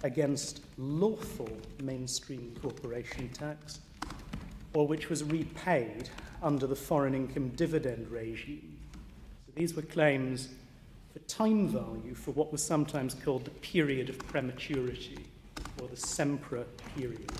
against lawful mainstream corporation tax, or which was repaid under the foreign income dividend regime. So these were claims for time value for what was sometimes called the period of prematurity, or the SEMPRA period.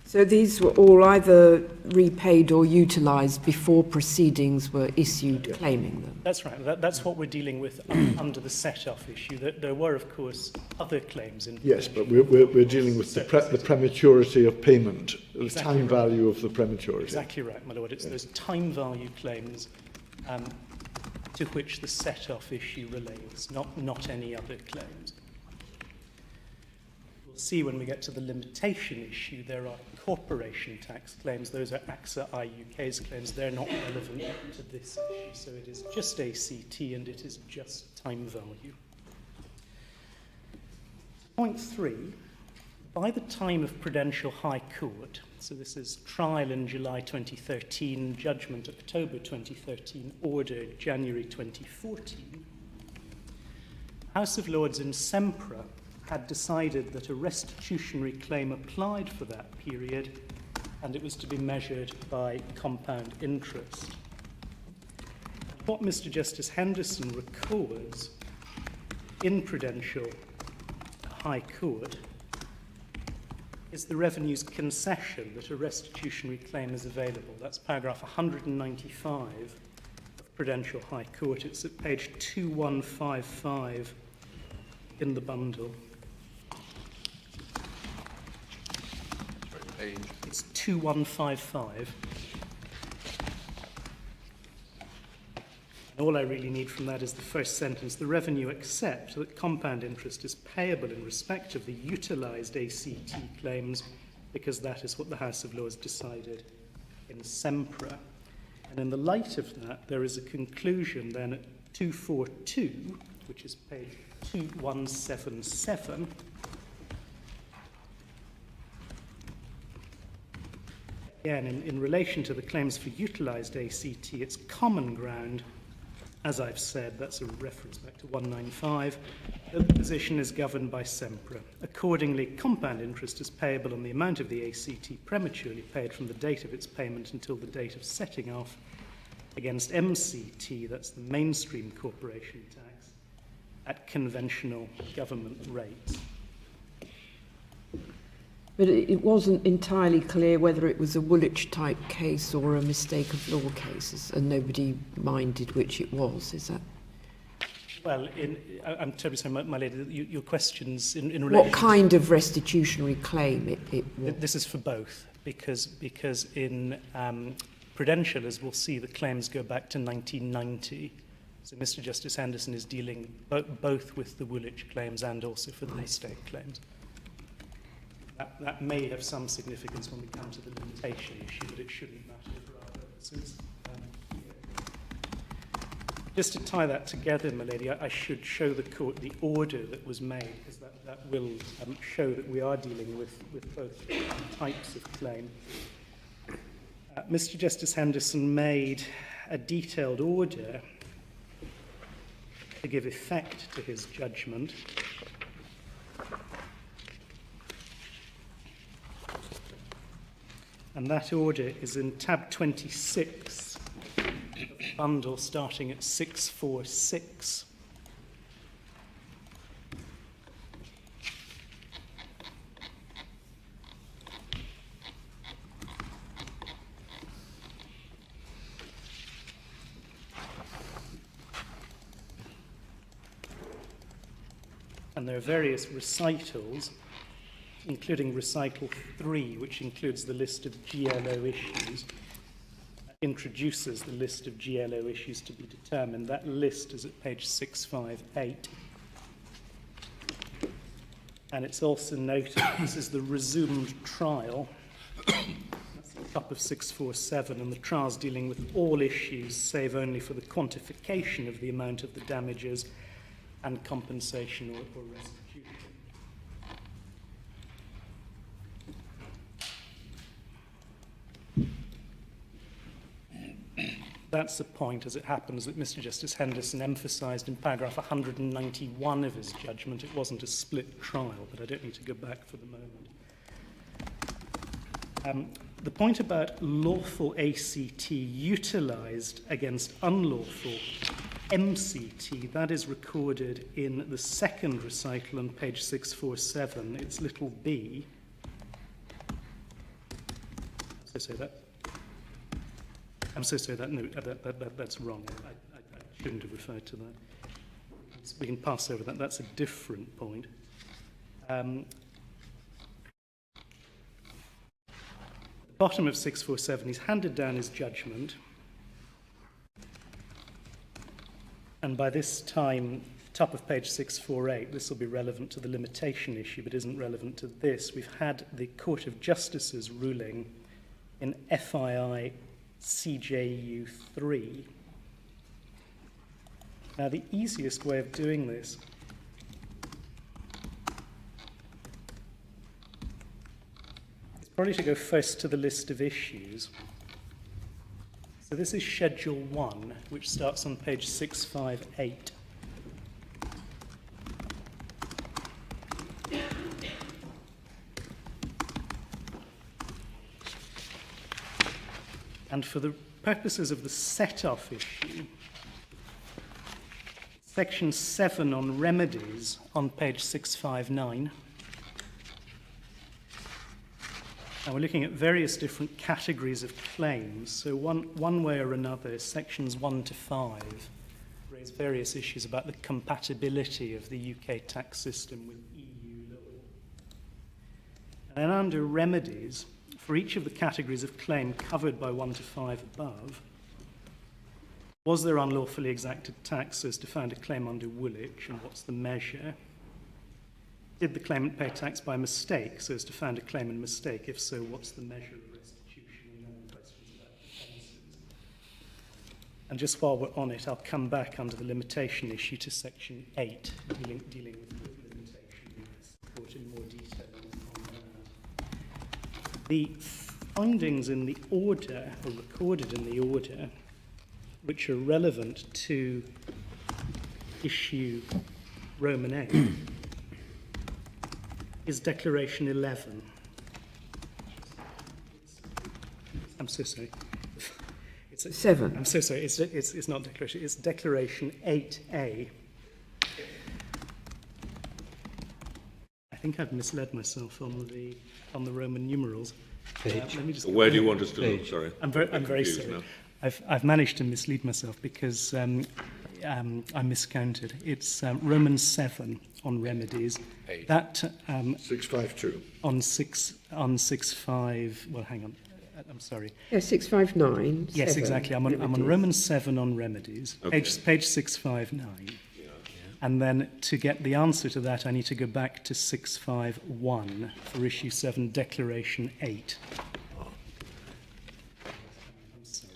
So these were all either repaid or utilised before proceedings were issued claiming them? That's right. That's what we're dealing with under the set-off issue. There were, of course, other claims in... Yes, but we're dealing with the prematurity of payment, the time value of the prematurity. Exactly right, my lord. It's those time value claims to which the set-off issue relates, not any other claims. We'll see when we get to the limitation issue, there are corporation tax claims. Those are AXA UK's claims. They're not relevant to this issue. So it is just ACT and it is just time value. Point 3, by the time of Prudential High Court, so this is trial in July 2013, judgment October 2013, order January 2014, House of Lords in SEMPRA had decided that a restitutionary claim applied for that period and it was to be measured by compound interest. What Mr. Justice Henderson records in Prudential High Court is the revenue's concession that a restitutionary claim is available. That's paragraph 195 of Prudential High Court. It's at page 2155 in the bundle. It's 2155. And all I really need from that is the first sentence. The revenue accept that compound interest is payable in respect of the utilised ACT claims because that is what the House of Lords decided in SEMPRA. And in the light of that, there is a conclusion then at 242, which is page 2177, again, in relation to the claims for utilised ACT, it's common ground. As I've said, that's a reference back to 195. The position is governed by SEMPRA. Accordingly, compound interest is payable on the amount of the ACT prematurely paid from the date of its payment until the date of setting off against MCT, that's the mainstream corporation tax, at conventional government rates. But it wasn't entirely clear whether it was a Woolwich-type case or a mistake of law case, and nobody minded which it was, is that? Well, I'm terribly sorry, my lady, your questions in relation... What kind of restitutionary claim it was? This is for both, because in Prudential, as we'll see, the claims go back to 1990. So Mr. Justice Henderson is dealing both with the Woolwich claims and also for the mistake claims. That may have some significance when we come to the limitation issue, but it shouldn't matter for our purposes. Just to tie that together, my lady, I should show the court the order that was made, because that will show that we are dealing with both types of claim. Mr. Justice Henderson made a detailed order to give effect to his judgment. And that order is in tab 26 of the bundle, starting at 646. And there are various recitals, including recital 3, which includes the list of GLO issues, introduces the list of GLO issues to be determined. That list is at page 658. And it's also noted, this is the resumed trial. That's the top of 647, and the trial's dealing with all issues, save only for the quantification of the amount of the damages and compensation or restitution. That's the point, as it happens, that Mr. Justice Henderson emphasised in paragraph 191 of his judgment. It wasn't a split trial, but I don't need to go back for the moment. The point about lawful ACT utilised against unlawful MCT, that is recorded in the second recital on page 647. It's little b. I'm so sorry, that's wrong. I shouldn't have referred to that. We can pass over that. That's a different point. Bottom of 647, he's handed down his judgment. And by this time, top of page 648, this will be relevant to the limitation issue, but isn't relevant to this. We've had the Court of Justice's ruling in FII CJU 3. Now, the easiest way of doing this is probably to go first to the list of issues. So this is Schedule 1, which starts on page 658. And for the purposes of the set-off issue, section 7 on remedies on page 659. And we're looking at various different categories of claims. So one way or another, sections 1 to 5 raise various issues about the compatibility of the UK tax system with EU law. And then under remedies, for each of the categories of claim covered by 1 to 5 above, was there unlawfully exacted tax so as to found a claim under Woolwich, and what's the measure? Did the claimant pay tax by mistake so as to found a claim in mistake? If so, what's the measure of restitution? And then questions about defences. And just while we're on it, I'll come back under the limitation issue to section 8, dealing with limitation report in more detail on that. The findings in the order, or recorded in the order, which are relevant to issue Roman 8, is Declaration 11. I'm so sorry. It's 7. I'm so sorry. It's not Declaration. It's Declaration 8A. I think I've misled myself on the Roman numerals. Let me just. Where do you want us to look? Sorry. I'm very sorry. Now. I've managed to mislead myself because I miscounted. It's Roman 7 on remedies. 8. That 652. on 6.5. Well, hang on. I'm sorry. Yeah, 659. Yes, 7, exactly. I'm on remedies. Roman 7 on remedies. Okay. Page 659. And then to get the answer to that, I need to go back to 651 for issue 7, Declaration 8. I'm sorry.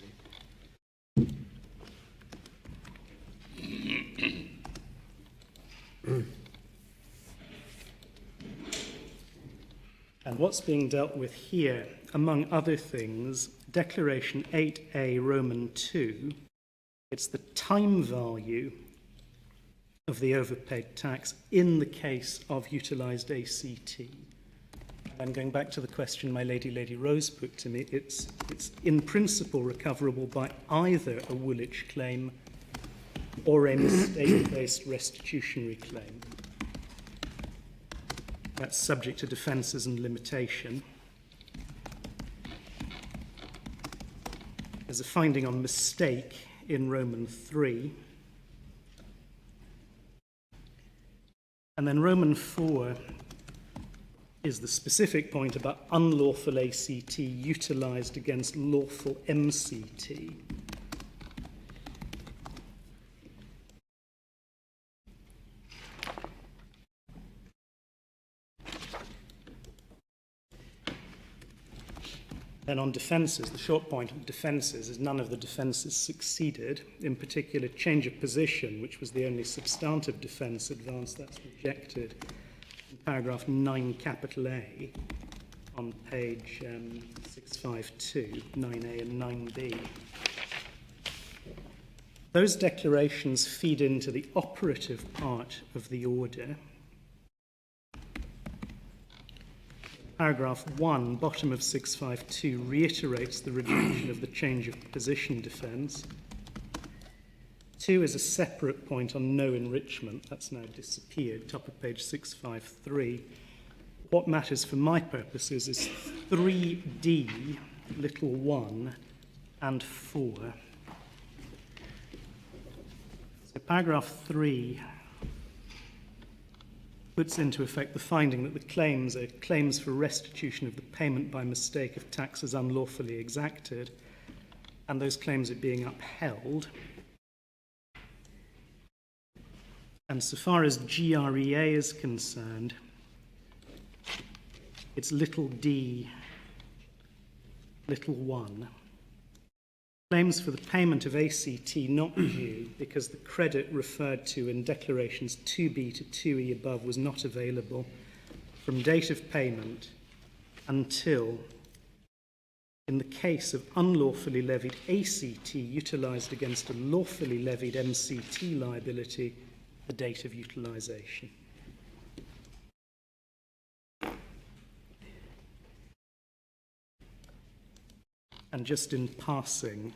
And what's being dealt with here, among other things, Declaration 8A, Roman 2, it's the time value of the overpaid tax in the case of utilised ACT. And going back to the question my Lady Rose put to me, it's in principle recoverable by either a Woolwich claim or a mistake-based restitutionary claim. That's subject to defences and limitation. There's a finding on mistake in Roman 3. And then Roman 4 is the specific point about unlawful ACT utilised against lawful MCT. Then on defences, the short point of defences is none of the defences succeeded. In particular, change of position, which was the only substantive defence advanced, that's rejected. In paragraph 9, capital A, on page 652, 9A and 9B. Those declarations feed into the operative part of the order. Paragraph 1, bottom of 652, reiterates the rejection of the change of position defence. 2 is a separate point on no enrichment. That's now disappeared, top of page 653. What matters for my purposes is 3D, little 1, and 4. So paragraph 3 puts into effect the finding that the claims are claims for restitution of the payment by mistake of taxes unlawfully exacted, and those claims are being upheld. And so far as GREA is concerned, it's little d, little 1. Claims for the payment of ACT not due because the credit referred to in declarations 2B to 2E above was not available from date of payment until, in the case of unlawfully levied ACT utilised against a lawfully levied MCT liability, the date of utilisation. And just in passing,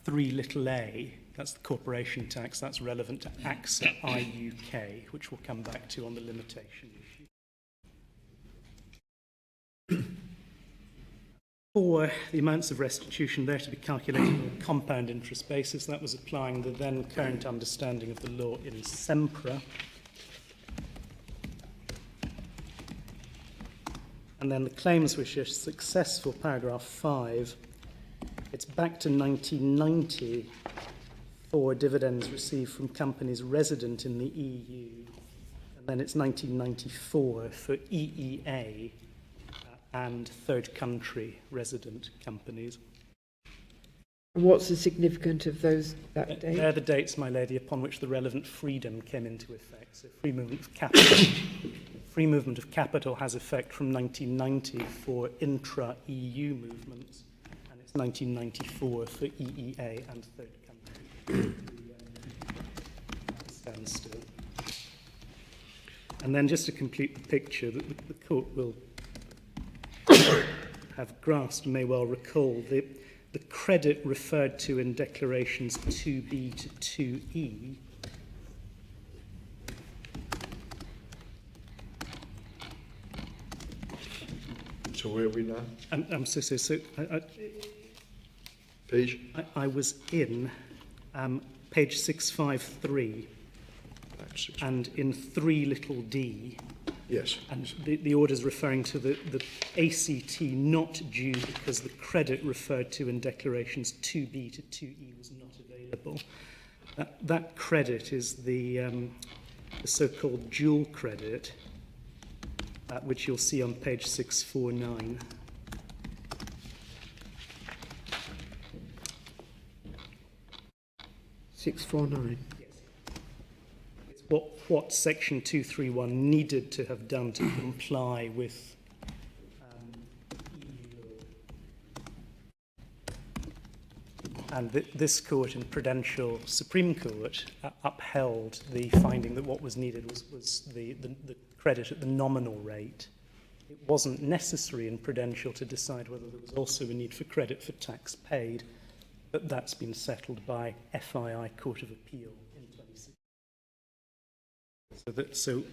3 little a, that's the corporation tax, that's relevant to AXA UK, which we'll come back to on the limitation issue. 4, the amounts of restitution there to be calculated on a compound interest basis. That was applying the then current understanding of the law in Sempra. And then the claims which are successful, paragraph 5, it's back to 1990 for dividends received from companies resident in the EU. And then it's 1994 for EEA and third country resident companies. And what's the significance of those, that date? They're the dates, my lady, upon which the relevant freedom came into effect. So free movement of capital. Free movement of capital has effect from 1990 for intra-EU movements, and it's 1994 for EEA and third country. Standstill. And then just to complete the picture, that the court will have grasped and may well recall, the credit referred to in declarations 2B to 2E So where are we now? I'm so Page? I was in page 653 and in 3 little d. Yes. And the order is referring to the ACT not due because the credit referred to in declarations 2B to 2E was not available. That credit is the so-called dual credit, which you'll see on page 649. It's what section 231 needed to have done to comply with EU law. And this court in Prudential Supreme Court upheld the finding that what was needed was the credit at the nominal rate. It wasn't necessary in Prudential to decide whether there was also a need for credit for tax paid, but that's been settled by FII Court of Appeal in 2016. So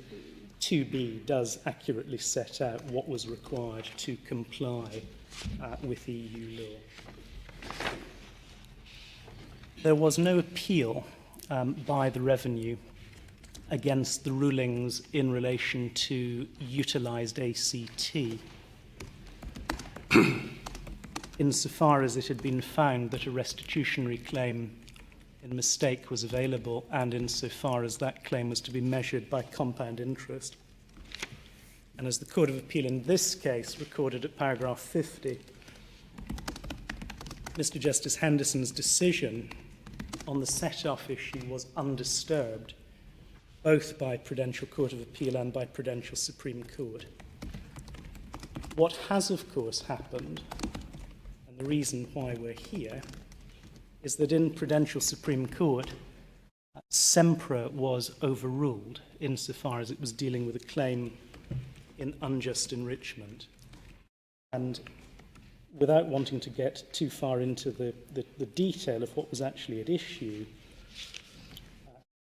2B does accurately set out what was required to comply with EU law. There was no appeal by the Revenue against the rulings in relation to utilised ACT, insofar as it had been found that a restitutionary claim in mistake was available, and insofar as that claim was to be measured by compound interest. And as the Court of Appeal in this case recorded at paragraph 50, Mr. Justice Henderson's decision on the set-off issue was undisturbed, both by Prudential Court of Appeal and by Prudential Supreme Court. What has, of course, happened, and the reason why we're here, is that in Prudential Supreme Court, Sempra was overruled insofar as it was dealing with a claim in unjust enrichment. And without wanting to get too far into the detail of what was actually at issue,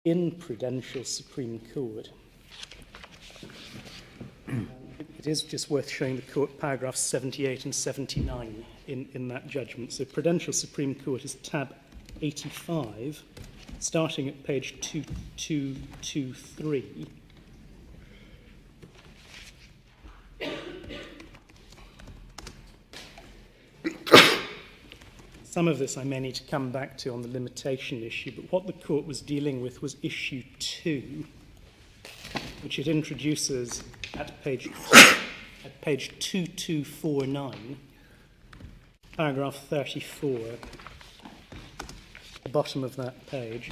in Prudential Supreme Court, it is just worth showing the court paragraphs 78 and 79 in that judgment. So Prudential Supreme Court is tab 85, starting at page 2223. Some of this I may need to come back to on the limitation issue, but what the court was dealing with was issue 2, which it introduces at page 2249, paragraph 34, the bottom of that page.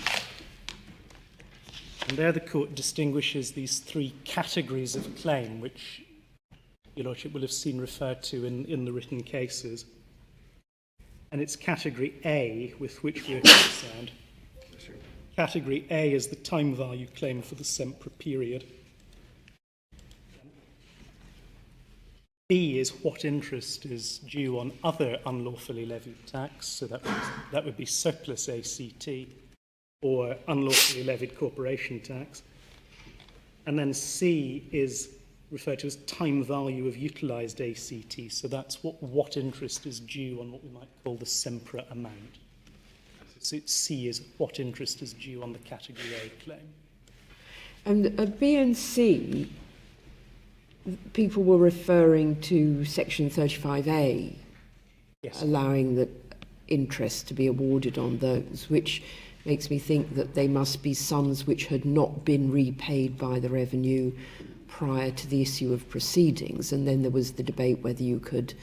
And there the court distinguishes these three categories of claim, which Your Lordship will have seen referred to in the written cases. And it's category A with which we are concerned. Category A is the time value claim for the Sempra period. B is what interest is due on other unlawfully levied tax, so that would be surplus ACT or unlawfully levied corporation tax. And then C is referred to as time value of utilised ACT, so that's what interest is due on what we might call the Sempra amount. So C is what interest is due on the category A claim. And B and C, people were referring to section 35A, Yes. allowing the interest to be awarded on those, which makes me think that they must be sums which had not been repaid by the revenue prior to the issue of proceedings. And then there was the debate whether you could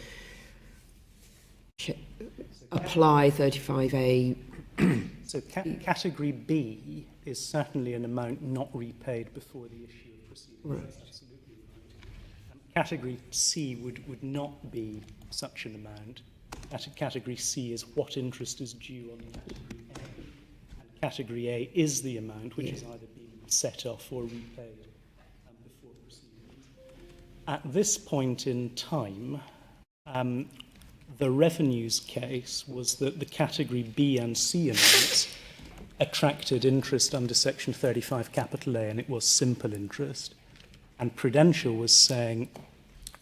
apply 35A. So category B is certainly an amount not repaid before the issue of proceedings. Right. That's absolutely right. Category C would not be such an amount. Category C is what interest is due on category A. And category A is the amount which is either being set off or repaid before proceedings. At this point in time, the revenues case was that the category B and C amounts attracted interest under section 35 capital A, and it was simple interest. And Prudential was saying,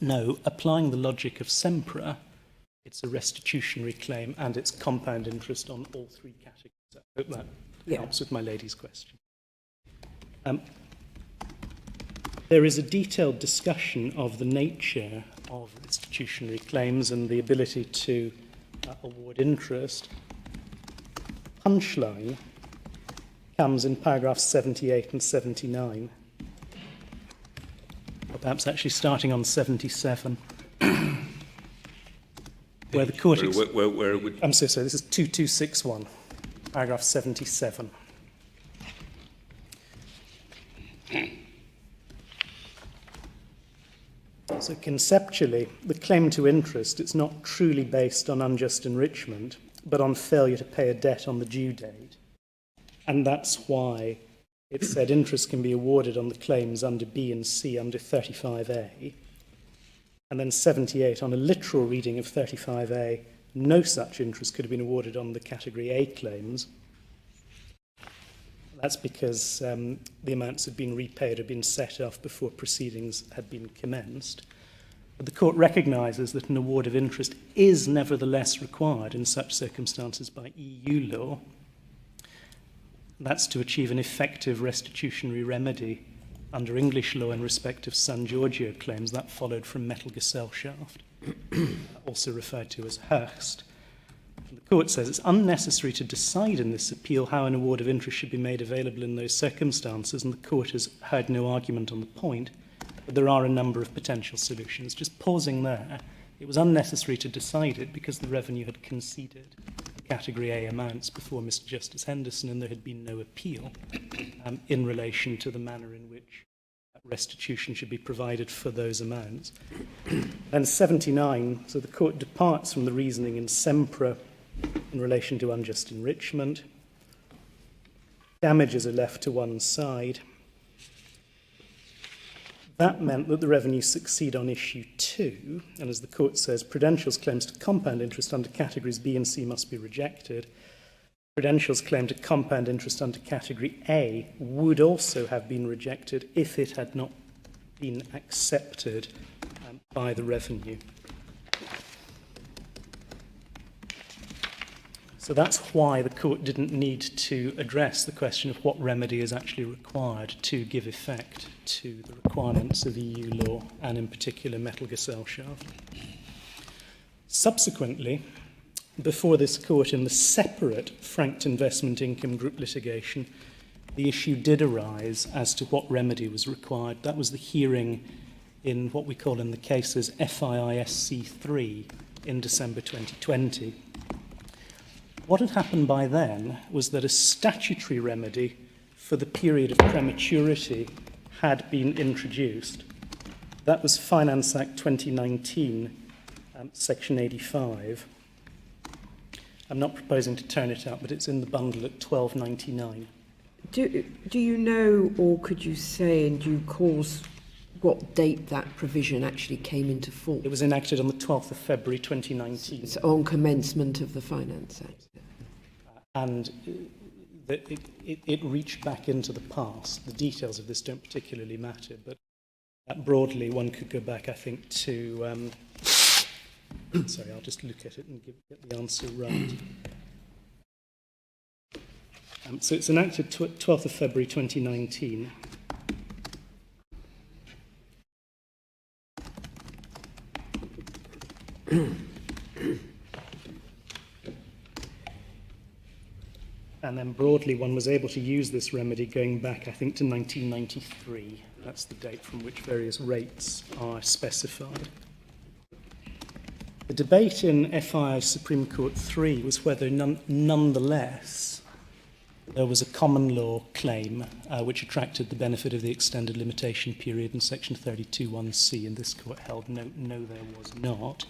no, applying the logic of Sempra, it's a restitutionary claim and it's compound interest on all three categories. I hope that helps with my lady's question. There is a detailed discussion of the nature of restitutionary claims and the ability to award interest. Punchline comes in paragraphs 78 and 79, or perhaps actually starting on 77, where the court... Where would... I'm so sorry, this is 2261, paragraph 77. So conceptually, the claim to interest, it's not truly based on unjust enrichment, but on failure to pay a debt on the due date. And that's why it said interest can be awarded on the claims under B and C under 35A. And then 78, on a literal reading of 35A, no such interest could have been awarded on the category A claims. That's because the amounts had been repaid or been set off before proceedings had been commenced. But the court recognises that an award of interest is nevertheless required in such circumstances by EU law. That's to achieve an effective restitutionary remedy under English law in respect of San Giorgio claims. That followed from Metal-Gesellschaft, also referred to as Hearst. The court says it's unnecessary to decide in this appeal how an award of interest should be made available in those circumstances, and the court has heard no argument on the point, but there are a number of potential solutions. Just pausing there, it was unnecessary to decide it because the revenue had conceded category A amounts before Mr. Justice Henderson, and there had been no appeal in relation to the manner in which restitution should be provided for those amounts. And 79, so the court departs from the reasoning in Sempra in relation to unjust enrichment. Damages are left to one side. That meant that the revenues succeed on issue 2, and as the court says, Prudential's claims to compound interest under categories B and C must be rejected. Prudential's claim to compound interest under category A would also have been rejected if it had not been accepted by the revenue. So that's why the court didn't need to address the question of what remedy is actually required to give effect to the requirements of EU law, and in particular metal Gesellschaft. Subsequently, before this court in the separate franked investment income group litigation, the issue did arise as to what remedy was required. That was the hearing in what we call in the cases FIISC3 in December 2020. What had happened by then was that a statutory remedy for the period of prematurity had been introduced. That was Finance Act 2019, Section 85. I'm not proposing to turn it up, but it's in the bundle at 1299. Do you know, or could you say in due course, what date that provision actually came into force? It was enacted on the 12th of February 2019. It's on commencement of the Finance Act. And it reached back into the past. The details of this don't particularly matter, but broadly one could go back, I think, to... sorry, I'll just look at it and get the answer right. So it's enacted 12th of February 2019. And then broadly, one was able to use this remedy going back, I think, to 1993. That's the date from which various rates are specified. The debate in FI Supreme Court 3 was whether nonetheless there was a common law claim which attracted the benefit of the extended limitation period in section 32(1)(c, and this court held no, there was not.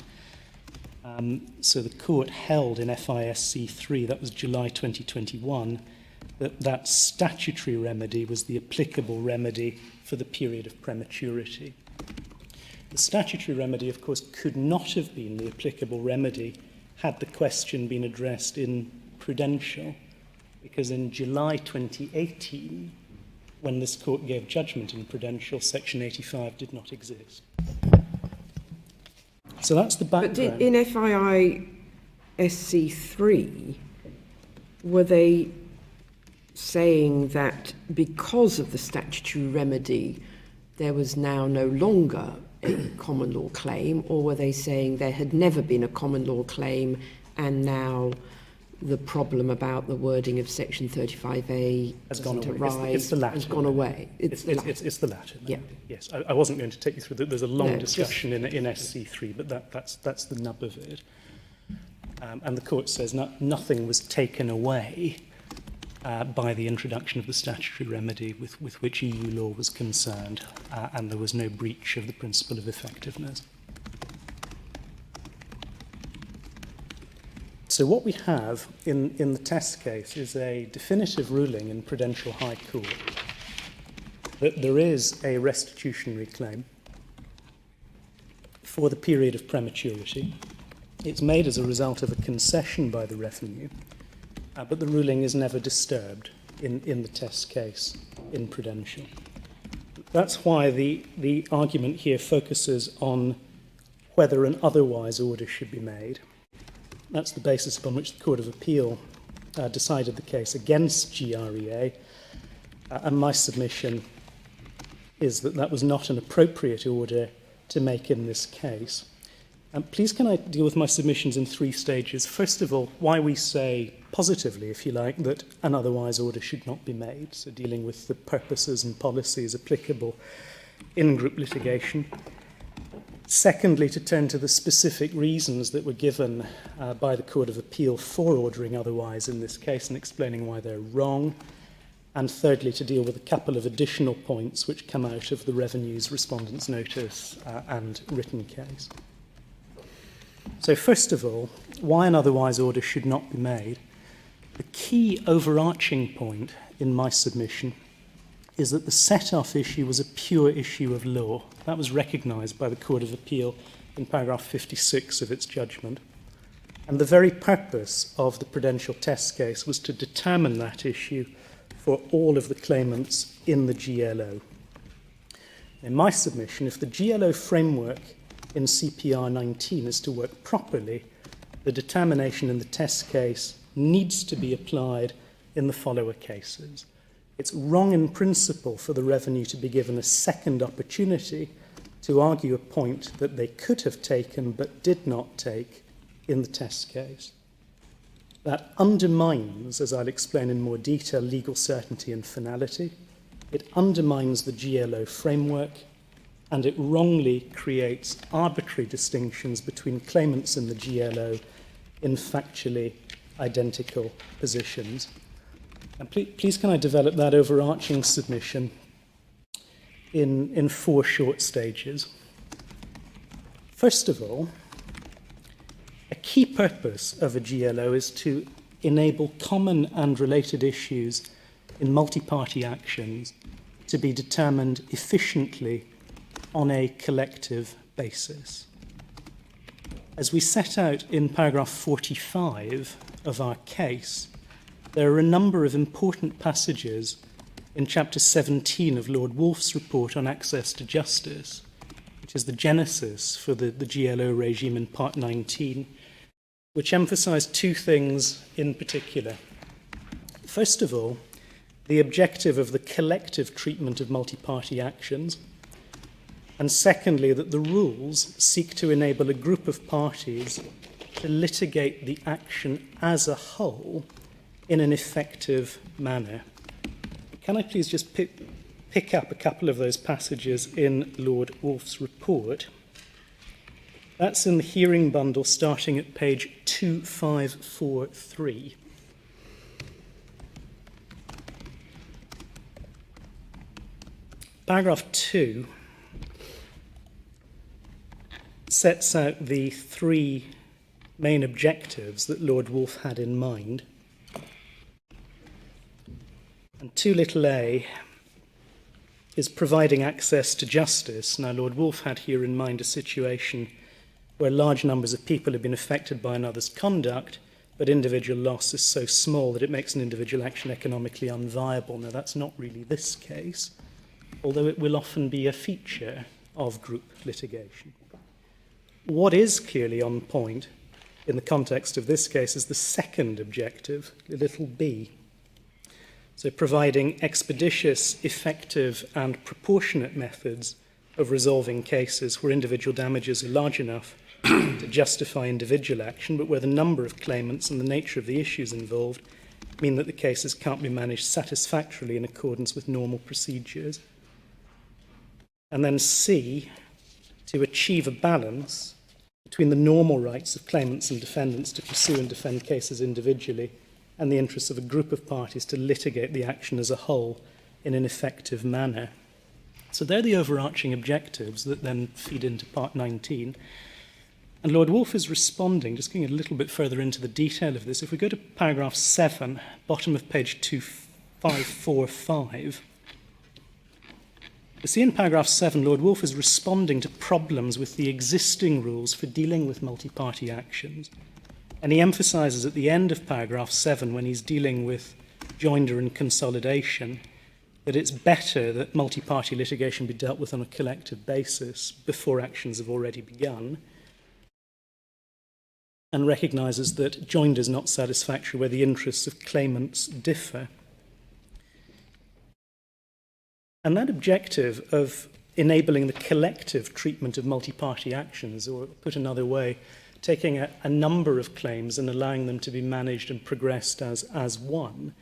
So the court held in FISC 3, that was July 2021, that statutory remedy was the applicable remedy for the period of prematurity. The statutory remedy, of course, could not have been the applicable remedy had the question been addressed in Prudential, because in July 2018, when this court gave judgment in Prudential, Section 85 did not exist. So that's the background. But in FII SC3, were they saying that because of the statutory remedy, there was now no longer a common law claim, or were they saying there had never been a common law claim and now the problem about the wording of Section 35A has gone away? Arise, it's the latter. Has gone away. It's the latter. Yeah. Yes, I wasn't going to take you through that. There's a long discussion in SC3, but that's the nub of it. And the court says nothing was taken away by the introduction of the statutory remedy with which EU law was concerned, and there was no breach of the principle of effectiveness. So what we have in the test case is a definitive ruling in Prudential High Court that there is a restitutionary claim for the period of prematurity. It's made as a result of a concession by the revenue, but the ruling is never disturbed in the test case in Prudential. That's why the argument here focuses on whether an otherwise order should be made. That's the basis upon which the Court of Appeal decided the case against GREA, and my submission is that was not an appropriate order to make in this case. Please can I deal with my submissions in 3 stages? First of all, why we say positively, if you like, that an otherwise order should not be made, so dealing with the purposes and policies applicable in group litigation. Secondly, to turn to the specific reasons that were given by the Court of Appeal for ordering otherwise in this case and explaining why they're wrong. And thirdly, to deal with a couple of additional points which come out of the Revenue's Respondents' Notice and written case. So first of all, why an otherwise order should not be made, the key overarching point in my submission is that the set-off issue was a pure issue of law. That was recognised by the Court of Appeal in paragraph 56 of its judgment. And the very purpose of the Prudential test case was to determine that issue for all of the claimants in the GLO. In my submission, if the GLO framework in CPR 19 is to work properly, the determination in the test case needs to be applied in the follower cases. It's wrong in principle for the revenue to be given a second opportunity to argue a point that they could have taken but did not take in the test case. That undermines, as I'll explain in more detail, legal certainty and finality. It undermines the GLO framework, and it wrongly creates arbitrary distinctions between claimants in the GLO in factually identical positions. And please can I develop that overarching submission in 4 short stages. First of all, a key purpose of a GLO is to enable common and related issues in multi-party actions to be determined efficiently on a collective basis. As we set out in paragraph 45 of our case, there are a number of important passages in chapter 17 of Lord Wolf's report on access to justice, which is the genesis for the GLO regime in part 19, which emphasise 2 things in particular. First of all, the objective of the collective treatment of multi-party actions, and secondly, that the rules seek to enable a group of parties to litigate the action as a whole in an effective manner. Can I please just pick up a couple of those passages in Lord Wolf's report? That's in the hearing bundle starting at page 2543. Paragraph 2 sets out the 3 main objectives that Lord Wolf had in mind. And 2a is providing access to justice. Now, Lord Wolf had here in mind a situation where large numbers of people have been affected by another's conduct, but individual loss is so small that it makes an individual action economically unviable. Now, that's not really this case, although it will often be a feature of group litigation. What is clearly on point in the context of this case is the second objective, little b. So providing expeditious, effective and proportionate methods of resolving cases where individual damages are large enough to justify individual action, but where the number of claimants and the nature of the issues involved mean that the cases can't be managed satisfactorily in accordance with normal procedures. And then C, to achieve a balance between the normal rights of claimants and defendants to pursue and defend cases individually and the interests of a group of parties to litigate the action as a whole in an effective manner. So they're the overarching objectives that then feed into part 19. And Lord Wolf is responding, just going a little bit further into the detail of this. If we go to paragraph 7, bottom of page 2545, you see in paragraph 7, Lord Wolf is responding to problems with the existing rules for dealing with multi-party actions. And he emphasises at the end of paragraph 7, when he's dealing with joinder and consolidation, that it's better that multi-party litigation be dealt with on a collective basis before actions have already begun, and recognises that joinder is not satisfactory where the interests of claimants differ. And that objective of enabling the collective treatment of multi-party actions, or put another way, taking a number of claims and allowing them to be managed and progressed as one,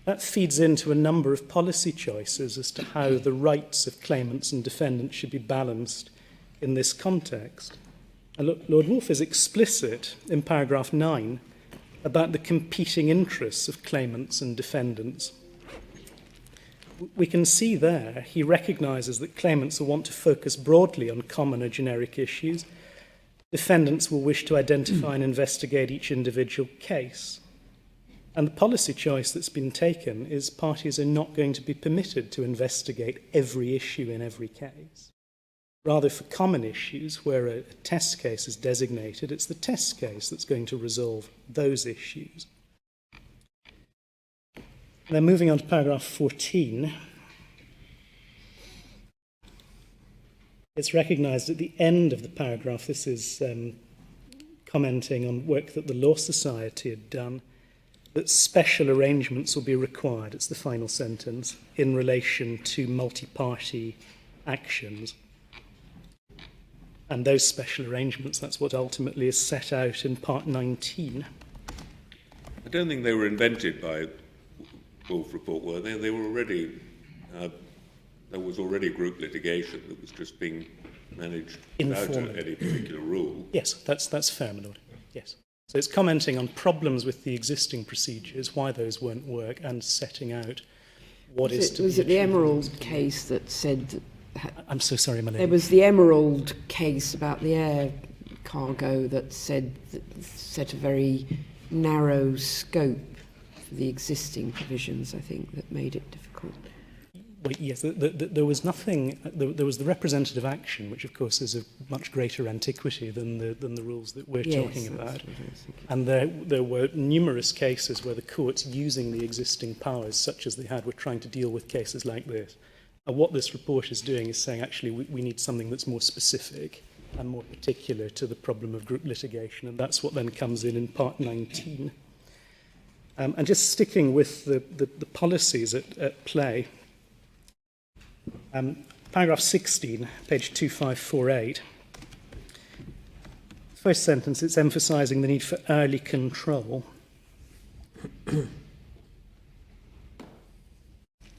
that feeds into a number of policy choices as to how the rights of claimants and defendants should be balanced in this context. And Lord Wolf is explicit in paragraph 9 about the competing interests of claimants and defendants. We can see there he recognises that claimants will want to focus broadly on common or generic issues, defendants will wish to identify and investigate each individual case. And the policy choice that's been taken is parties are not going to be permitted to investigate every issue in every case. Rather, for common issues where a test case is designated, it's the test case that's going to resolve those issues. Then moving on to paragraph 14, it's recognised at the end of the paragraph, this is commenting on work that the Law Society had done, that special arrangements will be required, it's the final sentence, in relation to multi-party actions. And those special arrangements, that's what ultimately is set out in Part 19. I don't think they were invented by Wolf Report, were they? They were already, there was already group litigation that was just being managed without any particular rule. Yes, that's fair, my lord. Yes. So it's commenting on problems with the existing procedures, why those won't work, and setting out what is to be Was it the achieved. Emerald case that said that I'm so sorry, my lady. there was the Emerald case about the air cargo that said that set a very narrow scope for the existing provisions, I think, that made it difficult. Well, yes, there was nothing. There was the representative action, which of course is of much greater antiquity than the rules that we're talking about. That's what I was thinking. And there were numerous cases where the courts, using the existing powers such as they had, were trying to deal with cases like this. And what this report is doing is saying, actually, we need something that's more specific and more particular to the problem of group litigation, and that's what then comes in Part 19. And just sticking with the policies at play, paragraph 16, page 2548. First sentence, it's emphasising the need for early control.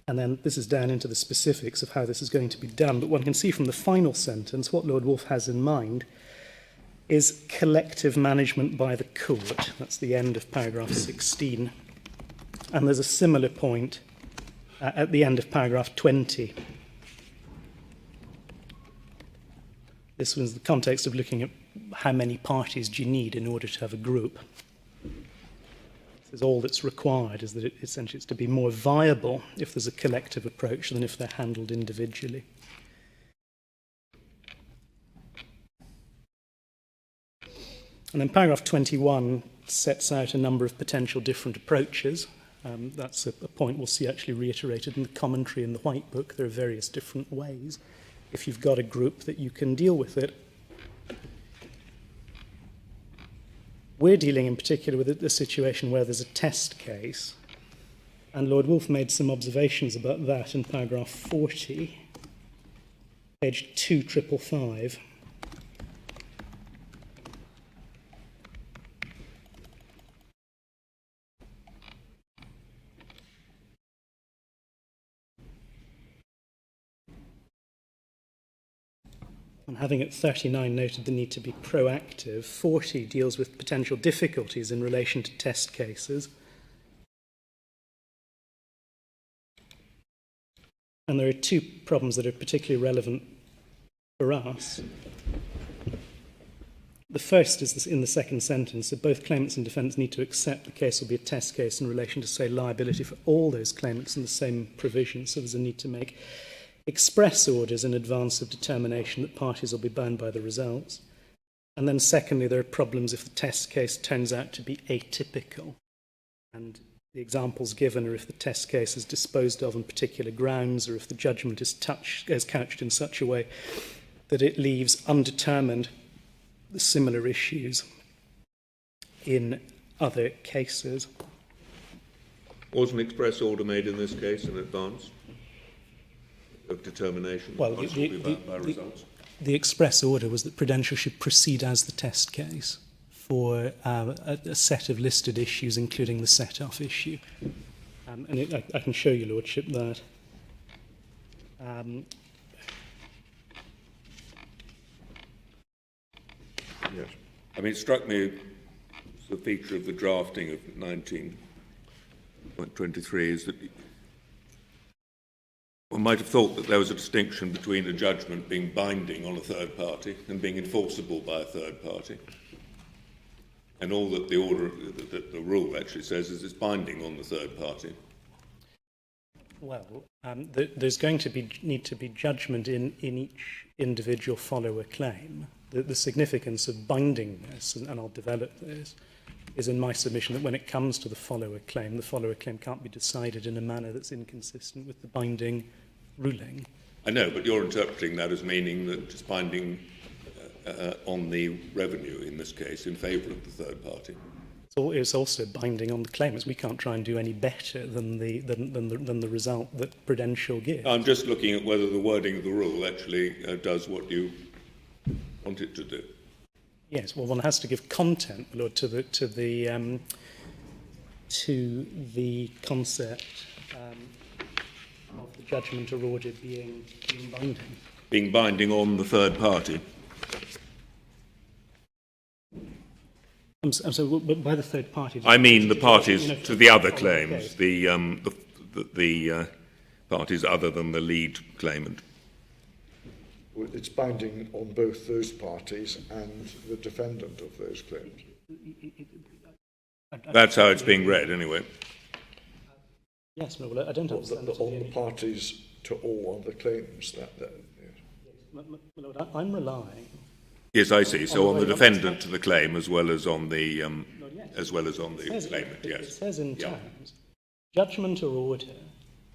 And then this is down into the specifics of how this is going to be done. But one can see from the final sentence what Lord Wolf has in mind is collective management by the court. That's the end of paragraph 16. And there's a similar point at the end of paragraph 20. This was the context of looking at how many parties do you need in order to have a group. All that's required is that essentially it's to be more viable if there's a collective approach than if they're handled individually. And then paragraph 21 sets out a number of potential different approaches. That's a point we'll see actually reiterated in the commentary in the White Book. There are various different ways, if you've got a group, that you can deal with it. We're dealing in particular with a situation where there's a test case, and Lord Wolf made some observations about that in paragraph 40, page 2555. And having at 39 noted the need to be proactive, 40 deals with potential difficulties in relation to test cases. And there are two problems that are particularly relevant for us. The first is this in the second sentence, that both claimants and defendants need to accept the case will be a test case in relation to, say, liability for all those claimants in the same provision. So there's a need to make express orders in advance of determination that parties will be bound by the results. And then secondly, there are problems if the test case turns out to be atypical. And the examples given are if the test case is disposed of on particular grounds, or if the judgment is couched in such a way that it leaves undetermined the similar issues in other cases. Was an express order made in this case in advance of determination? Well, by results? The express order was that Prudential should proceed as the test case for a set of listed issues, including the set-off issue. I can show you, Lordship, that. Yes. I mean, it struck me as the feature of the drafting of 19.23 is that One might have thought that there was a distinction between a judgment being binding on a third party and being enforceable by a third party. And all that the rule actually says is it's binding on the third party. Well, there's going to need to be judgment in each individual follower claim. The significance of bindingness, and I'll develop this, is in my submission that when it comes to the follower claim can't be decided in a manner that's inconsistent with the binding ruling. I know, but you're interpreting that as meaning that it's binding on the revenue, in this case, in favour of the third party. It's also binding on the claimants. We can't try and do any better than the result that Prudential gives. I'm just looking at whether the wording of the rule actually does what you want it to do. Yes, well, one has to give content, my lord, to the concept of the judgment or order being binding. Being binding on the third party. So by the third party, I mean the parties to the other claims, the parties other than the lead claimant. Well, it's binding on both those parties and the defendant of those claims. That's how it's being read, anyway. Yes, no, well, I don't understand. On the parties to all other claims. Yes. My lord, I'm relying. Yes, I see. So on the defendant to the claim, as well as on the claimant. Yes. It says in terms, judgment or order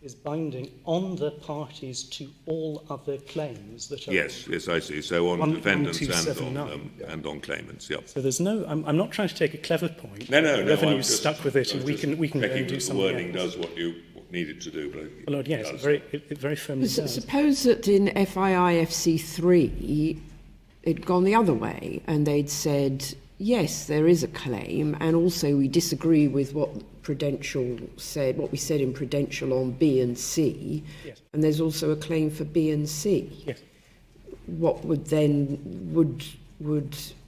is binding on the parties to all other claims that are. Yes, I see. So on defendants and on claimants. Yeah. So there's no. I'm not trying to take a clever point. No. Revenue's stuck with it, and we can go and do something else. The wording does what you need it to do. But Lord, yes, it very firmly does. Suppose that in FIIFC 3, it'd gone the other way, and they'd said, yes, there is a claim, and also we disagree with what Prudential said, what we said in Prudential on B and C, yes. And there's also a claim for B and C. Yes. What would then, would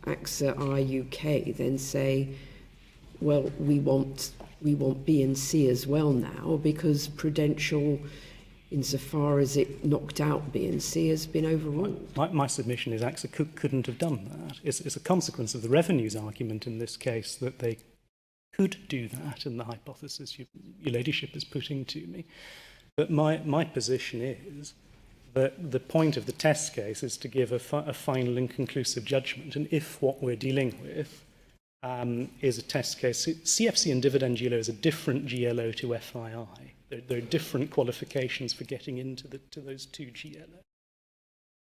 AXA UK then say, well, we want B and C as well now, because Prudential, insofar as it knocked out B and C, has been overruled? My submission is AXA couldn't have done that. It's a consequence of the revenues argument in this case that they could do that, in the hypothesis your ladyship is putting to me. But my position is that the point of the test case is to give a final and conclusive judgment, and if what we're dealing with is a test case, CFC and dividend GLO is a different GLO to FII. There are different qualifications for getting into to those two GLO.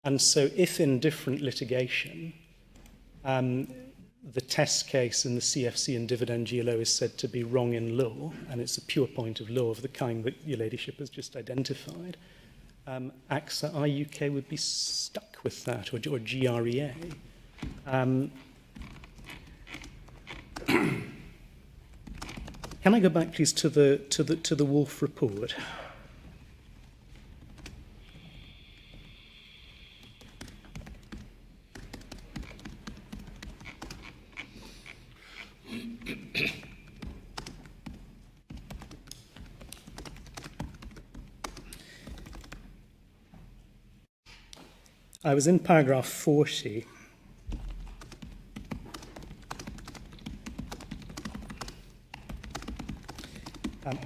And so if in different litigation, the test case in the CFC and dividend GLO is said to be wrong in law, and it's a pure point of law of the kind that your ladyship has just identified, AXA UK would be stuck with that, or GREA. Can I go back, please, to the Wolf report? I was in paragraph 40.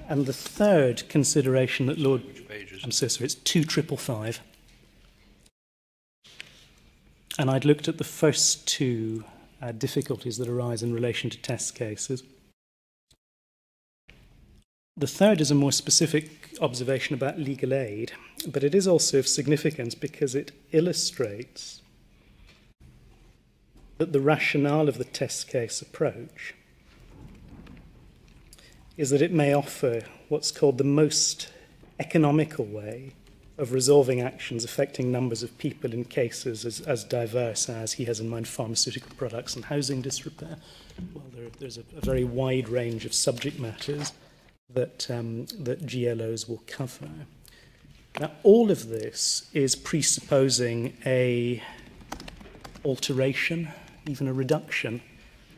And the third consideration that Lord... Which page is it? I'm so sorry, it's 2555. And I'd looked at the first two difficulties that arise in relation to test cases. The third is a more specific observation about legal aid, but it is also of significance because it illustrates that the rationale of the test case approach is that it may offer what's called the most economical way of resolving actions affecting numbers of people in cases as diverse as he has in mind pharmaceutical products and housing disrepair. Well, there's a very wide range of subject matters that GLOs will cover. Now, all of this is presupposing a alteration, even a reduction,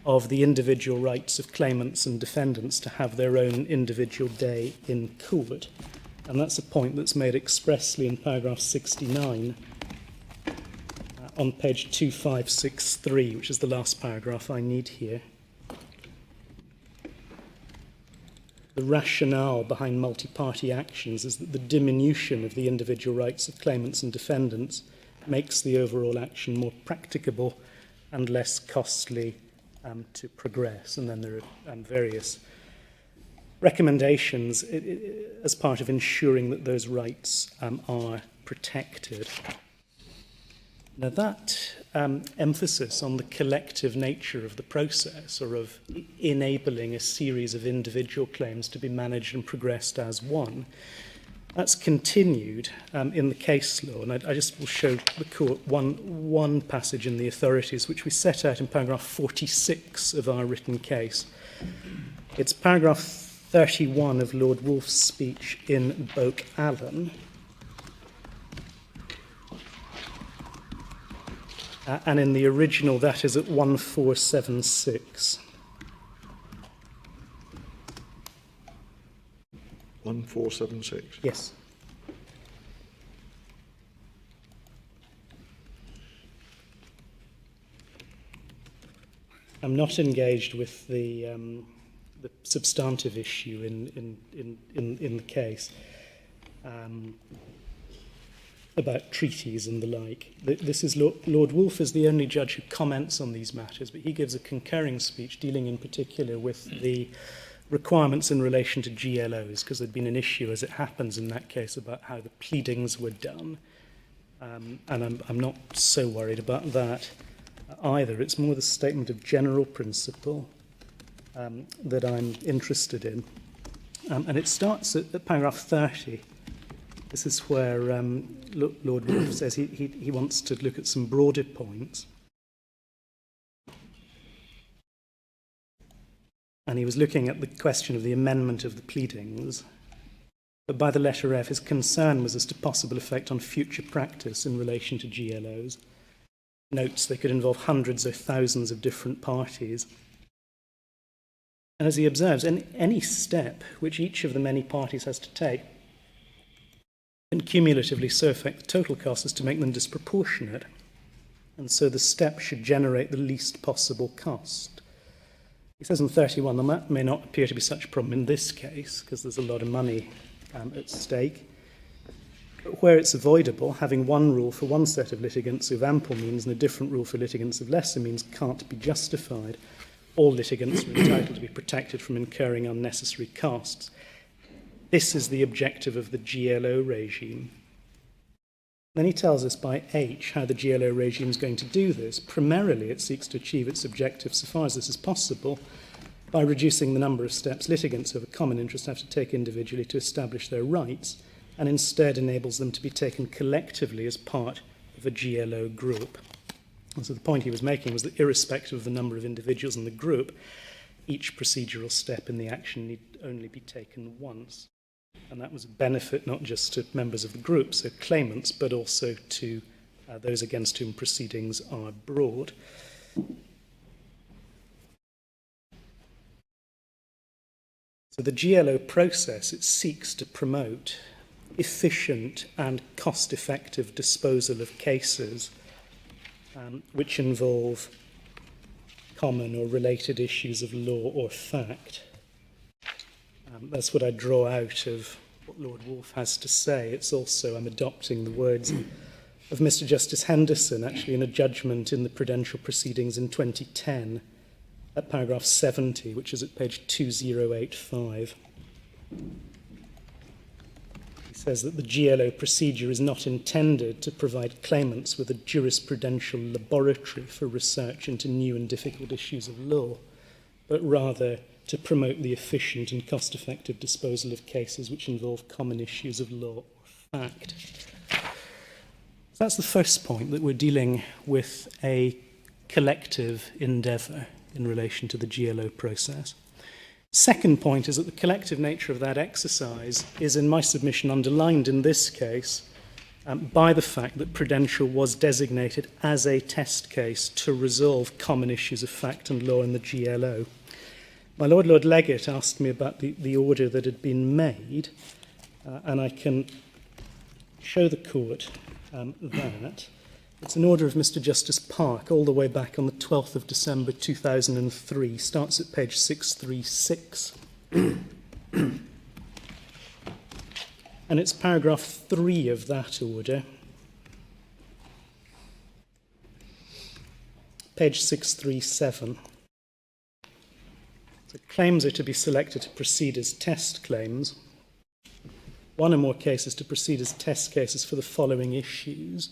of the individual rights of claimants and defendants to have their own individual day in court. and that's a point that's made expressly in paragraph 69 on page 2563, which is the last paragraph I need here. The rationale behind multi-party actions is that the diminution of the individual rights of claimants and defendants makes the overall action more practicable and less costly to progress. And then there are various recommendations as part of ensuring that those rights are protected. Now that emphasis on the collective nature of the process, or of enabling a series of individual claims to be managed and progressed as one, that's continued in the case law. And I just will show the court one passage in the authorities which we set out in paragraph 46 of our written case. It's paragraph 31 of Lord Wolfe's speech in Boak Allen. And in the original, that is at 1476. 1476. Yes. I'm not engaged with the substantive issue in the case. About treaties and the like. This is Lord Wolfe is the only judge who comments on these matters, but he gives a concurring speech dealing in particular with the requirements in relation to GLOs, because there'd been an issue, as it happens in that case, about how the pleadings were done. And I'm not so worried about that either. It's more the statement of general principle that I'm interested in. And it starts at paragraph 30. This is where Lord Wolfe says he wants to look at some broader points. And he was looking at the question of the amendment of the pleadings. But by the letter F, his concern was as to possible effect on future practice in relation to GLOs. Notes they could involve hundreds or thousands of different parties. And as he observes, any step which each of the many parties has to take and cumulatively so affect the total cost as to make them disproportionate. And so the step should generate the least possible cost. He says in 31, and that may not appear to be such a problem in this case, because there's a lot of money at stake. But where it's avoidable, having one rule for one set of litigants of ample means and a different rule for litigants of lesser means can't be justified. All litigants are entitled to be protected from incurring unnecessary costs. This is the objective of the GLO regime. Then he tells us by H how the GLO regime is going to do this. Primarily, it seeks to achieve its objective, so far as this is possible, by reducing the number of steps litigants who have a common interest have to take individually to establish their rights, and instead enables them to be taken collectively as part of a GLO group. And so the point he was making was that irrespective of the number of individuals in the group, each procedural step in the action need only be taken once. And that was a benefit not just to members of the group, so claimants, but also to those against whom proceedings are brought. So the GLO process, it seeks to promote efficient and cost-effective disposal of cases which involve common or related issues of law or fact. That's what I draw out of what Lord Wolfe has to say. It's also, I'm adopting the words of Mr. Justice Henderson, actually in a judgment in the Prudential proceedings in 2010, at paragraph 70, which is at page 2085. He says that the GLO procedure is not intended to provide claimants with a jurisprudential laboratory for research into new and difficult issues of law, but rather to promote the efficient and cost-effective disposal of cases which involve common issues of law or fact. So that's the first point, that we're dealing with a collective endeavour in relation to the GLO process. Second point is that the collective nature of that exercise is, in my submission, underlined in this case by the fact that Prudential was designated as a test case to resolve common issues of fact and law in the GLO. My Lord Legate asked me about the order that had been made, and I can show the court that it's an order of Mr. Justice Park all the way back on the 12th of December 2003, starts at page 636. And it's paragraph 3 of that order, page 637. So claims are to be selected to proceed as test claims. One or more cases to proceed as test cases for the following issues.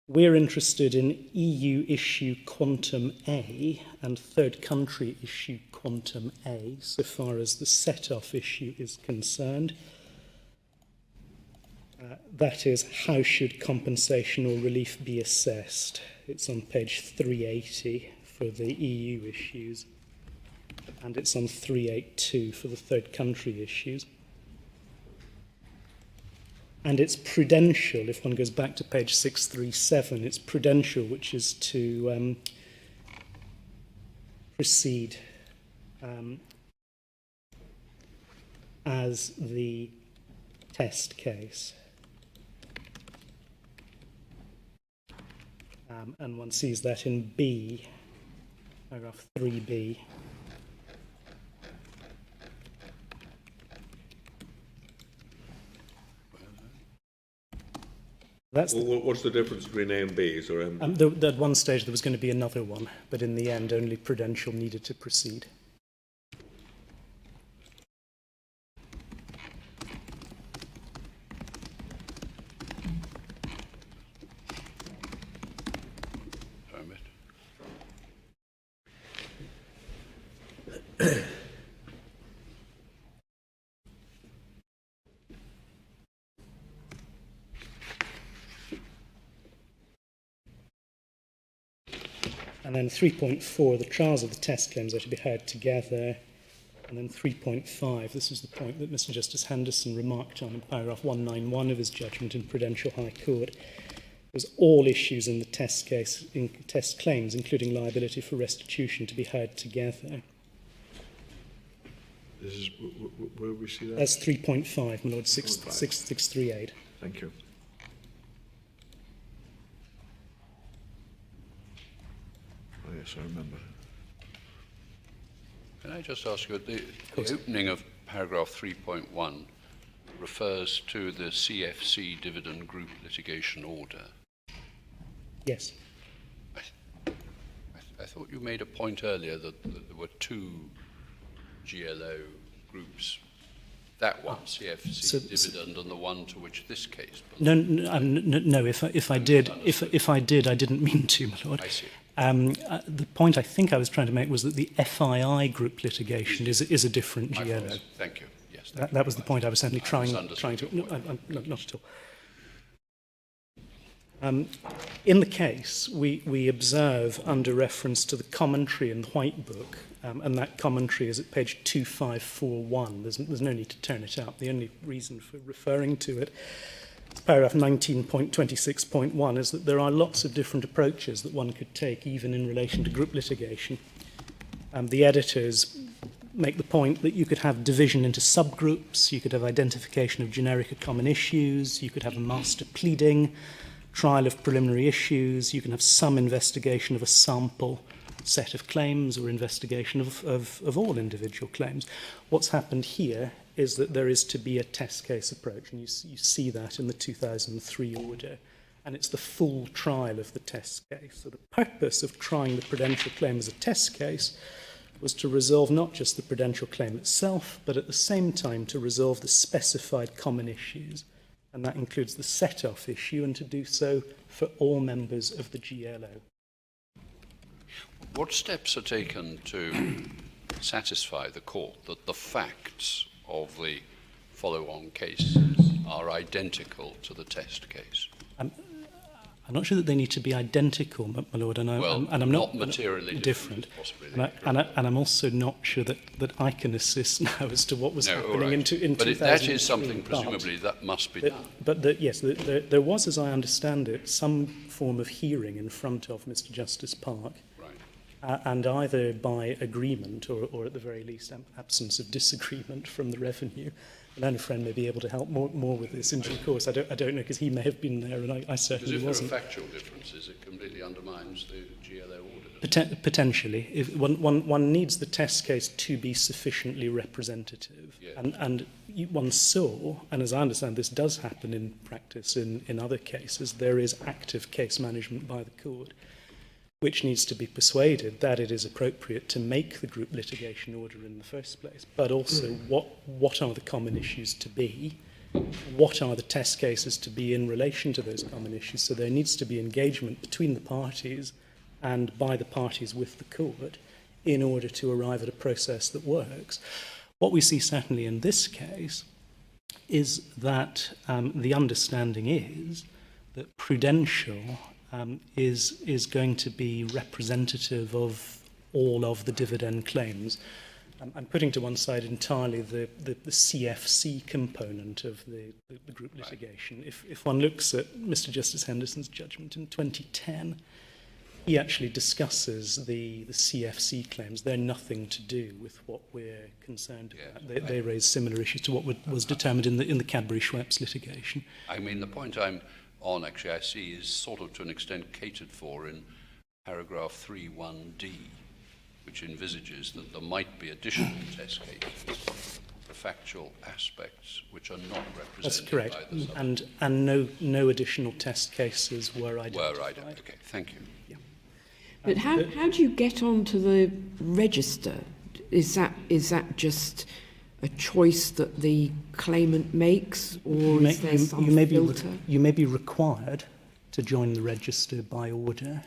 We're interested in EU issue quantum A and third country issue quantum A, so far as the set-off issue is concerned. That is, how should compensation or relief be assessed? It's on page 380 for the EU issues, and it's on 382 for the third country issues. And it's Prudential, if one goes back to page 637, it's Prudential which is to proceed as the test case. And one sees that in B, paragraph 3B. That's What's the difference between A and B? Sorry, at one stage there was going to be another one, but in the end only Prudential needed to proceed. And then 3.4, the trials of the test claims are to be heard together. And then 3.5, this is the point that Mr. Justice Henderson remarked on in paragraph 191 of his judgment in Prudential High Court, was all issues in the test case, in test claims, including liability for restitution, to be heard together. This is where we see that? That's 3.5, my Lord, 638. Thank you. Oh, yes, I remember. Can I just ask you, the opening of paragraph 3.1 refers to the CFC dividend group litigation order. Yes. I thought you made a point earlier that there were two GLO groups. That one, CFC dividend, and the one to which this case belongs. No. If I did, I didn't mean to, my Lord. I see. The point I think I was trying to make was that the FII group litigation is a different GLO. Thank you. Yes. That was the point I was certainly trying to. No, not at all. In the case, we observe under reference to the commentary in the White Book, and that commentary is at page 2541. There's no need to turn it up. The only reason for referring to it, paragraph 19.26.1, is that there are lots of different approaches that one could take, even in relation to group litigation. The editors make the point that you could have division into subgroups, you could have identification of generic or common issues, you could have a master pleading, trial of preliminary issues, you can have some investigation of a sample set of claims or investigation of all individual claims. What's happened here is that there is to be a test case approach, and you see that in the 2003 order, and it's the full trial of the test case. So the purpose of trying the Prudential claim as a test case was to resolve not just the Prudential claim itself, but at the same time to resolve the specified common issues, and that includes the set-off issue, and to do so for all members of the GLO. What steps are taken to satisfy the court that the facts of the follow-on cases are identical to the test case? I'm not sure that they need to be identical, my Lord, and I'm not materially different. Possibly and I'm also not sure that I can assist now as to what was happening in 2003. But that is something, presumably, that must be done. But yes, there was, as I understand it, some form of hearing in front of Mr. Justice Park. Right. and either by agreement or at the very least absence of disagreement from the revenue. And Learned Friend may be able to help more with this in due course. I don't know, because he may have been there and I certainly Because if wasn't. there are factual differences, it completely undermines the GLO order. Potentially. If one needs the test case to be sufficiently representative. Yeah. And one saw, and as I understand this does happen in practice in other cases, there is active case management by the court, which needs to be persuaded that it is appropriate to make the group litigation order in the first place, but also what are the common issues to be, what are the test cases to be in relation to those common issues. So there needs to be engagement between the parties and by the parties with the court in order to arrive at a process that works. What we see certainly in this case is that the understanding is that Prudential is going to be representative of all of the dividend claims. I'm putting to one side entirely the CFC component of the group litigation. If one looks at Mr. Justice Henderson's judgment in 2010, he actually discusses the CFC claims. They're nothing to do with what we're concerned about. They raise similar issues to what was determined in the Cadbury-Schweppes litigation. I mean, the point I'm on, actually, I see is sort of to an extent catered for in paragraph 3.1d, which envisages that there might be additional test cases for factual aspects which are not represented. That's correct. By the And no additional test cases were identified. Okay, thank you. Yeah. But how do you get onto the register? Is that just a choice that the claimant makes, or is there some filter? You may be required to join the register by order.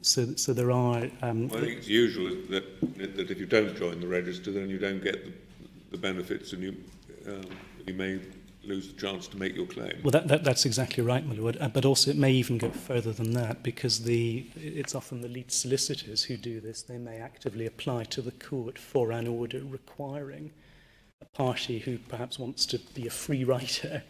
So there are... I think it's usual that if you don't join the register, then you don't get the benefits, and you may lose the chance to make your claim. Well, that's exactly right, my lord. But also it may even go further than that, because it's often the lead solicitors who do this. They may actively apply to the court for an order requiring a party who perhaps wants to be a free writer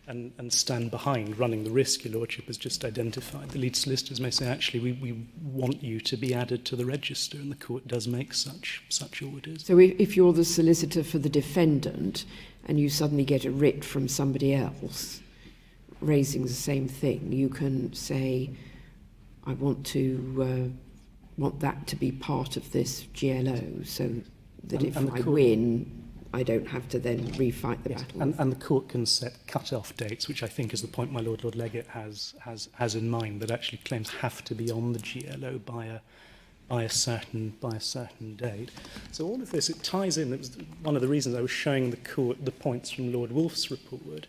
and stand behind running the risk your lordship has just identified. The lead solicitors may say, actually, we want you to be added to the register, and the court does make such orders. So if you're the solicitor for the defendant and you suddenly get a writ from somebody else raising the same thing, you can say, I want that to be part of this GLO, so that if I win, I don't have to then refight the battle. And the court can set cut-off dates, which I think is the point my Lord Legate has in mind, that actually claims have to be on the GLO by a certain date. So all of this, it ties in. It was one of the reasons I was showing the court the points from Lord Wolfe's report.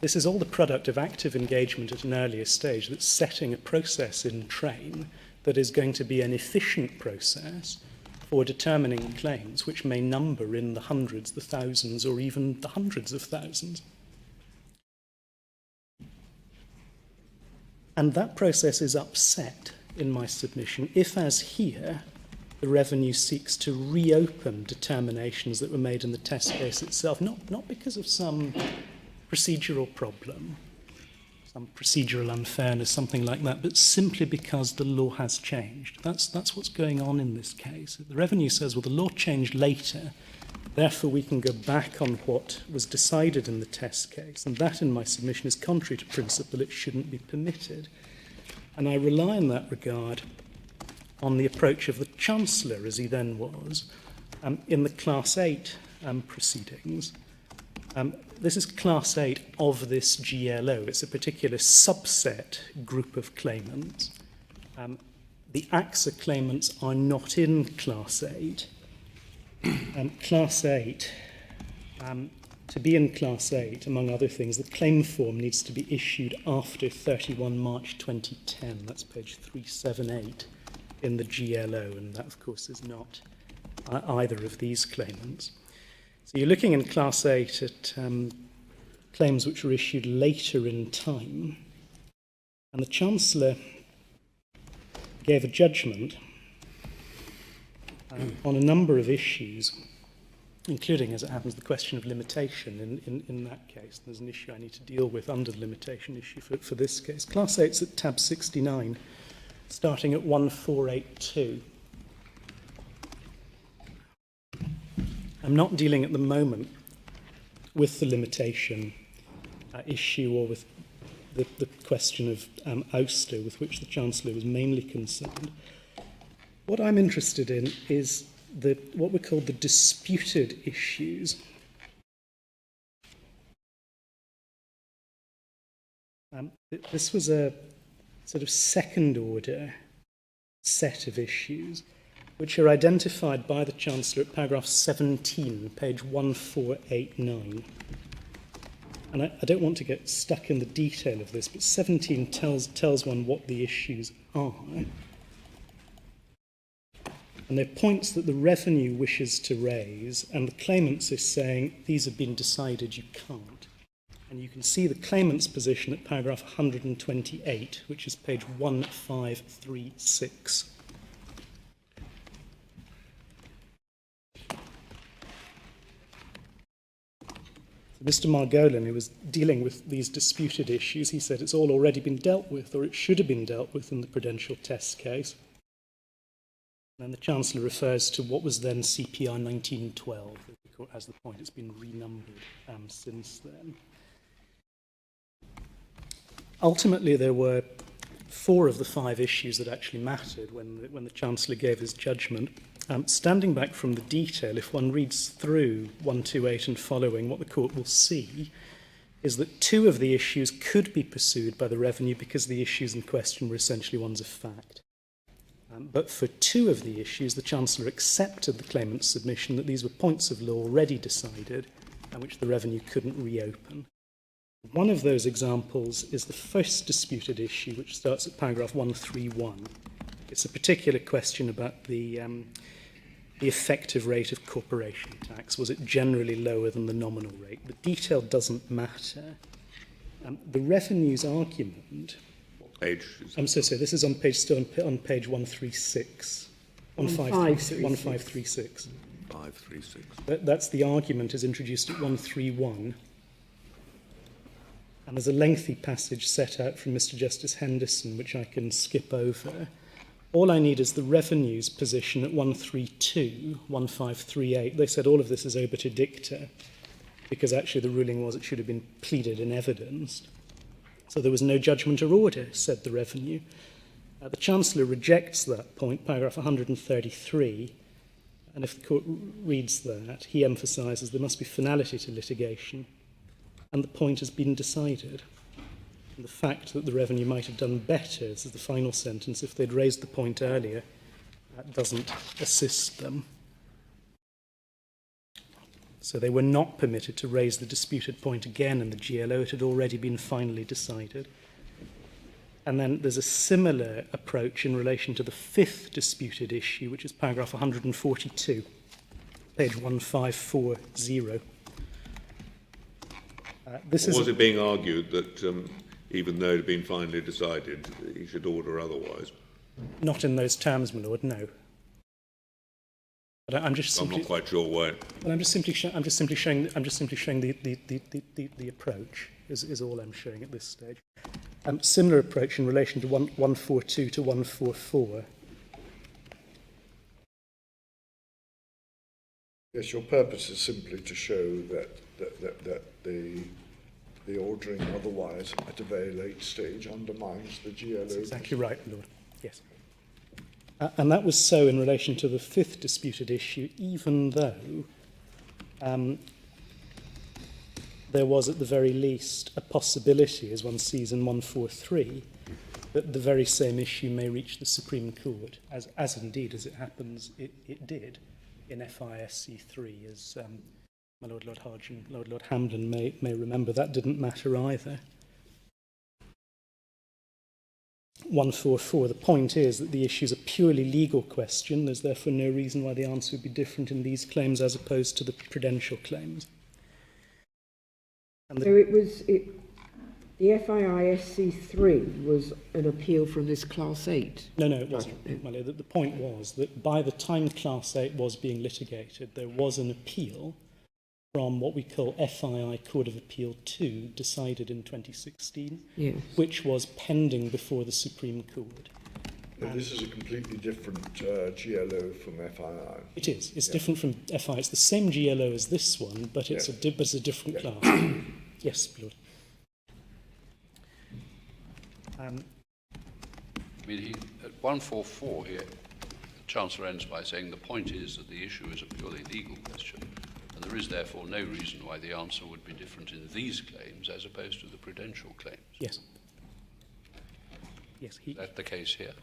This is all the product of active engagement at an earlier stage that's setting a process in train that is going to be an efficient process for determining claims which may number in the hundreds, the thousands, or even the hundreds of thousands. And that process is upset in my submission if, as here, the revenue seeks to reopen determinations that were made in the test case itself, not because of some procedural problem, some procedural unfairness, something like that, but simply because the law has changed. That's what's going on in this case. The revenue says, well, the law changed later, therefore we can go back on what was decided in the test case, and that, in my submission, is contrary to principle. It shouldn't be permitted. And I rely in that regard on the approach of the Chancellor, as he then was, in the Class 8 proceedings. This is Class 8 of this GLO. It's a particular subset group of claimants. The AXA claimants are not in Class 8. Class 8, to be in Class 8, among other things, the claim form needs to be issued after 31 March 2010. That's page 378 in the GLO, and that, of course, is not either of these claimants. So you're looking in Class 8 at claims which were issued later in time, and the Chancellor gave a judgment on a number of issues, including, as it happens, the question of limitation in that case. There's an issue I need to deal with under the limitation issue for this case. Class 8's at tab 69. starting at 1482. I'm not dealing at the moment with the limitation issue or with the question of ouster with which the Chancellor was mainly concerned. What I'm interested in is what we call the disputed issues. This was a sort of second order set of issues which are identified by the Chancellor at paragraph 17, page 1489. And I don't want to get stuck in the detail of this, but 17 tells one what the issues are. And they're points that the revenue wishes to raise, and the claimants is saying, these have been decided, you can't. And you can see the claimant's position at paragraph 128, which is page 1536. Mr. Margolin, who was dealing with these disputed issues, he said it's all already been dealt with, or it should have been dealt with in the Prudential test case. And the Chancellor refers to what was then CPR 1912, as the point. It's been renumbered since then. Ultimately, there were 4 of the 5 issues that actually mattered when the Chancellor gave his judgment. Standing back from the detail, if one reads through 128 and following, what the court will see is that 2 of the issues could be pursued by the revenue because the issues in question were essentially ones of fact. But for 2 of the issues, the Chancellor accepted the claimant's submission that these were points of law already decided and which the revenue couldn't reopen. One of those examples is the first disputed issue, which starts at paragraph 131. It's a particular question about the effective rate of corporation tax. Was it generally lower than the nominal rate? The detail doesn't matter. The revenue's argument... What page? I'm so sorry, this is on page 136. 1536. 536. That's the argument is introduced at 131. And there's a lengthy passage set out from Mr. Justice Henderson, which I can skip over. All I need is the revenue's position at 132, 1538. They said all of this is obiter dicta, because actually the ruling was it should have been pleaded and evidenced. So there was no judgment or order, said the revenue. The Chancellor rejects that point, paragraph 133, and if the court reads that, he emphasises there must be finality to litigation, and the point has been decided. And the fact that the revenue might have done better, this is the final sentence, if they'd raised the point earlier, that doesn't assist them. So they were not permitted to raise the disputed point again in the GLO. It had already been finally decided. And then there's a similar approach in relation to the 5th disputed issue, which is paragraph 142, page 1540. Was it being argued that even though it had been finally decided, he should order otherwise? Not in those terms, my lord, no. But I'm not quite sure why. Well, I'm just simply showing the approach. Is all I'm showing at this stage. Similar approach in relation to 142 to 144. Yes, your purpose is simply to show that the ordering otherwise at a very late stage undermines the GLO. That's exactly right, Lord. Yes. And that was so in relation to the 5th disputed issue, even though there was at the very least a possibility, as one sees in 143, that the very same issue may reach the Supreme Court, as indeed, as it happens, it did in FISC 3, as my Lord Hodge and Lord Hampden may remember. That didn't matter either. 144, the point is that the issue is a purely legal question. There's therefore no reason why the answer would be different in these claims as opposed to the Prudential claims. And so the FISC 3 was an appeal from this Class 8? No, it wasn't. The point was that by the time Class 8 was being litigated, there was an appeal from what we call FII Court of Appeal 2, decided in 2016, yes, which was pending before the Supreme Court. But this is a completely different GLO from FII. It is. It's different from FI. It's the same GLO as this one, but it's a different class. Yes, Lord. I mean, at 144 here, the Chancellor ends by saying the point is that the issue is a purely legal question, and there is therefore no reason why the answer would be different in these claims as opposed to the Prudential claims. Yes. Yes. Is that the case here?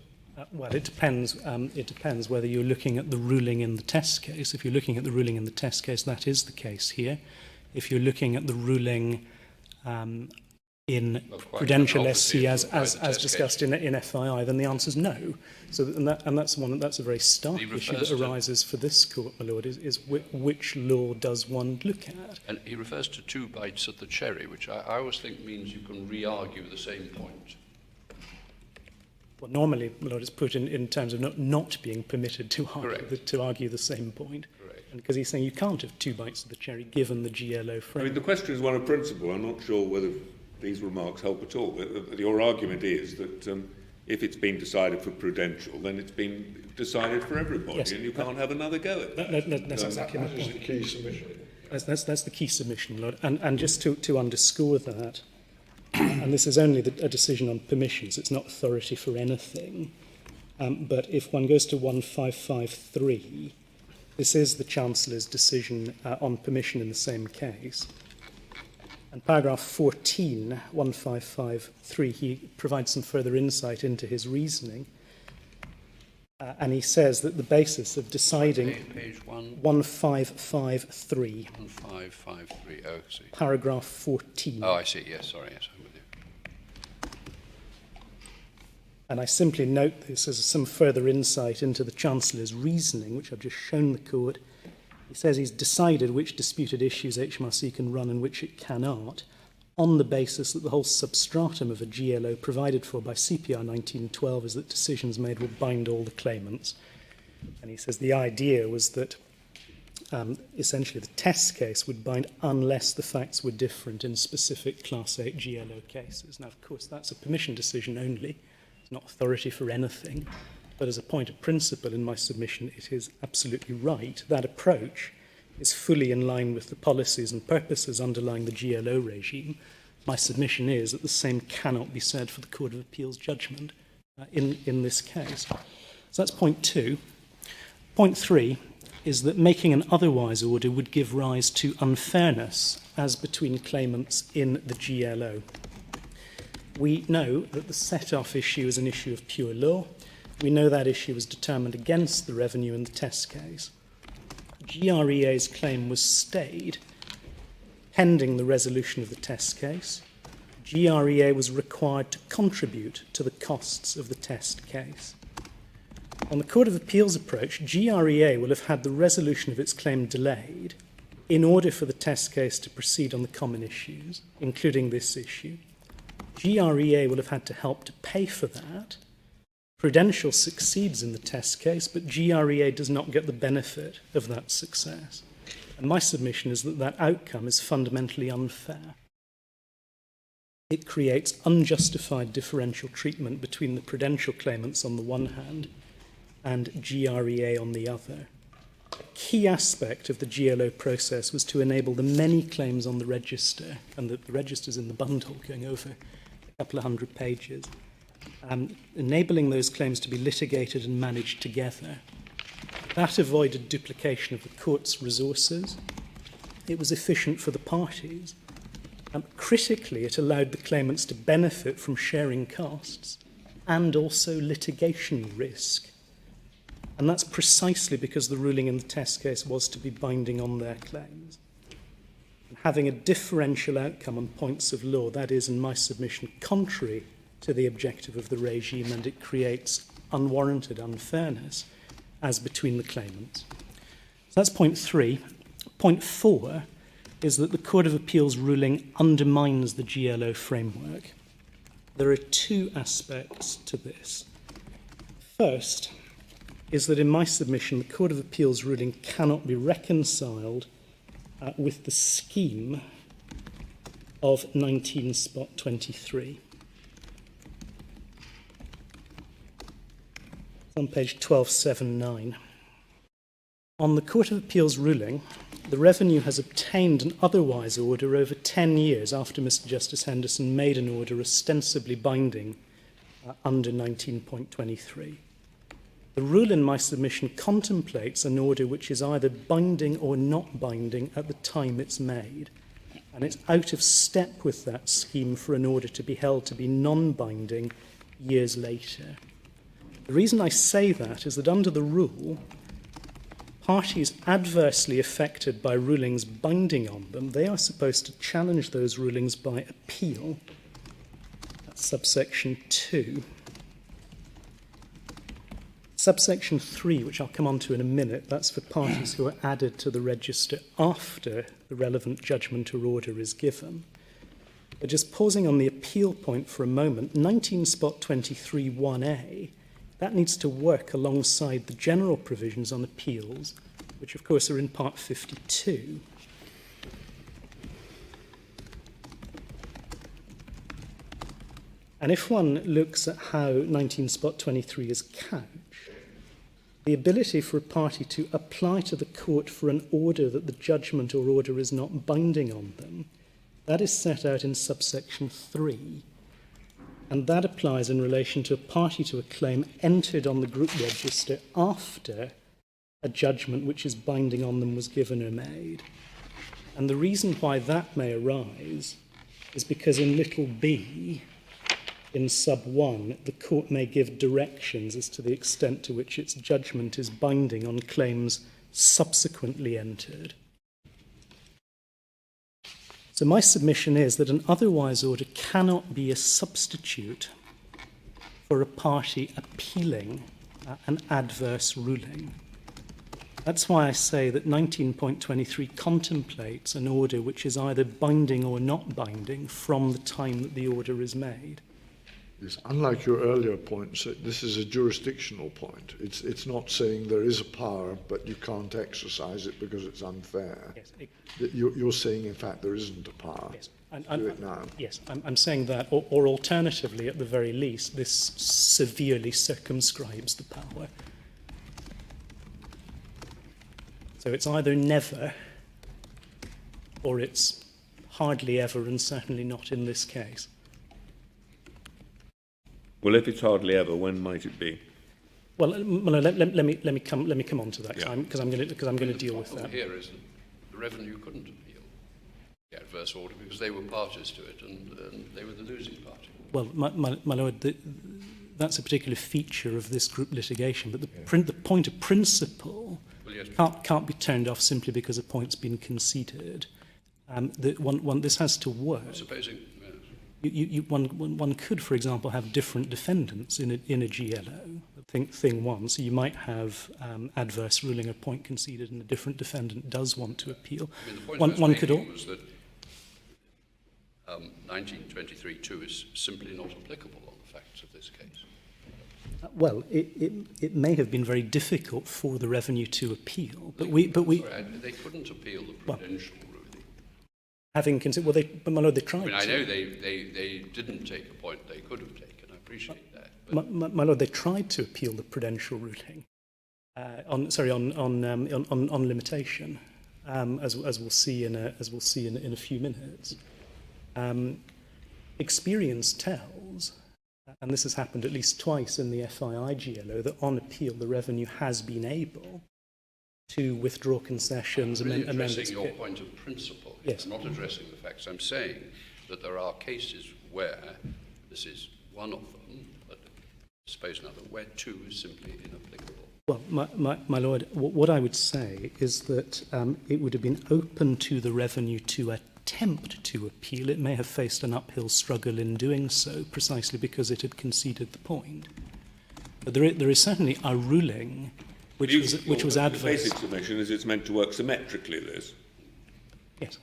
Well, it depends. It depends whether you're looking at the ruling in the test case. If you're looking at the ruling in the test case, that is the case here. If you're looking at the ruling in Prudential SC as discussed in FII, then the answer is no. So, that's a very stark issue that arises for this court, my lord, is which law does one look at? And he refers to 2 bites at the cherry, which I always think means you can re-argue the same point. Well, normally, my lord, it's put in terms of not being permitted to argue the same point. Correct. Because he's saying you can't have 2 bites of the cherry given the GLO I frame. mean, the question is one of principle. I'm not sure whether these remarks help at all. Your argument is that if it's been decided for Prudential, then it's been decided for everybody, Yes. and you can't have another go at that. That's exactly my That is point. the key submission. That's the key submission, Lord. And just to underscore that, and this is only a decision on permissions, it's not authority for anything, but if one goes to 1553, this is the Chancellor's decision on permission in the same case. And paragraph 14, 1553, he provides some further insight into his reasoning. And he says that the basis of deciding... Page 1553. 1553, oh, I see. Paragraph 14. Oh, I see, yes, sorry, yes, I'm with you. And I simply note this as some further insight into the Chancellor's reasoning, which I've just shown the court. He says he's decided which disputed issues HMRC can run and which it cannot, on the basis that the whole substratum of a GLO provided for by CPR 1912 is that decisions made will bind all the claimants. And he says the idea was that essentially the test case would bind unless the facts were different in specific Class 8 GLO cases. Now, of course, that's a permission decision only. It's not authority for anything. But as a point of principle in my submission, it is absolutely right. That approach is fully in line with the policies and purposes underlying the GLO regime. My submission is that the same cannot be said for the Court of Appeal's judgment in this case. So that's point 2. Point 3 is that making an otherwise order would give rise to unfairness as between claimants in the GLO. We know that the set-off issue is an issue of pure law. We know that issue was determined against the revenue in the test case. GREA's claim was stayed pending the resolution of the test case. GREA was required to contribute to the costs of the test case. On the Court of Appeal's approach, GREA will have had the resolution of its claim delayed in order for the test case to proceed on the common issues, including this issue. GREA will have had to help to pay for that. Prudential succeeds in the test case, but GREA does not get the benefit of that success. And my submission is that that outcome is fundamentally unfair. It creates unjustified differential treatment between the Prudential claimants on the one hand and GREA on the other. A key aspect of the GLO process was to enable the many claims on the register, and the register's in the bundle going over a couple of hundred pages, enabling those claims to be litigated and managed together. That avoided duplication of the court's resources. It was efficient for the parties. Critically, it allowed the claimants to benefit from sharing costs and also litigation risk. And that's precisely because the ruling in the test case was to be binding on their claims. And having a differential outcome on points of law, that is, in my submission, contrary to the objective of the regime, and it creates unwarranted unfairness as between the claimants. So that's point 3. Point 4 is that the Court of Appeal's ruling undermines the GLO framework. There are 2 aspects to this. First is that in my submission, the Court of Appeal's ruling cannot be reconciled with the scheme of 19-23. on page 1279. On the Court of Appeal's ruling, the Revenue has obtained an otherwise order over 10 years after Mr. Justice Henderson made an order ostensibly binding under 19.23. The rule in my submission contemplates an order which is either binding or not binding at the time it's made, and it's out of step with that scheme for an order to be held to be non-binding years later. The reason I say that is that under the rule, parties adversely affected by rulings binding on them, they are supposed to challenge those rulings by appeal. That's subsection 2. Subsection 3, which I'll come on to in a minute, that's for parties who are added to the register after the relevant judgment or order is given. But just pausing on the appeal point for a moment, 19.23(1)(a), that needs to work alongside the general provisions on appeals, which of course are in Part 52. And if one looks at how 19.23 is couched, the ability for a party to apply to the court for an order that the judgment or order is not binding on them, that is set out in subsection 3. And that applies in relation to a party to a claim entered on the group register after a judgment which is binding on them was given or made. And the reason why that may arise is because in little b, in sub 1, the court may give directions as to the extent to which its judgment is binding on claims subsequently entered. So my submission is that an otherwise order cannot be a substitute for a party appealing an adverse ruling. That's why I say that 19.23 contemplates an order which is either binding or not binding from the time that the order is made. Yes, unlike your earlier points, this is a jurisdictional point. It's not saying there is a power, but you can't exercise it because it's unfair. Yes, You're saying, in fact, there isn't a power. yes, Do it now. Yes, I'm saying that, or alternatively, at the very least, this severely circumscribes the power. So it's either never, or it's hardly ever, and certainly not in this case. Well, if it's hardly ever, when might it be? Well, let me come on to that, Yeah. because I'm going to deal with The that. problem here is that the Revenue couldn't appeal the adverse order because they were parties to it and they were the losing party. Well, my lord, that's a particular feature of this group litigation, but the point of principle can't be turned off simply because a point's been conceded. This has to work. Supposing One could, for example, have different defendants in a GLO. Thing one, so you might have adverse ruling or point conceded, and a different defendant does want to appeal. I mean, the point One could was that 1923(2) is simply not applicable on the facts of this case. Well, it may have been very difficult for the Revenue to appeal, but Sorry, they couldn't appeal the Prudential ruling. having considered, well, my lord, they tried. I mean, I to. know they didn't take a point they could have taken. I appreciate that. But My lord, they tried to appeal the Prudential ruling on limitation, as we'll see in a few minutes. Experience tells, and this has happened at least twice in the FII GLO, that on appeal the Revenue has been able to withdraw concessions, I'm really amend its addressing your PIP. point of principle. Yes. I'm not addressing the facts. I'm saying that there are cases where this is one of them, but I suppose another, where 2 is simply inapplicable. Well, my lord, what I would say is that it would have been open to the Revenue to attempt to appeal. It may have faced an uphill struggle in doing so, precisely because it had conceded the point. But there is certainly a ruling which was adverse. The basic submission is it's meant to work symmetrically, this. Yes.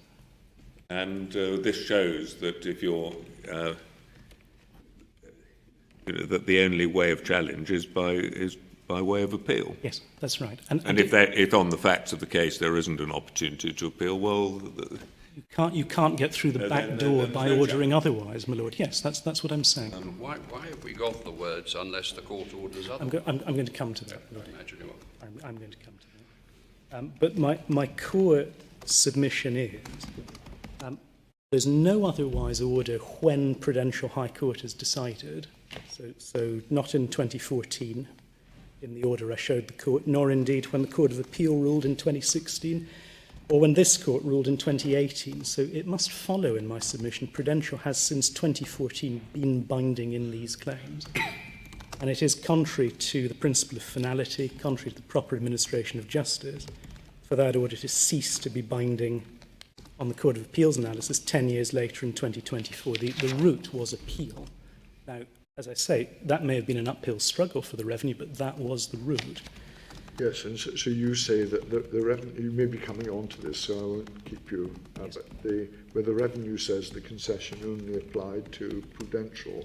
And this shows that if you're that the only way of challenge is by way of appeal. Yes, that's right. And if on the facts of the case there isn't an opportunity to appeal, well, You can't get through the back door by ordering otherwise, my lord. Yes, that's what I'm saying. Why have we got the words "unless the court orders otherwise"? I'm going to come to that. I imagine you will. I'm going to come to that. But my core submission is there's no otherwise order when Prudential High Court has decided, so not in 2014 in the order I showed the court, nor indeed when the Court of Appeal ruled in 2016, or when this court ruled in 2018. So it must follow in my submission, Prudential has since 2014 been binding in these claims. And it is contrary to the principle of finality, contrary to the proper administration of justice, for that order to cease to be binding on the Court of Appeal's analysis 10 years later in 2024. The route was appeal. Now, as I say, that may have been an uphill struggle for the revenue, but that was the route. Yes, and so you say that the revenue, you may be coming on to this, so I won't keep you, Yes. but where the revenue says the concession only applied to Prudential,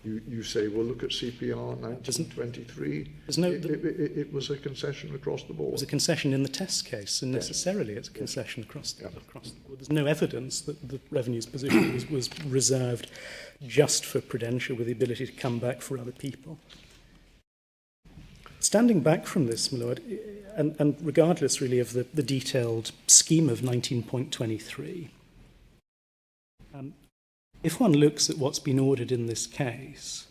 you say, well, look at CPR 1923. It was a concession across the board. It was a concession in the test case, and necessarily it's a concession across the board. There's no evidence that the revenue's position was reserved just for Prudential with the ability to come back for other people. Standing back from this, my lord, and regardless really of the detailed scheme of 19.23, if one looks at what's been ordered in this case,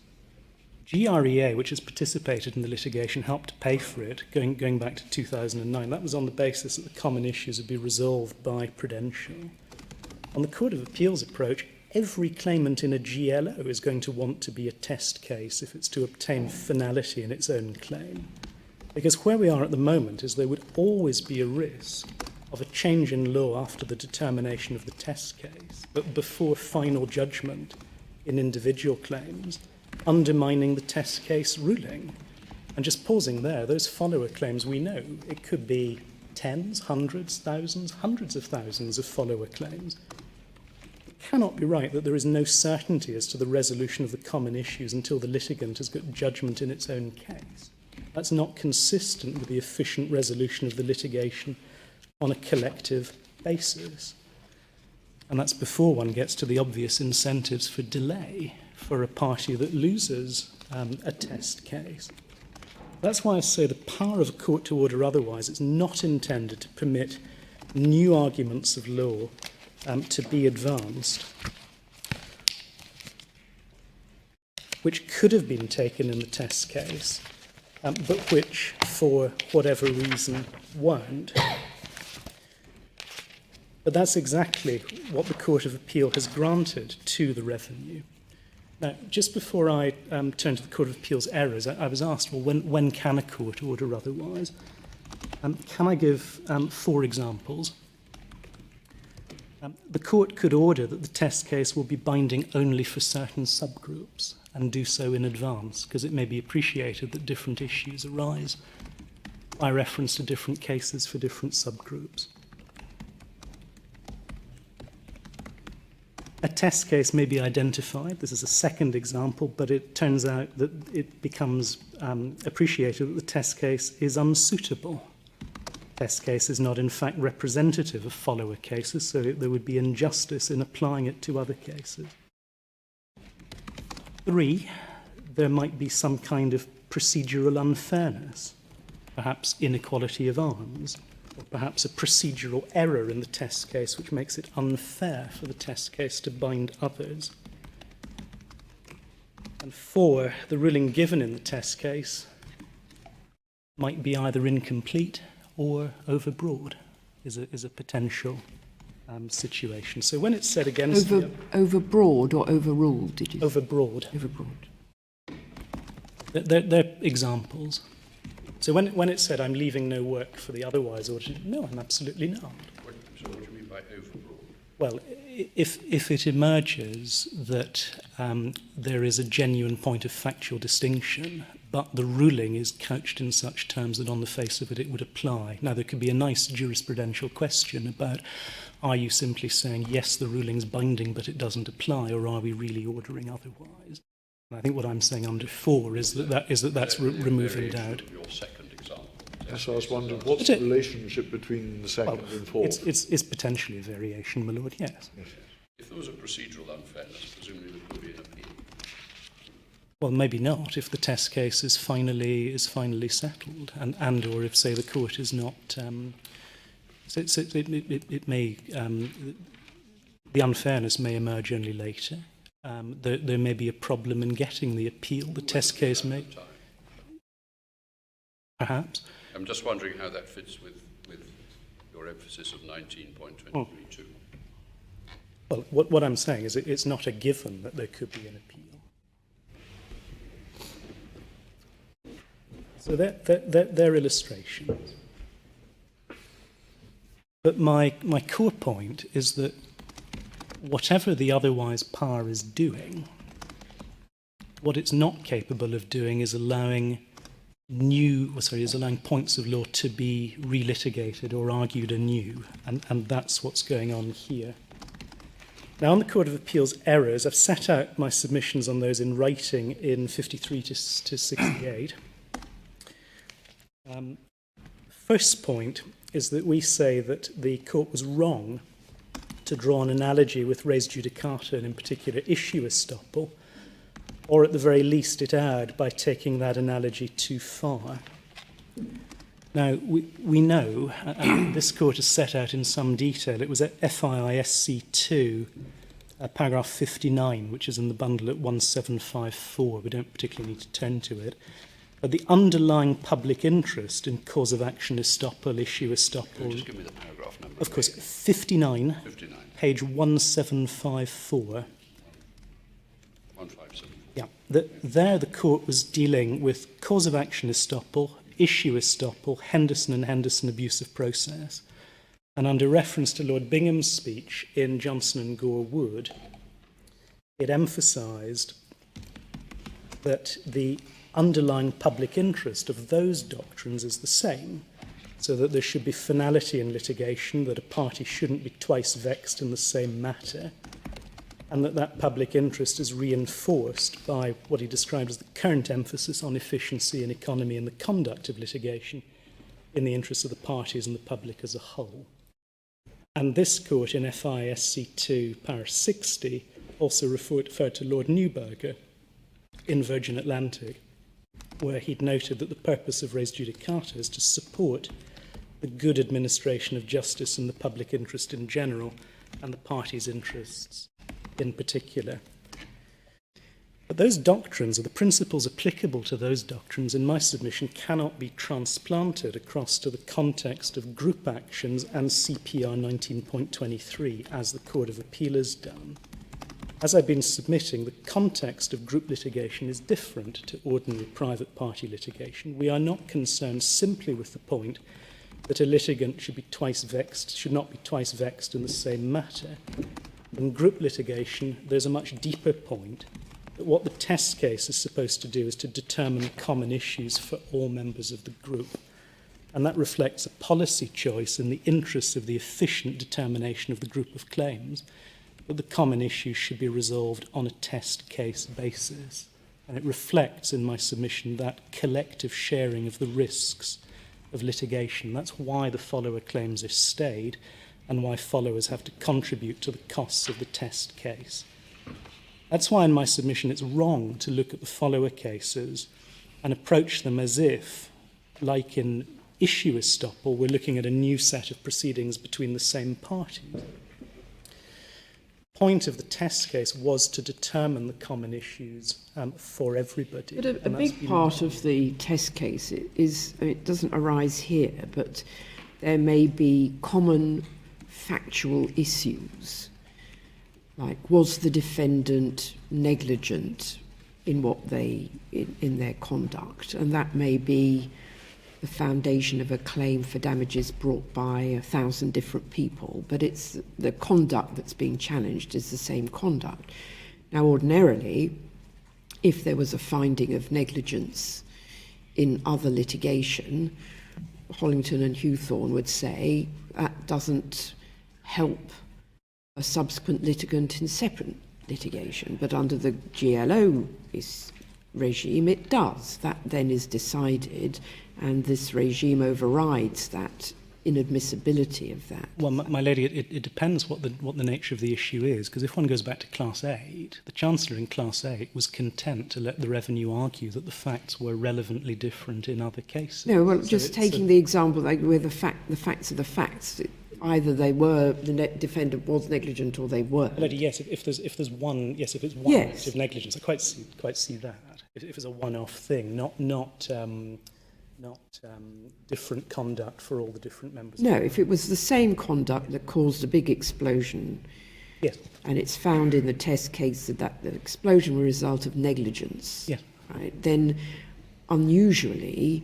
GREA, which has participated in the litigation, helped pay for it going back to 2009. That was on the basis that the common issues would be resolved by Prudential. On the Court of Appeal's approach, every claimant in a GLO is going to want to be a test case if it's to obtain finality in its own claim. Because where we are at the moment is there would always be a risk of a change in law after the determination of the test case, but before final judgment in individual claims, undermining the test case ruling. And just pausing there, those follower claims, we know it could be tens, hundreds, thousands, hundreds of thousands of follower claims. It cannot be right that there is no certainty as to the resolution of the common issues until the litigant has got judgment in its own case. That's not consistent with the efficient resolution of the litigation on a collective basis. And that's before one gets to the obvious incentives for delay for a party that loses a test case. That's why I say the power of a court to order otherwise is not intended to permit new arguments of law to be advanced, which could have been taken in the test case, but which, for whatever reason, weren't. But that's exactly what the Court of Appeal has granted to the revenue. Now, just before I turn to the Court of Appeal's errors, I was asked, well, when can a court order otherwise? Can I give 4 examples? The court could order that the test case will be binding only for certain subgroups and do so in advance, because it may be appreciated that different issues arise by reference to different cases for different subgroups. A test case may be identified. This is a second example, but it turns out that it becomes appreciated that the test case is unsuitable. Test case is not, in fact, representative of follower cases, so there would be injustice in applying it to other cases. 3, there might be some kind of procedural unfairness, perhaps inequality of arms, or perhaps a procedural error in the test case which makes it unfair for the test case to bind others. And 4, the ruling given in the test case might be either incomplete or overbroad, is a potential situation. So when it's said against... Overbroad or overruled, did you say? Overbroad. Overbroad. They're examples. So when it said I'm leaving no work for the otherwise order, no, I'm absolutely not. So what do you mean by overbroad? Well, if it emerges that there is a genuine point of factual distinction, but the ruling is couched in such terms that on the face of it, it would apply. Now, there could be a nice jurisprudential question about, are you simply saying, yes, the ruling's binding, but it doesn't apply, or are we really ordering otherwise? And I think what I'm saying under 4 is that's removing doubt. Your second example. So I was wondering, what's the relationship between the second and fourth? It's potentially a variation, my lord, yes. If there was a procedural unfairness, presumably there could be an appeal. Well, maybe not if the test case is finally settled, and or if, say, the court is not. It may the unfairness may emerge only later. There may be a problem in getting the appeal. The test case may. Perhaps. I'm just wondering how that fits with your emphasis of 19.23.2. Well, what I'm saying is it's not a given that there could be an appeal. So they're illustrations. But my core point is that whatever the otherwise power is doing, what it's not capable of doing is allowing points of law to be relitigated or argued anew, and that's what's going on here. Now, on the Court of Appeal's errors, I've set out my submissions on those in writing in 53 to 68. First point is that we say that the court was wrong to draw an analogy with res judicata, and in particular issue estoppel, or at the very least it erred by taking that analogy too far. Now, we know, and this court has set out in some detail, it was at FIISC 2, paragraph 59, which is in the bundle at 1754. We don't particularly need to turn to it. But the underlying public interest in cause of action estoppel, issue estoppel. Just give me the paragraph number. Of course, 59, page 1754. 1574. Yeah, there the court was dealing with cause of action estoppel, issue estoppel, Henderson and Henderson abuse of process. And under reference to Lord Bingham's speech in Johnson and Gore Wood, it emphasised that the underlying public interest of those doctrines is the same, so that there should be finality in litigation, that a party shouldn't be twice vexed in the same matter, and that public interest is reinforced by what he described as the current emphasis on efficiency and economy in the conduct of litigation in the interests of the parties and the public as a whole. And this court in FISC 2, par 60, also referred to Lord Neuberger in Virgin Atlantic, where he'd noted that the purpose of res judicata is to support the good administration of justice and the public interest in general, and the parties' interests in particular. But those doctrines, or the principles applicable to those doctrines, in my submission, cannot be transplanted across to the context of group actions and CPR 19.23, as the Court of Appeal has done. As I've been submitting, the context of group litigation is different to ordinary private party litigation. We are not concerned simply with the point that a litigant should not be twice vexed in the same matter. In group litigation, there's a much deeper point that what the test case is supposed to do is to determine common issues for all members of the group. And that reflects a policy choice in the interests of the efficient determination of the group of claims, but the common issues should be resolved on a test case basis. And it reflects in my submission that collective sharing of the risks of litigation. That's why the follower claims are stayed, and why followers have to contribute to the costs of the test case. That's why in my submission it's wrong to look at the follower cases and approach them as if, like in issue estoppel, we're looking at a new set of proceedings between the same parties. The point of the test case was to determine the common issues for everybody. But a big part of the test case is, it doesn't arise here, but there may be common factual issues, like was the defendant negligent in their conduct, and that may be the foundation of a claim for damages brought by 1,000 different people, but it's the conduct that's being challenged is the same conduct. Now, ordinarily, if there was a finding of negligence in other litigation, Hollington and Hewthorne would say that doesn't help a subsequent litigant in separate litigation, but under the GLO regime, it does. That then is decided, and this regime overrides that inadmissibility of that. Well, my lady, it depends what the nature of the issue is, because if one goes back to Class 8, the Chancellor in Class 8 was content to let the revenue argue that the facts were relevantly different in other cases. No, well, just taking the example like where the facts are the facts. Either the defendant was negligent or they were. Lady, yes, if there's one, yes, if it's one act of negligence, I quite see that. If it's a one-off thing, not different conduct for all the different members. No, if it was the same conduct that caused a big explosion, yes, and it's found in the test case that the explosion was a result of negligence, yes, right, then unusually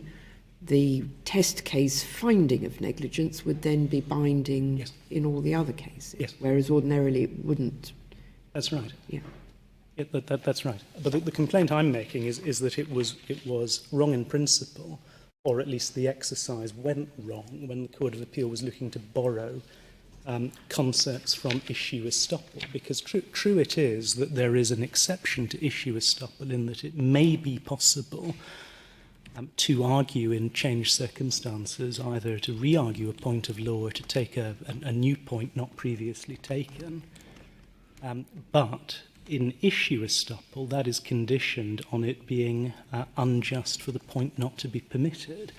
the test case finding of negligence would then be binding yes. in all the other cases, yes. whereas ordinarily it wouldn't. That's right. Yeah. Yeah, that's right. But the complaint I'm making is that it was wrong in principle, or at least the exercise went wrong when the Court of Appeal was looking to borrow concepts from issue estoppel, because true it is that there is an exception to issue estoppel in that it may be possible to argue in changed circumstances, either to re-argue a point of law or to take a new point not previously taken. But in issue estoppel, that is conditioned on it being unjust for the point not to be permitted.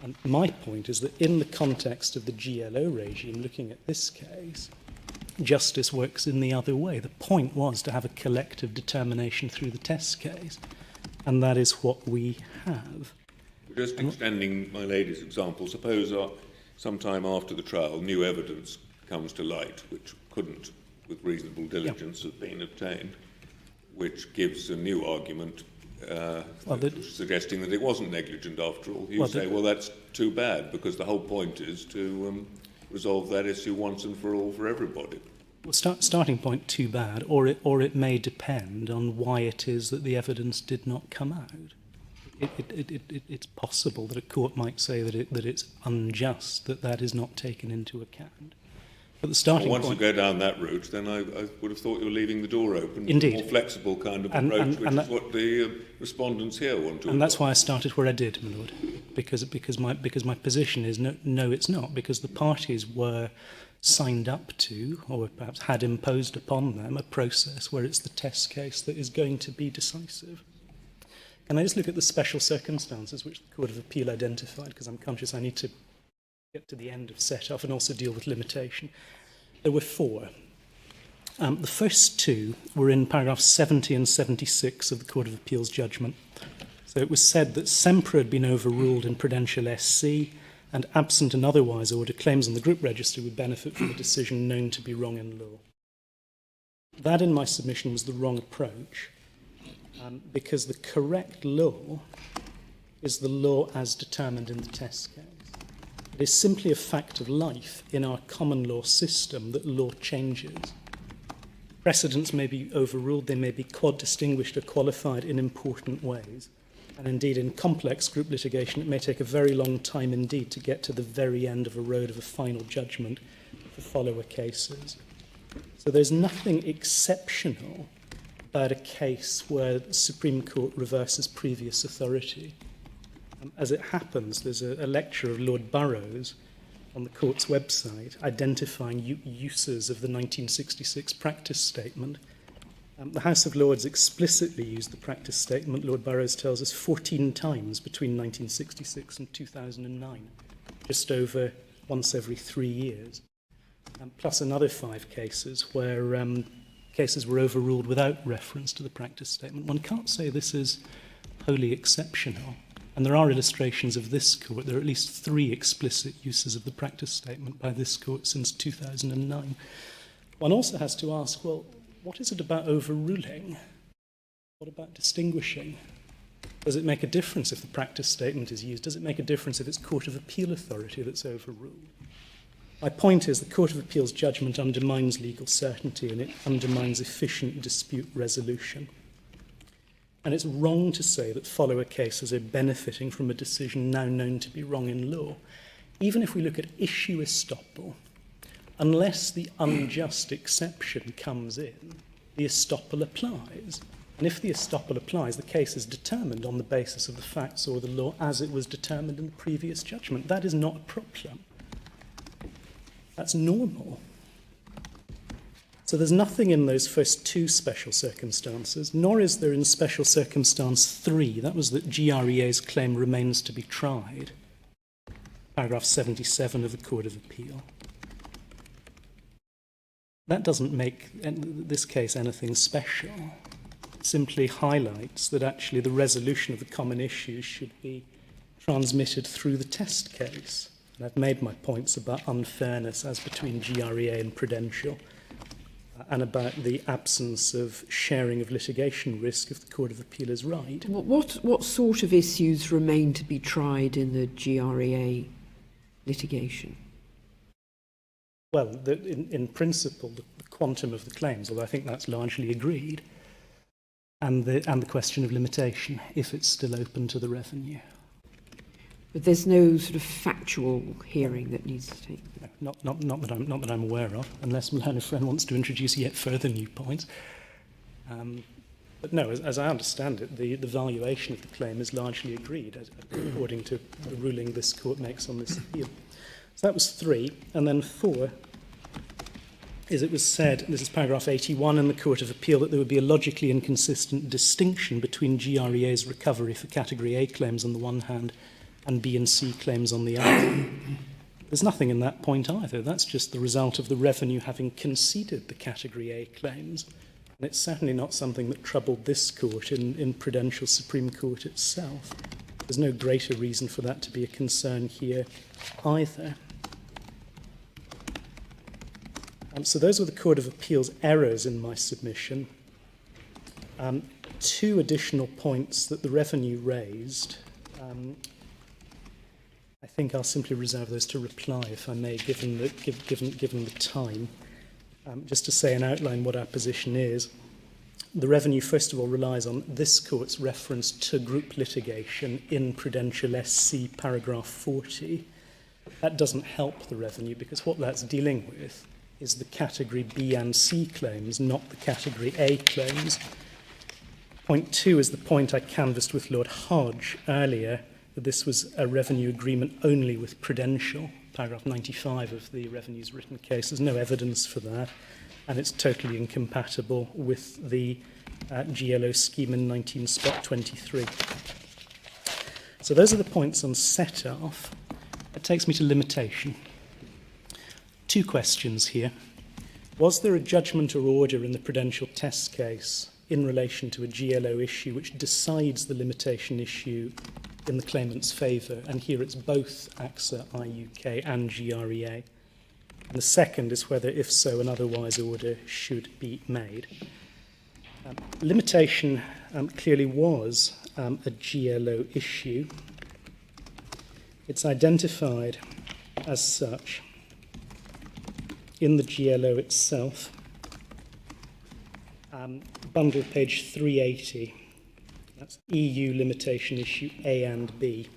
And my point is that in the context of the GLO regime, looking at this case, justice works in the other way. The point was to have a collective determination through the test case, and that is what we have. Just extending my lady's example, suppose sometime after the trial new evidence comes to light, which couldn't, with reasonable diligence, have been obtained, which gives a new argument suggesting that it wasn't negligent after all. You say, well, that's too bad, because the whole point is to resolve that issue once and for all for everybody. Well, starting point, too bad, or it may depend on why it is that the evidence did not come out. It's possible that a court might say that it's unjust that is not taken into account. But the starting once point, you go down that route, then I would have thought you were leaving the door open. Indeed. A more flexible kind of approach, which is what the respondents here want to. And that's why I started where I did, my lord, because my position is no, it's not, because the parties were signed up to, or perhaps had imposed upon them, a process where it's the test case that is going to be decisive. Can I just look at the special circumstances which the Court of Appeal identified, because I'm conscious I need to get to the end of set-off and also deal with limitation. There were 4. The first 2 were in paragraphs 70 and 76 of the Court of Appeal's judgment. So it was said that Semper had been overruled in Prudential SC, and absent an otherwise order, claims on the group register would benefit from a decision known to be wrong in law. That, in my submission, was the wrong approach, because the correct law is the law as determined in the test case. It is simply a fact of life in our common law system that law changes. Precedents may be overruled, they may be distinguished or qualified in important ways. And indeed, in complex group litigation, it may take a very long time indeed to get to the very end of a road of a final judgment for follower cases. So there's nothing exceptional about a case where the Supreme Court reverses previous authority. As it happens, there's a lecture of Lord Burroughs on the court's website identifying uses of the 1966 practice statement. The House of Lords explicitly used the practice statement, Lord Burroughs tells us, 14 times between 1966 and 2009, just over once every 3 years, plus another 5 cases where cases were overruled without reference to the practice statement. One can't say this is wholly exceptional. And there are illustrations of this court. There are at least 3 explicit uses of the practice statement by this court since 2009. One also has to ask, well, what is it about overruling? What about distinguishing? Does it make a difference if the practice statement is used? Does it make a difference if it's Court of Appeal authority that's overruled? My point is the Court of Appeal's judgment undermines legal certainty and it undermines efficient dispute resolution. And it's wrong to say that follower cases are benefiting from a decision now known to be wrong in law. Even if we look at issue estoppel, unless the unjust exception comes in, the estoppel applies. And if the estoppel applies, the case is determined on the basis of the facts or the law as it was determined in the previous judgment. That is not a problem. That's normal. So there's nothing in those first two special circumstances, nor is there in special circumstance 3, that was that GREA's claim remains to be tried, paragraph 77 of the Court of Appeal. That doesn't make this case anything special. It simply highlights that actually the resolution of the common issues should be transmitted through the test case. And I've made my points about unfairness as between GREA and Prudential, and about the absence of sharing of litigation risk if the Court of Appeal is right. What sort of issues remain to be tried in the GREA litigation? Well, in principle, the quantum of the claims, although I think that's largely agreed, and the question of limitation, if it's still open to the revenue. But there's no sort of factual hearing that needs to take place. Not that I'm aware of, unless my learned friend wants to introduce yet further new points. But no, as I understand it, the valuation of the claim is largely agreed, according to the ruling this court makes on this appeal. So that was 3, and then 4 is it was said, this is paragraph 81 in the Court of Appeal, that there would be a logically inconsistent distinction between GREA's recovery for Category A claims on the one hand and B and C claims on the other. There's nothing in that point either. That's just the result of the revenue having conceded the Category A claims. And it's certainly not something that troubled this court in Prudential Supreme Court itself. There's no greater reason for that to be a concern here either. So those were the Court of Appeal's errors in my submission. 2 additional points that the revenue raised. I think I'll simply reserve those to reply, if I may, given the time. Just to say and outline what our position is. The revenue, first of all, relies on this court's reference to group litigation in Prudential SC paragraph 40. That doesn't help the revenue, because what that's dealing with is the Category B and C claims, not the Category A claims. Point 2 is the point I canvassed with Lord Hodge earlier, that this was a revenue agreement only with Prudential. Paragraph 95 of the revenue's written case. There's no evidence for that, and it's totally incompatible with the GLO scheme in 19-23. So those are the points on set-off. That takes me to limitation. 2 questions here. Was there a judgment or order in the Prudential test case in relation to a GLO issue which decides the limitation issue in the claimant's favour? And here it's both AXA UK and GREA. And the second is whether, if so, an otherwise order should be made. Limitation clearly was a GLO issue. It's identified as such in the GLO itself. Bundle page 380. That's EU limitation issue A and B.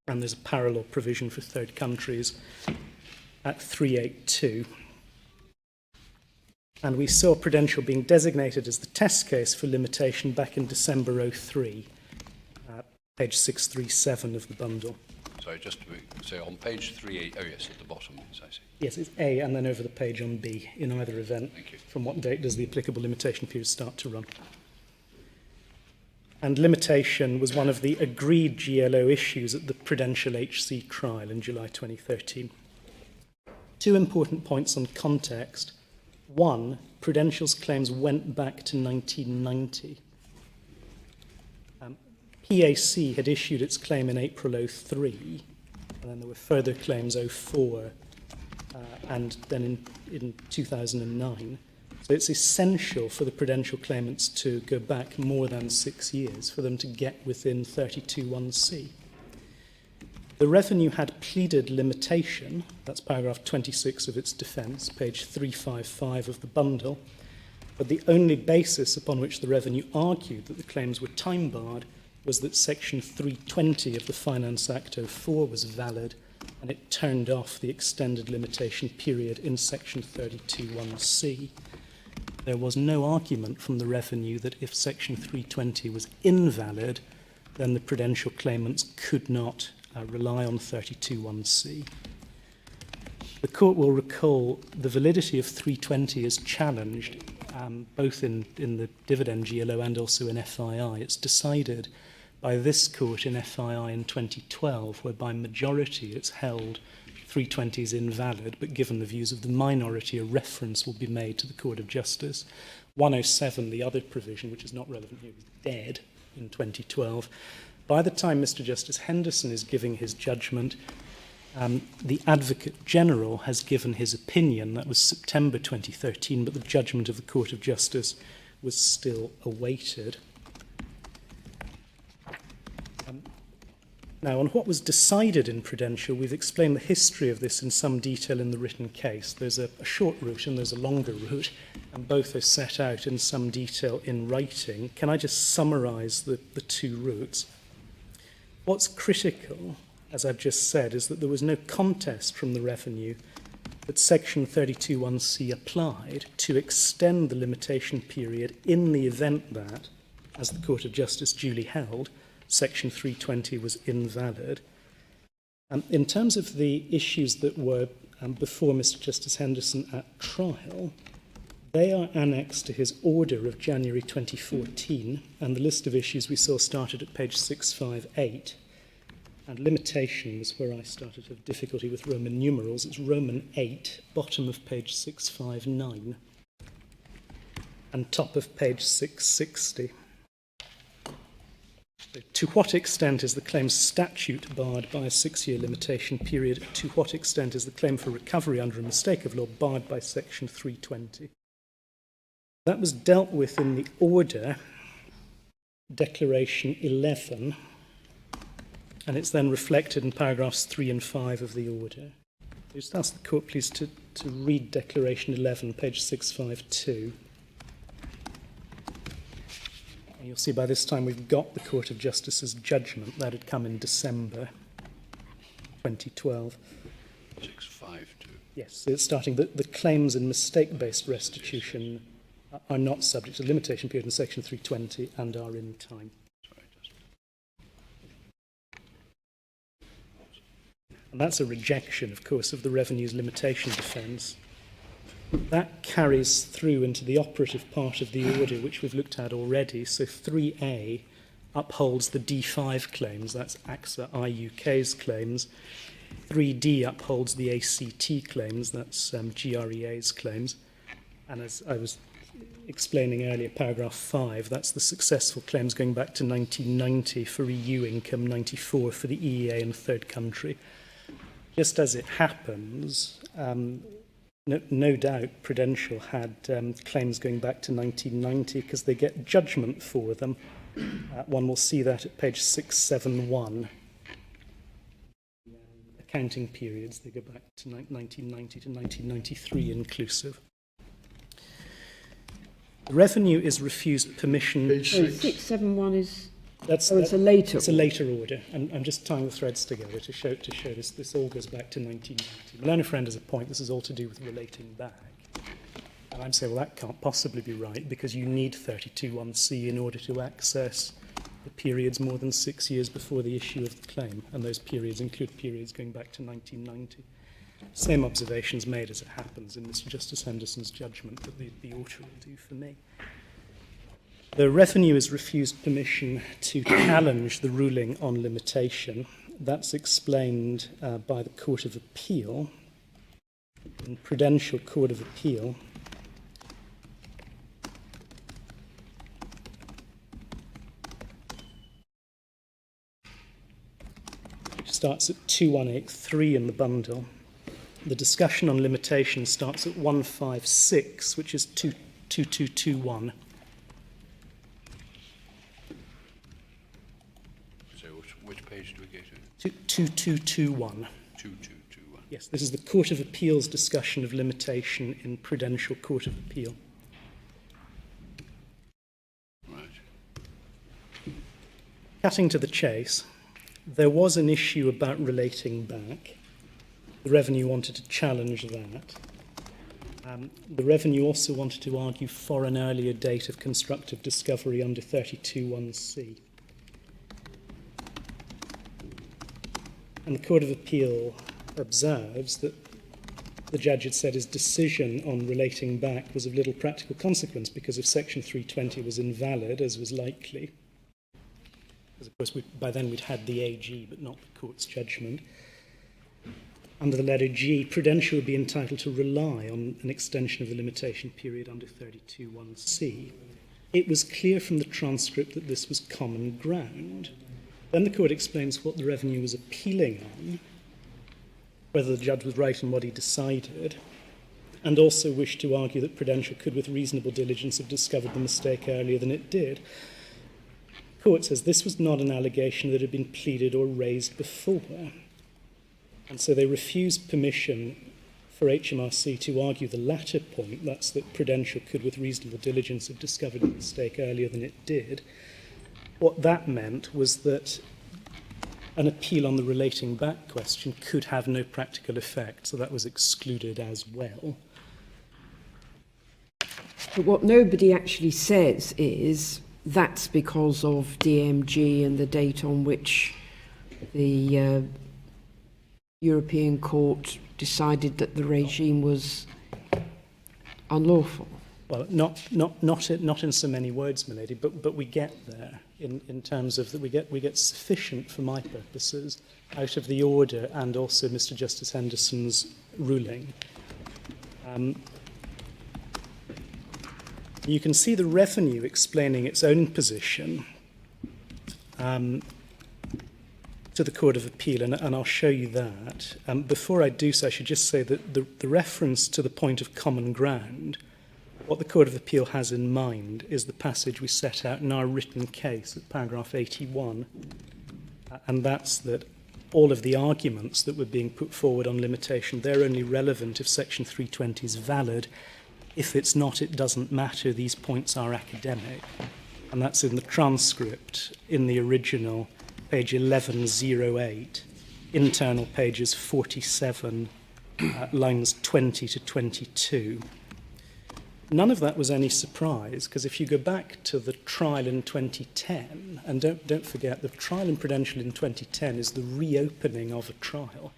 And there's a parallel provision for third countries at 382. And we saw Prudential being designated as the test case for limitation back in December 03, page 637 of the bundle. Sorry, just to say on page 38, oh yes, at the bottom, yes, I see. Yes, it's A and then over the page on B in either event. Thank you. From what date does the applicable limitation period start to run? And limitation was one of the agreed GLO issues at the Prudential HC trial in July 2013. 2 important points on context. 1, Prudential's claims went back to 1990. PAC had issued its claim in April 03, and then there were further claims 04, and then in 2009. So it's essential for the Prudential claimants to go back more than 6 years for them to get within 32(1)(c). The revenue had pleaded limitation, that's paragraph 26 of its defence, page 355 of the bundle, but the only basis upon which the revenue argued that the claims were time-barred was that section 320 of the Finance Act 04 was valid, and it turned off the extended limitation period in section 32(1)(c). there was no argument from the revenue that if Section 320 was invalid, then the Prudential claimants could not rely on 32(1)(c). The court will recall the validity of 320 is challenged both in the dividend GLO and also in FII. It's decided by this court in FII in 2012, where by majority it's held 320 is invalid, but given the views of the minority, a reference will be made to the Court of Justice. 107, the other provision, which is not relevant here, is dead in 2012. By the time Mr. Justice Henderson is giving his judgment, the Advocate General has given his opinion. That was September 2013, but the judgment of the Court of Justice was still awaited. Now, on what was decided in Prudential, we've explained the history of this in some detail in the written case. There's a short route and there's a longer route, and both are set out in some detail in writing. Can I just summarise the two routes? What's critical, as I've just said, is that there was no contest from the revenue that Section 32(1)(c) applied to extend the limitation period in the event that, as the Court of Justice duly held, Section 320 was invalid. In terms of the issues that were before Mr. Justice Henderson at trial, they are annexed to his order of January 2014, and the list of issues we saw started at page 658. And limitations, where I started to have difficulty with Roman numerals, it's Roman 8, bottom of page 659, and top of page 660. To what extent is the claim statute barred by a 6-year limitation period? To what extent is the claim for recovery under a mistake of law barred by Section 320? That was dealt with in the order, Declaration 11, and it's then reflected in paragraphs 3 and 5 of the order. Just ask the Court, please, to read Declaration 11, page 652. You'll see by this time we've got the Court of Justice's judgment. That had come in December 2012. 652. Yes, it's starting. The claims in mistake-based restitution are not subject to the limitation period in Section 320 and are in time. And that's a rejection, of course, of the revenue's limitation defence. That carries through into the operative part of the order, which we've looked at already. So 3A upholds the D5 claims, that's AXA UK's claims. 3D upholds the ACT claims, that's GREA's claims. And as I was explaining earlier, paragraph 5, that's the successful claims going back to 1990 for EU income, 94 for the EEA and third country. Just as it happens, no doubt Prudential had claims going back to 1990 because they get judgment for them. One will see that at page 671. Accounting periods, they go back to 1990 to 1993 inclusive. The revenue is refused permission. Page 671 is... It's a later. It's a later order, and I'm just tying the threads together to show this all goes back to 1990. Malone Friend has a point. This is all to do with relating back, and I'm saying, well, that can't possibly be right because you need 32(1)(c) in order to access the periods more than 6 years before the issue of the claim, and those periods include periods going back to 1990. Same observations made as it happens in Mr. Justice Henderson's judgment that the author will do for me. The revenue is refused permission to challenge the ruling on limitation. That's explained by the Court of Appeal, in Prudential Court of Appeal. Which starts at 2183 in the bundle. The discussion on limitation starts at 156, which is 2221. Which page do we go to? 2221. 2221. Yes, this is the Court of Appeal's discussion of limitation in Prudential Court of Appeal. Right. Cutting to the chase, there was an issue about relating back. The revenue wanted to challenge that. The Revenue also wanted to argue for an earlier date of constructive discovery under 32(1)(c). And the Court of Appeal observes that the judge had said his decision on relating back was of little practical consequence because if Section 320 was invalid, as was likely, because of course by then we'd had the AG but not the court's judgment, under the letter G, Prudential would be entitled to rely on an extension of the limitation period under 32(1)(c). It was clear from the transcript that this was common ground. Then the court explains what the Revenue was appealing on, whether the judge was right in what he decided, and also wished to argue that Prudential could with reasonable diligence have discovered the mistake earlier than it did. The court says this was not an allegation that had been pleaded or raised before, and so they refused permission for HMRC to argue the latter point, that's that Prudential could with reasonable diligence have discovered the mistake earlier than it did. What that meant was that an appeal on the relating back question could have no practical effect, so that was excluded as well. But what nobody actually says is that's because of DMG and the date on which the European Court decided that the regime was unlawful. Well, not in so many words, milady, but we get there in terms of that we get sufficient for my purposes out of the order and also Mr. Justice Henderson's ruling. You can see the Revenue explaining its own position to the Court of Appeal, and I'll show you that. Before I do so, I should just say that the reference to the point of common ground, what the Court of Appeal has in mind is the passage we set out in our written case at paragraph 81, and that's that all of the arguments that were being put forward on limitation, they're only relevant if Section 320 is valid. If it's not, it doesn't matter. These points are academic. And that's in the transcript in the original, page 1108, internal pages 47, lines 20 to 22. None of that was any surprise, because if you go back to the trial in 2010, and don't forget, the trial in Prudential in 2010 is the reopening of a trial,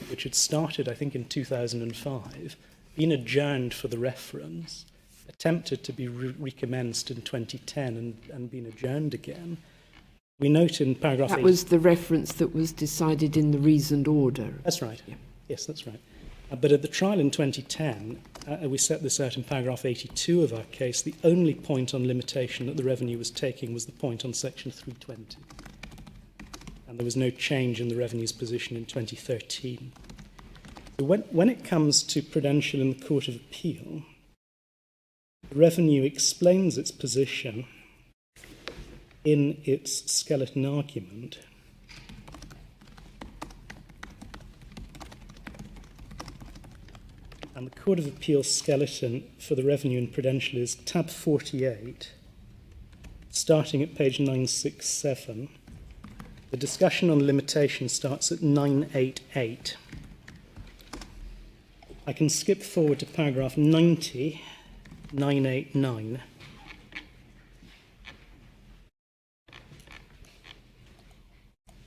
which had started, I think, in 2005, been adjourned for the reference, attempted to be recommenced in 2010 and been adjourned again. We note in paragraph... That was the reference that was decided in the reasoned order. That's right. Yeah. Yes, that's right. But at the trial in 2010, we set this out in paragraph 82 of our case, the only point on limitation that the Revenue was taking was the point on Section 320. And there was no change in the Revenue's position in 2013. So when it comes to Prudential in the Court of Appeal, the Revenue explains its position in its skeleton argument. And the Court of Appeal skeleton for the Revenue in Prudential is tab 48, starting at page 967. The discussion on limitation starts at 988. I can skip forward to paragraph 90, 989.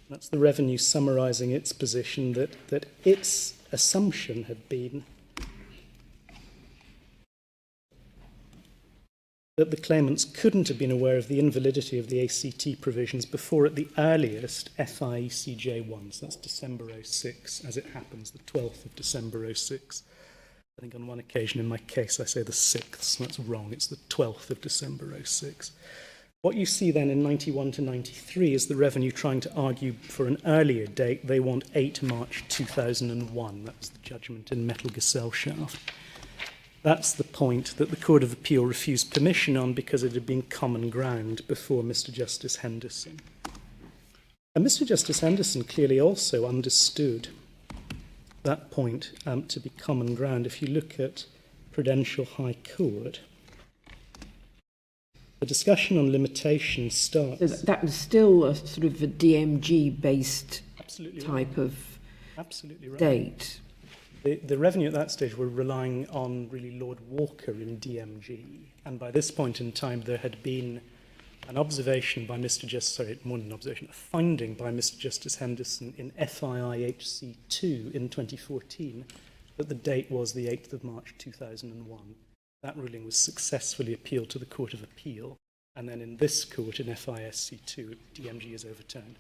That's the Revenue summarising its position that its assumption had been that the claimants couldn't have been aware of the invalidity of the ACT provisions before at the earliest FIECJ1, so that's December 06, as it happens, the 12th of December 06. I think on one occasion in my case I say the 6th, so that's wrong, it's the 12th of December 06. What you see then in 91 to 93 is the Revenue trying to argue for an earlier date. They want 8 March 2001, that was the judgment in Metal-Gesellschaft. That's the point that the Court of Appeal refused permission on because it had been common ground before Mr. Justice Henderson. And Mr. Justice Henderson clearly also understood that point to be common ground. If you look at Prudential High Court, the discussion on limitation starts... So that was still a sort of a DMG-based Absolutely type right. of Absolutely right. date. The revenue at that stage were relying on really Lord Walker in DMG, and by this point in time there had been an observation by Mr. Justice, sorry, more than an observation, a finding by Mr. Justice Henderson in FIIHC2 in 2014 that the date was the 8th of March 2001. That ruling was successfully appealed to the Court of Appeal, and then in this court in FISC2, DMG is overturned.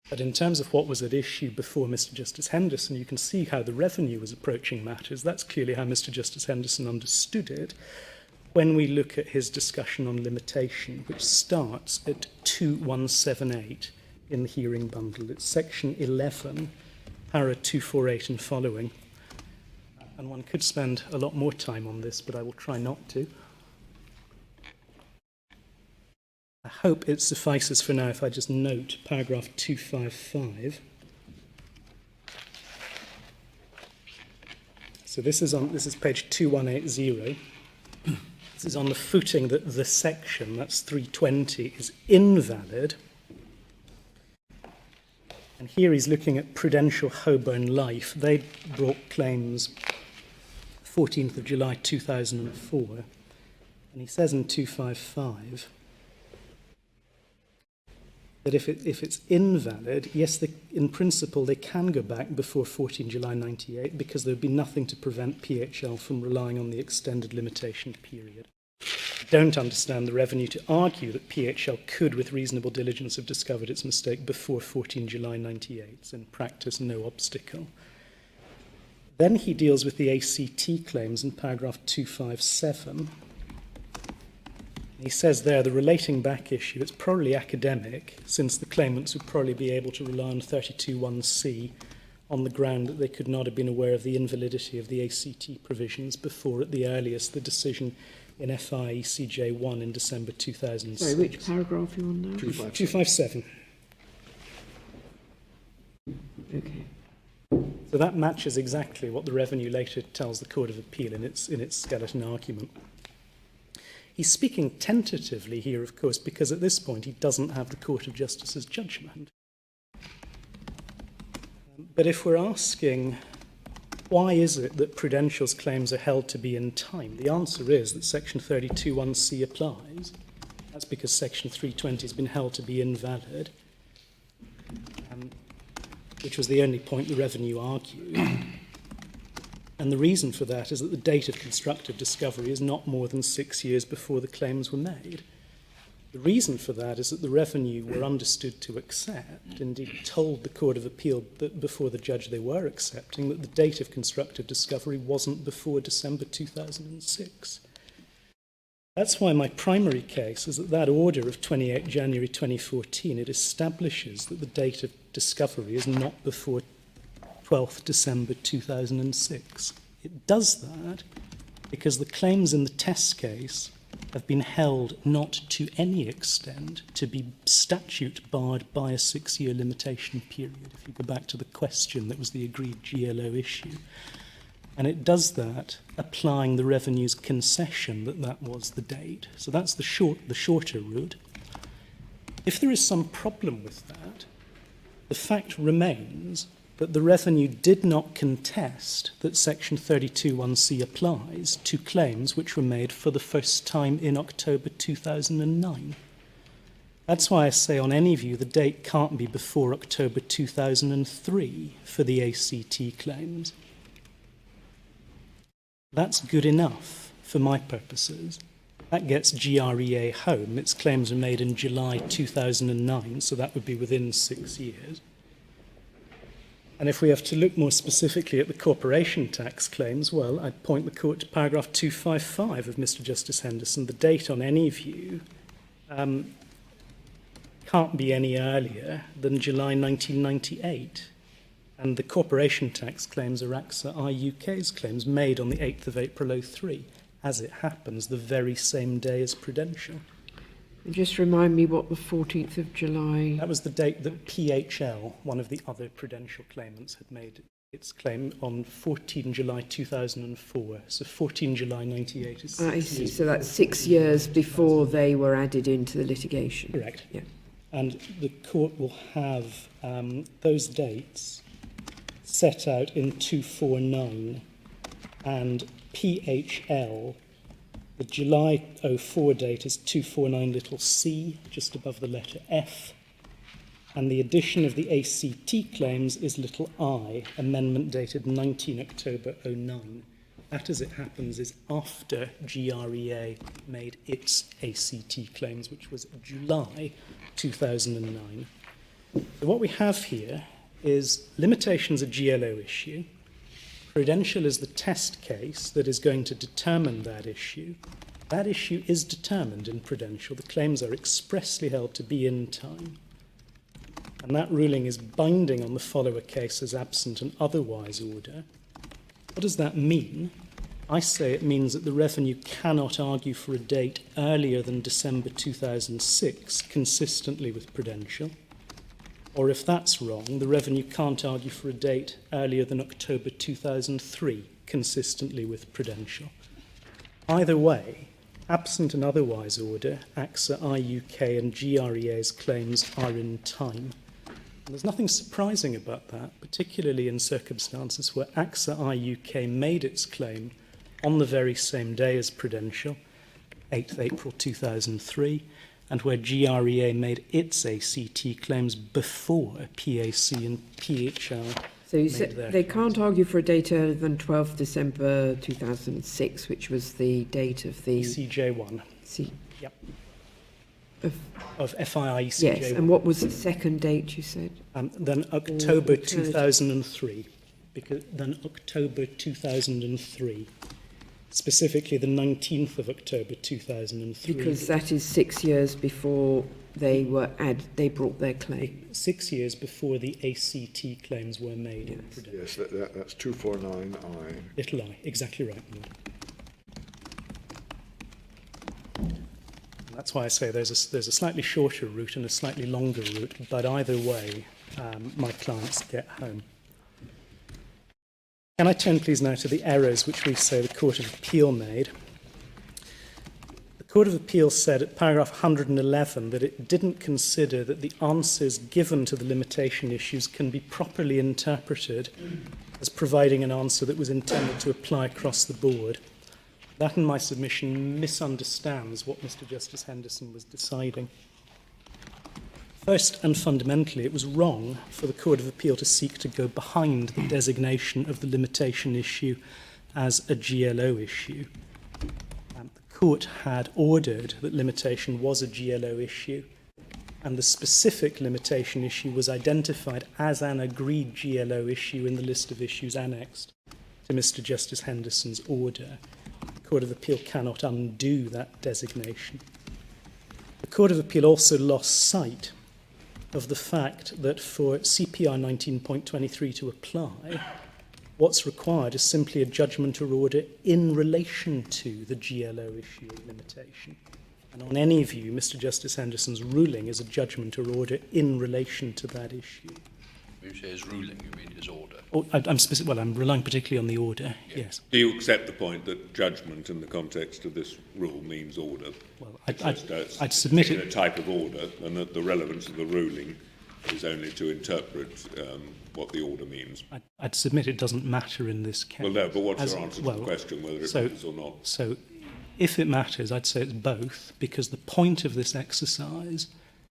But in terms of what was at issue before Mr. Justice Henderson, you can see how the revenue was approaching matters. That's clearly how Mr. Justice Henderson understood it when we look at his discussion on limitation, which starts at 2178 in the hearing bundle. It's section 11, para 248 and following. And one could spend a lot more time on this, but I will try not to. I hope it suffices for now if I just note paragraph 255. So this is page 2180. This is on the footing that the section, that's 320, is invalid. And here he's looking at Prudential Holborn Life. They brought claims 14th of July 2004. And he says in 255 that if it's invalid, yes, in principle they can go back before 14 July 98 because there would be nothing to prevent PHL from relying on the extended limitation period. I don't understand the revenue to argue that PHL could, with reasonable diligence, have discovered its mistake before 14 July 98. It's in practice no obstacle. Then he deals with the ACT claims in paragraph 257. He says there, the relating back issue, it's probably academic, since the claimants would probably be able to rely on 32(1)(c on the ground that they could not have been aware of the invalidity of the ACT provisions before, at the earliest, the decision in FIECJ1 in December 2006. Sorry, which paragraph are you on now? 257. Okay. So that matches exactly what the revenue later tells the Court of Appeal in its skeleton argument. He's speaking tentatively here, of course, because at this point he doesn't have the Court of Justice's judgment. But if we're asking, why is it that Prudential's claims are held to be in time? The answer is that Section 32(1)(c applies. That's because Section 320 has been held to be invalid, which was the only point the revenue argued. And the reason for that is that the date of constructive discovery is not more than 6 years before the claims were made. The reason for that is that the revenue were understood to accept, indeed told the Court of Appeal that before the judge they were accepting, that the date of constructive discovery wasn't before December 2006. That's why my primary case is that order of 28 January 2014, it establishes that the date of discovery is not before 12th December 2006. It does that because the claims in the test case have been held not to any extent to be statute barred by a 6-year limitation period, if you go back to the question that was the agreed GLO issue. And it does that applying the revenue's concession that was the date. So that's the shorter route. If there is some problem with that, the fact remains that the revenue did not contest that Section 32(1)(c applies to claims which were made for the first time in October 2009. That's why I say on any view the date can't be before October 2003 for the ACT claims. That's good enough for my purposes. That gets GREA home. Its claims were made in July 2009, so that would be within 6 years. And if we have to look more specifically at the corporation tax claims, well, I'd point the court to paragraph 255 of Mr. Justice Henderson. The date on any view can't be any earlier than July 1998. And the corporation tax claims are AXA UK's claims made on the 8th of April 03, as it happens, the very same day as Prudential. And just remind me what the 14th of July... That was the date that PHL, one of the other Prudential claimants, had made its claim on 14 July 2004. So 14 July 98 is... I see. So that's 6 years before they were added into the litigation. Correct. Yeah. And the court will have those dates set out in 249, and PHL, the July 04 date is 249 little c, just above the letter F, and the addition of the ACT claims is little I, amendment dated 19 October 09. That, as it happens, is after GREA made its ACT claims, which was July 2009. So what we have here is limitations a GLO issue. Prudential is the test case that is going to determine that issue. That issue is determined in Prudential. The claims are expressly held to be in time. And that ruling is binding on the follower case as absent an otherwise order. What does that mean? I say it means that the revenue cannot argue for a date earlier than December 2006, consistently with Prudential. Or if that's wrong, the revenue can't argue for a date earlier than October 2003, consistently with Prudential. Either way, absent an otherwise order, AXA IUK and GREA's claims are in time. And there's nothing surprising about that, particularly in circumstances where AXA IUK made its claim on the very same day as Prudential, 8th April 2003, and where GREA made its ACT claims before PAC and PHL. So you said they can't argue for a date earlier than 12th December 2006, which was the date of the... ECJ1. Yep. Of FII ECJ1. Yes, and what was the second date you said? Then October 2003. Then October 2003. Specifically the 19th of October 2003. Because that is 6 years before they brought their claim. 6 years before the ACT claims were made in Prudential. Yes, that's 249I. Little I, exactly right. And that's why I say there's a slightly shorter route and a slightly longer route, but either way, my clients get home. Can I turn, please, now to the errors which we say the Court of Appeal made? The Court of Appeal said at paragraph 111 that it didn't consider that the answers given to the limitation issues can be properly interpreted as providing an answer that was intended to apply across the board. That, in my submission, misunderstands what Mr. Justice Henderson was deciding. First and fundamentally, it was wrong for the Court of Appeal to seek to go behind the designation of the limitation issue as a GLO issue. The Court had ordered that limitation was a GLO issue, and the specific limitation issue was identified as an agreed GLO issue in the list of issues annexed to Mr. Justice Henderson's order. The Court of Appeal cannot undo that designation. The Court of Appeal also lost sight of the fact that for CPR 19.23 to apply, what's required is simply a judgment or order in relation to the GLO issue of limitation. And on any view, Mr. Justice Henderson's ruling is a judgment or order in relation to that issue. When you say his ruling, you mean his order? I'm relying particularly on the order, yes. Do you accept the point that judgment in the context of this rule means order? Well, I'd submit it... a type of order, and that the relevance of the ruling is only to interpret what the order means. I'd submit it doesn't matter in this case. Well, no, but what's your answer to the question, whether it matters or not? So, if it matters, I'd say it's both, because the point of this exercise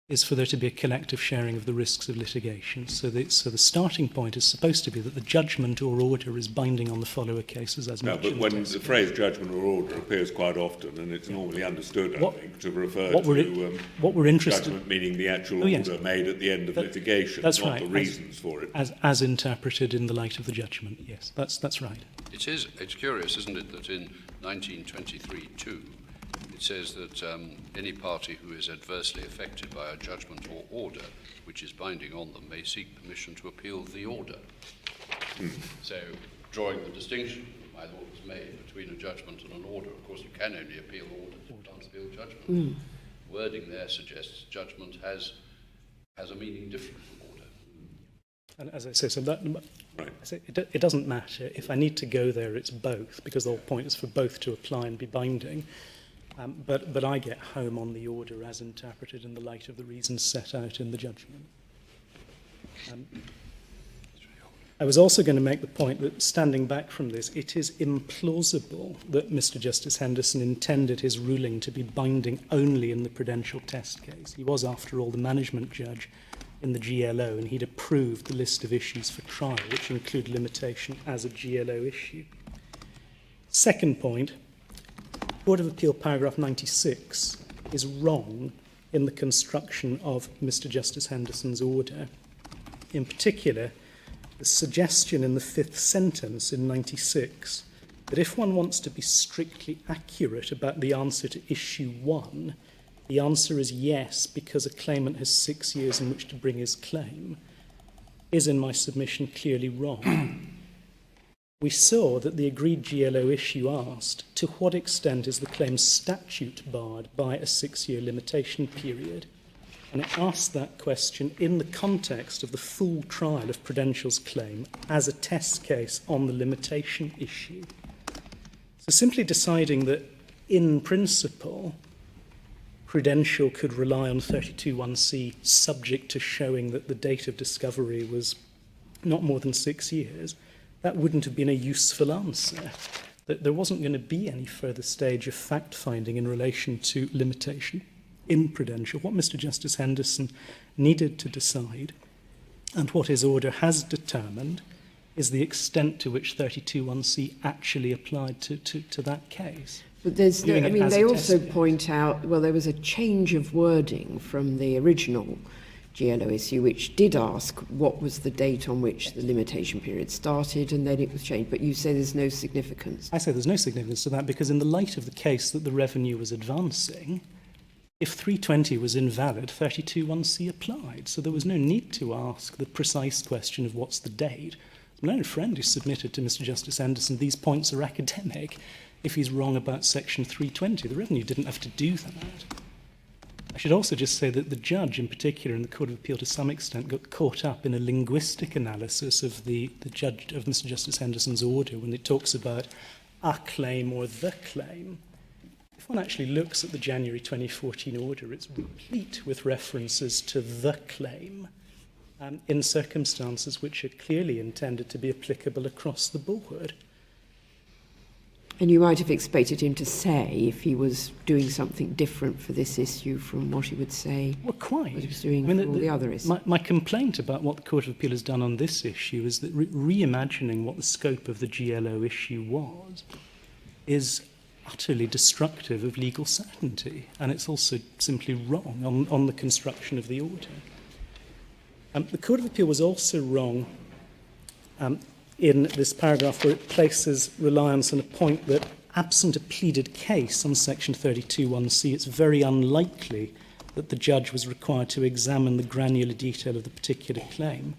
is for there to be a collective sharing of the risks of litigation. So the starting point is supposed to be that the judgment or order is binding on the follower cases as much. No, but when the phrase judgment or order appears quite often, and it's normally understood, I think, to refer to judgment meaning the actual order made at the end of litigation, not the reasons for it. As interpreted in the light of the judgment, yes, that's right. It's curious, isn't it, that in 1923-2, it says that any party who is adversely affected by a judgment or order which is binding on them may seek permission to appeal the order. So, drawing the distinction, I thought was made between a judgment and an order. Of course, you can only appeal orders, you can't appeal judgment. Wording there suggests judgment has a meaning different from order. And as I say, it doesn't matter. If I need to go there, it's both, because the whole point is for both to apply and be binding. But I get home on the order as interpreted in the light of the reasons set out in the judgment. I was also going to make the point that, standing back from this, it is implausible that Mr. Justice Henderson intended his ruling to be binding only in the Prudential test case. He was, after all, the management judge in the GLO, and he'd approved the list of issues for trial, which include limitation as a GLO issue. Second point, Court of Appeal paragraph 96 is wrong in the construction of Mr. Justice Henderson's order. In particular, the suggestion in the fifth sentence in 96 that if one wants to be strictly accurate about the answer to issue 1, the answer is yes, because a claimant has 6 years in which to bring his claim, is, in my submission, clearly wrong. We saw that the agreed GLO issue asked, to what extent is the claim statute barred by a 6-year limitation period? And it asked that question in the context of the full trial of Prudential's claim as a test case on the limitation issue. So simply deciding that, in principle, Prudential could rely on 32(1)(c subject to showing that the date of discovery was not more than 6 years, that wouldn't have been a useful answer. That there wasn't going to be any further stage of fact-finding in relation to limitation in Prudential. What Mr. Justice Henderson needed to decide, and what his order has determined, is the extent to which 32(1)(c actually applied to that case. But there's no, I mean, they also point out, well, there was a change of wording from the original GLO issue, which did ask what was the date on which the limitation period started, and then it was changed. But you say there's no significance. I say there's no significance to that because in the light of the case that the revenue was advancing, if 320 was invalid, 32(1)(c applied. So there was no need to ask the precise question of what's the date. My own friend who submitted to Mr. Justice Henderson, these points are academic. If he's wrong about section 320, the revenue didn't have to do that. I should also just say that the judge, in particular, in the Court of Appeal to some extent, got caught up in a linguistic analysis of the judge of Mr. Justice Henderson's order when it talks about a claim or the claim. If one actually looks at the January 2014 order, it's replete with references to the claim in circumstances which are clearly intended to be applicable across the board. And you might have expected him to say, if he was doing something different for this issue from what he would say, well, quite. what he was doing for all the other issues. My complaint about what the Court of Appeal has done on this issue is that reimagining what the scope of the GLO issue was is utterly destructive of legal certainty, and it's also simply wrong on the construction of the order. The Court of Appeal was also wrong in this paragraph where it places reliance on a point that, absent a pleaded case on section 32(1)(c, it's very unlikely that the judge was required to examine the granular detail of the particular claim.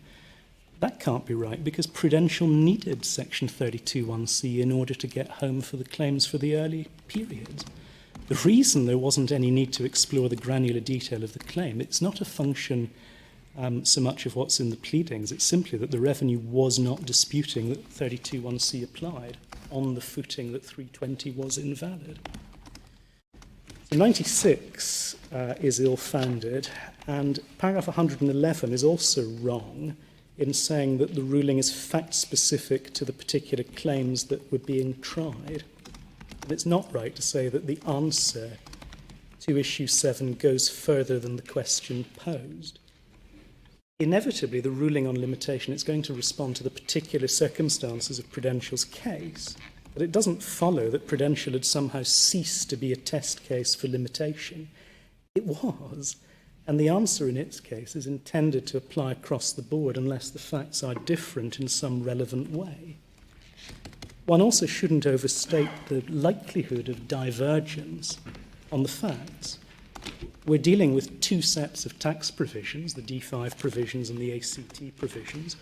That can't be right because Prudential needed section 32(1)(c in order to get home for the claims for the early periods. The reason there wasn't any need to explore the granular detail of the claim, it's not a function so much of what's in the pleadings. It's simply that the revenue was not disputing that 32(1)(c applied on the footing that 320 was invalid. So 96 is ill-founded, and paragraph 111 is also wrong in saying that the ruling is fact-specific to the particular claims that were being tried. And it's not right to say that the answer to issue 7 goes further than the question posed. Inevitably, the ruling on limitation is going to respond to the particular circumstances of Prudential's case, but it doesn't follow that Prudential had somehow ceased to be a test case for limitation. It was, and the answer in its case is intended to apply across the board unless the facts are different in some relevant way. One also shouldn't overstate the likelihood of divergence on the facts. We're dealing with 2 sets of tax provisions, the D5 provisions and the ACT provisions.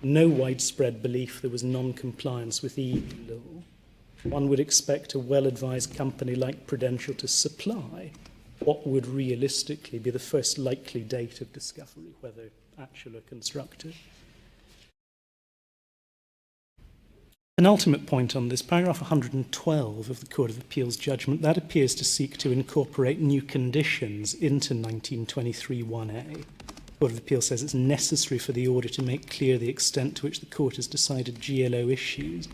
No widespread belief there was non-compliance with EU law. One would expect a well-advised company like Prudential to supply what would realistically be the first likely date of discovery, whether actual or constructive. An ultimate point on this, paragraph 112 of the Court of Appeal's judgment, that appears to seek to incorporate new conditions into 1923 1A. Court of Appeal says it's necessary for the order to make clear the extent to which the court has decided GLO issues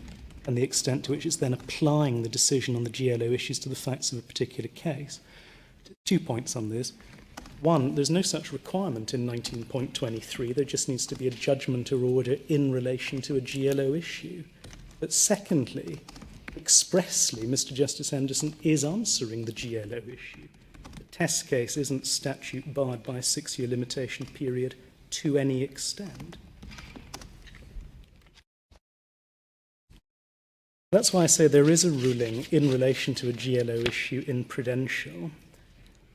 and the extent to which it's then applying the decision on the GLO issues to the facts of a particular case. 2 points on this. One, there's no such requirement in 19.23. There just needs to be a judgment or order in relation to a GLO issue. But secondly, expressly, Mr. Justice Henderson is answering the GLO issue. The test case isn't statute barred by a 6-year limitation period to any extent. That's why I say there is a ruling in relation to a GLO issue in Prudential.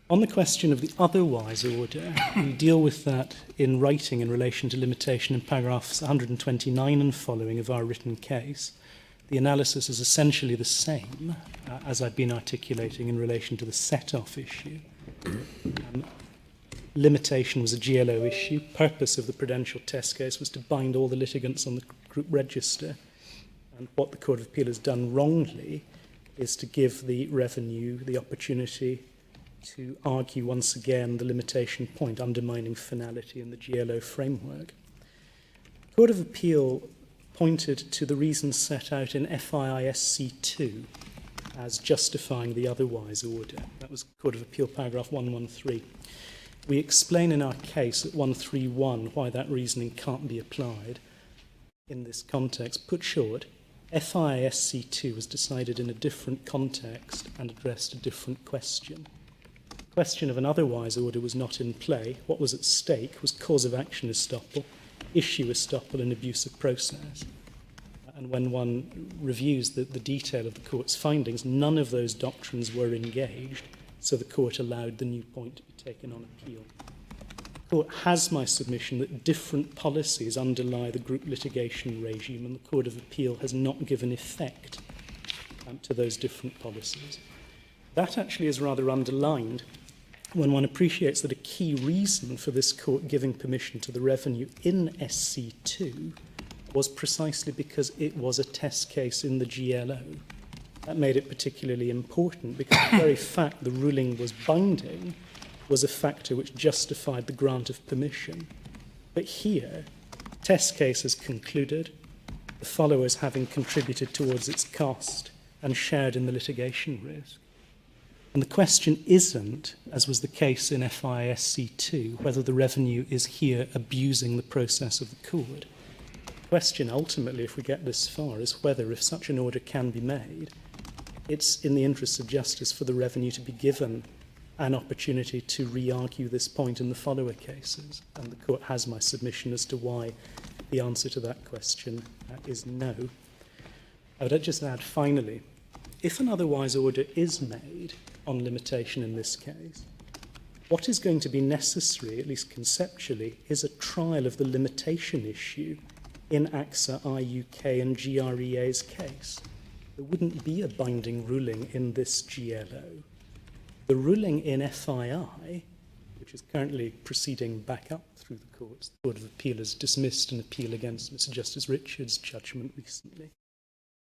On the question of the otherwise order, we deal with that in writing in relation to limitation in paragraphs 129 and following of our written case. The analysis is essentially the same as I've been articulating in relation to the set-off issue. Limitation was a GLO issue. Purpose of the Prudential test case was to bind all the litigants on the group register. And what the Court of Appeal has done wrongly is to give the revenue the opportunity to argue once again the limitation point, undermining finality in the GLO framework. The Court of Appeal pointed to the reasons set out in FIISC 2 as justifying the otherwise order. That was Court of Appeal paragraph 113. We explain in our case at 131 why that reasoning can't be applied in this context. Put short, FIISC 2 was decided in a different context and addressed a different question. The question of an otherwise order was not in play. What was at stake was cause of action estoppel, issue estoppel, and abuse of process. And when one reviews the detail of the court's findings, none of those doctrines were engaged, so the court allowed the new point to be taken on appeal. The court has my submission that different policies underlie the group litigation regime, and the Court of Appeal has not given effect to those different policies. That actually is rather underlined when one appreciates that a key reason for this court giving permission to the revenue in SC2 was precisely because it was a test case in the GLO. That made it particularly important because the very fact the ruling was binding was a factor which justified the grant of permission. But here, the test case has concluded, the followers having contributed towards its cost and shared in the litigation risk. And the question isn't, as was the case in FISC2, whether the revenue is here abusing the process of the court. The question ultimately, if we get this far, is whether, if such an order can be made, it's in the interests of justice for the revenue to be given an opportunity to re-argue this point in the follower cases. And the court has my submission as to why the answer to that question is no. I would just add, finally, if an otherwise order is made on limitation in this case, what is going to be necessary, at least conceptually, is a trial of the limitation issue in AXA UK and GREA's case. There wouldn't be a binding ruling in this GLO. The ruling in FII, which is currently proceeding back up through the courts, the Court of Appeal has dismissed an appeal against Mr. Justice Richards' judgment recently.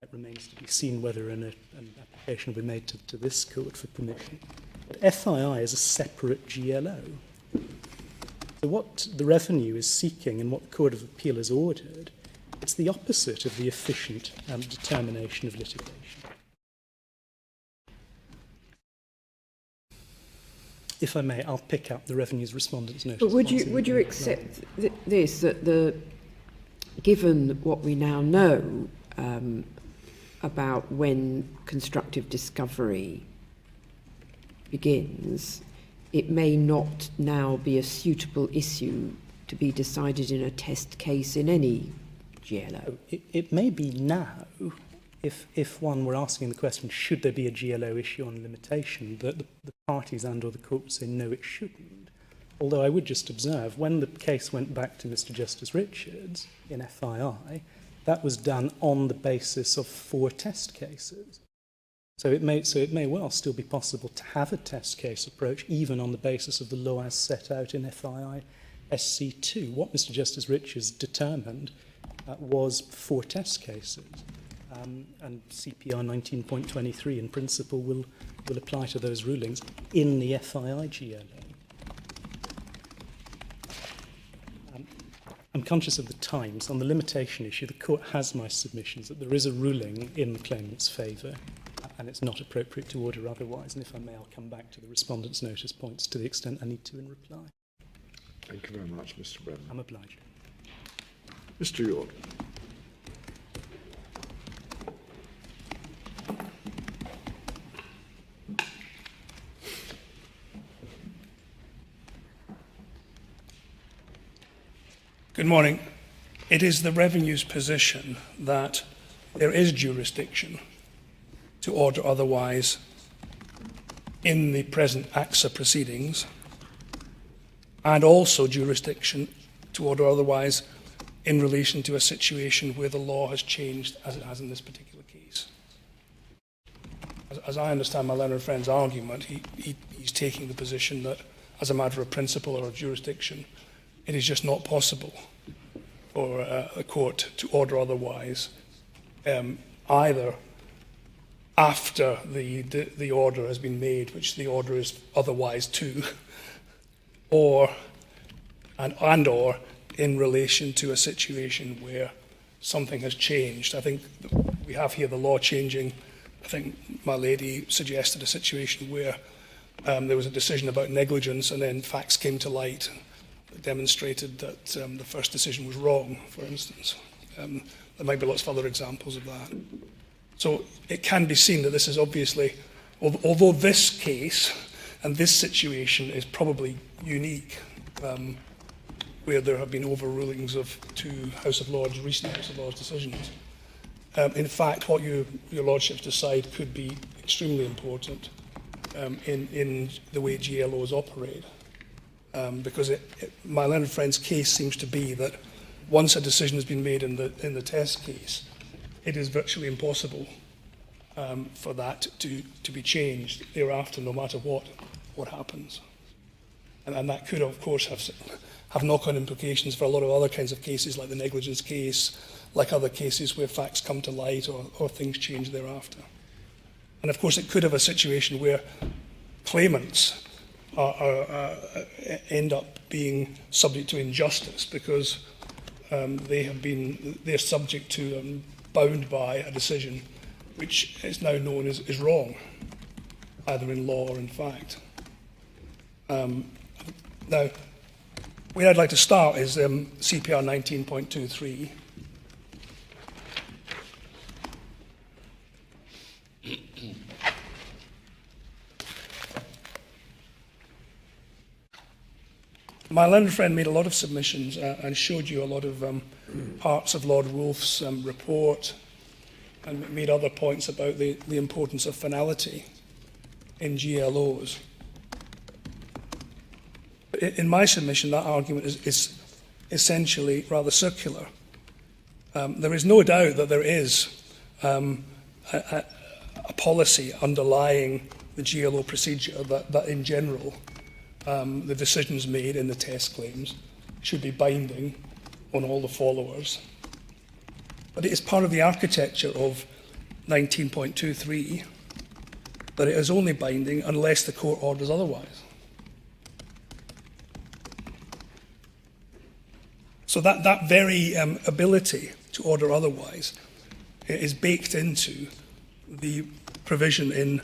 It remains to be seen whether an application will be made to this court for permission. But FII is a separate GLO. So what the revenue is seeking and what the Court of Appeal has ordered, it's the opposite of the efficient determination of litigation. If I may, I'll pick up the Revenue's Respondents' notice. But would you accept this, that given what we now know about when constructive discovery begins, it may not now be a suitable issue to be decided in a test case in any GLO? It may be now, if one were asking the question, should there be a GLO issue on limitation, that the parties and or the court would say, no, it shouldn't. Although I would just observe, when the case went back to Mr. Justice Richards in FII, that was done on the basis of 4 test cases. So it may well still be possible to have a test case approach, even on the basis of the law as set out in FII SC2. What Mr. Justice Richards determined was 4 test cases. And CPR 19.23 in principle will apply to those rulings in the FII GLO. conscious of the times. On the limitation issue, the court has my submissions that there is a ruling in the claimant's favour, and it's not appropriate to order otherwise. And if I may, I'll come back to the respondent's notice points to the extent I need to in reply. Thank you very much, Mr. Brennan. I'm obliged. Mr. York. Good morning. It is the Revenue's position that there is jurisdiction to order otherwise in the present AXA proceedings, and also jurisdiction to order otherwise in relation to a situation where the law has changed as it has in this particular case. As I understand my learned friend's argument, he's taking the position that as a matter of principle or of jurisdiction, it is just not possible for a court to order otherwise, either after the order has been made, which the order is otherwise to, or in relation to a situation where something has changed. I think we have here the law changing. I think my lady suggested a situation where there was a decision about negligence, and then facts came to light that demonstrated that the first decision was wrong, for instance. There might be lots of other examples of that. So it can be seen that this is obviously, although this case and this situation is probably unique, where there have been overrulings of two House of Lords, recent House of Lords decisions. In fact, what your Lordships decide could be extremely important in the way GLOs operate. Because my learned friend's case seems to be that once a decision has been made in the test case, it is virtually impossible for that to be changed thereafter, no matter what happens. And that could, of course, have knock-on implications for a lot of other kinds of cases, like the negligence case, like other cases where facts come to light or things change thereafter. And of course, it could have a situation where claimants end up being subject to injustice because they're subject to bound by a decision which is now known as wrong, either in law or in fact. Now, where I'd like to start is CPR 19.23. My learned friend made a lot of submissions and showed you a lot of parts of Lord Wolf's report, and made other points about the importance of finality in GLOs. In my submission, that argument is essentially rather circular. There is no doubt that there is a policy underlying the GLO procedure that in general, the decisions made in the test claims should be binding on all the followers. But it is part of the architecture of 19.23 that it is only binding unless the court orders otherwise. So that very ability to order otherwise is baked into the provision in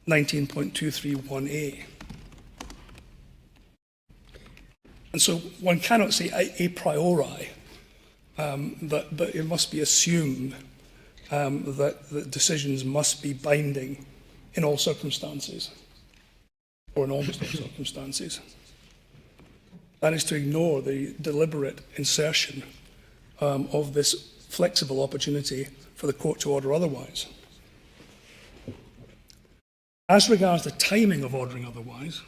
19.231A. And so one cannot say a priori that it must be assumed that the decisions must be binding in all circumstances, or in almost all circumstances. That is to ignore the deliberate insertion of this flexible opportunity for the court to order otherwise. As regards the timing of ordering otherwise,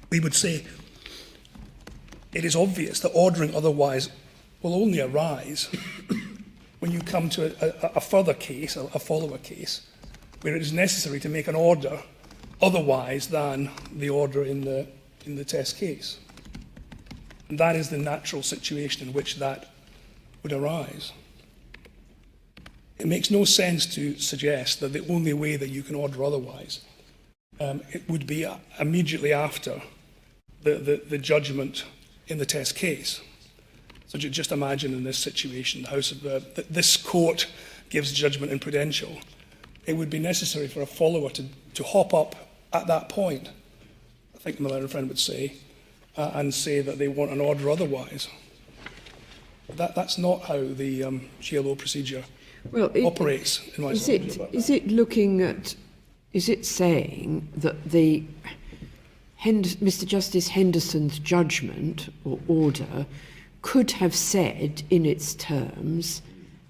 we would say it is obvious that ordering otherwise will only arise when you come to a further case, a follower case, where it is necessary to make an order otherwise than the order in the test case. And that is the natural situation in which that would arise. It makes no sense to suggest that the only way that you can order otherwise it would be immediately after the judgment in the test case. So just imagine in this situation, this court gives judgment in Prudential. It would be necessary for a follower to hop up at that point, I think my learned friend would say, and say that they want an order otherwise. That's not how the GLO procedure operates, in my opinion. Is it saying that Mr. Justice Henderson's judgment or order could have said in its terms,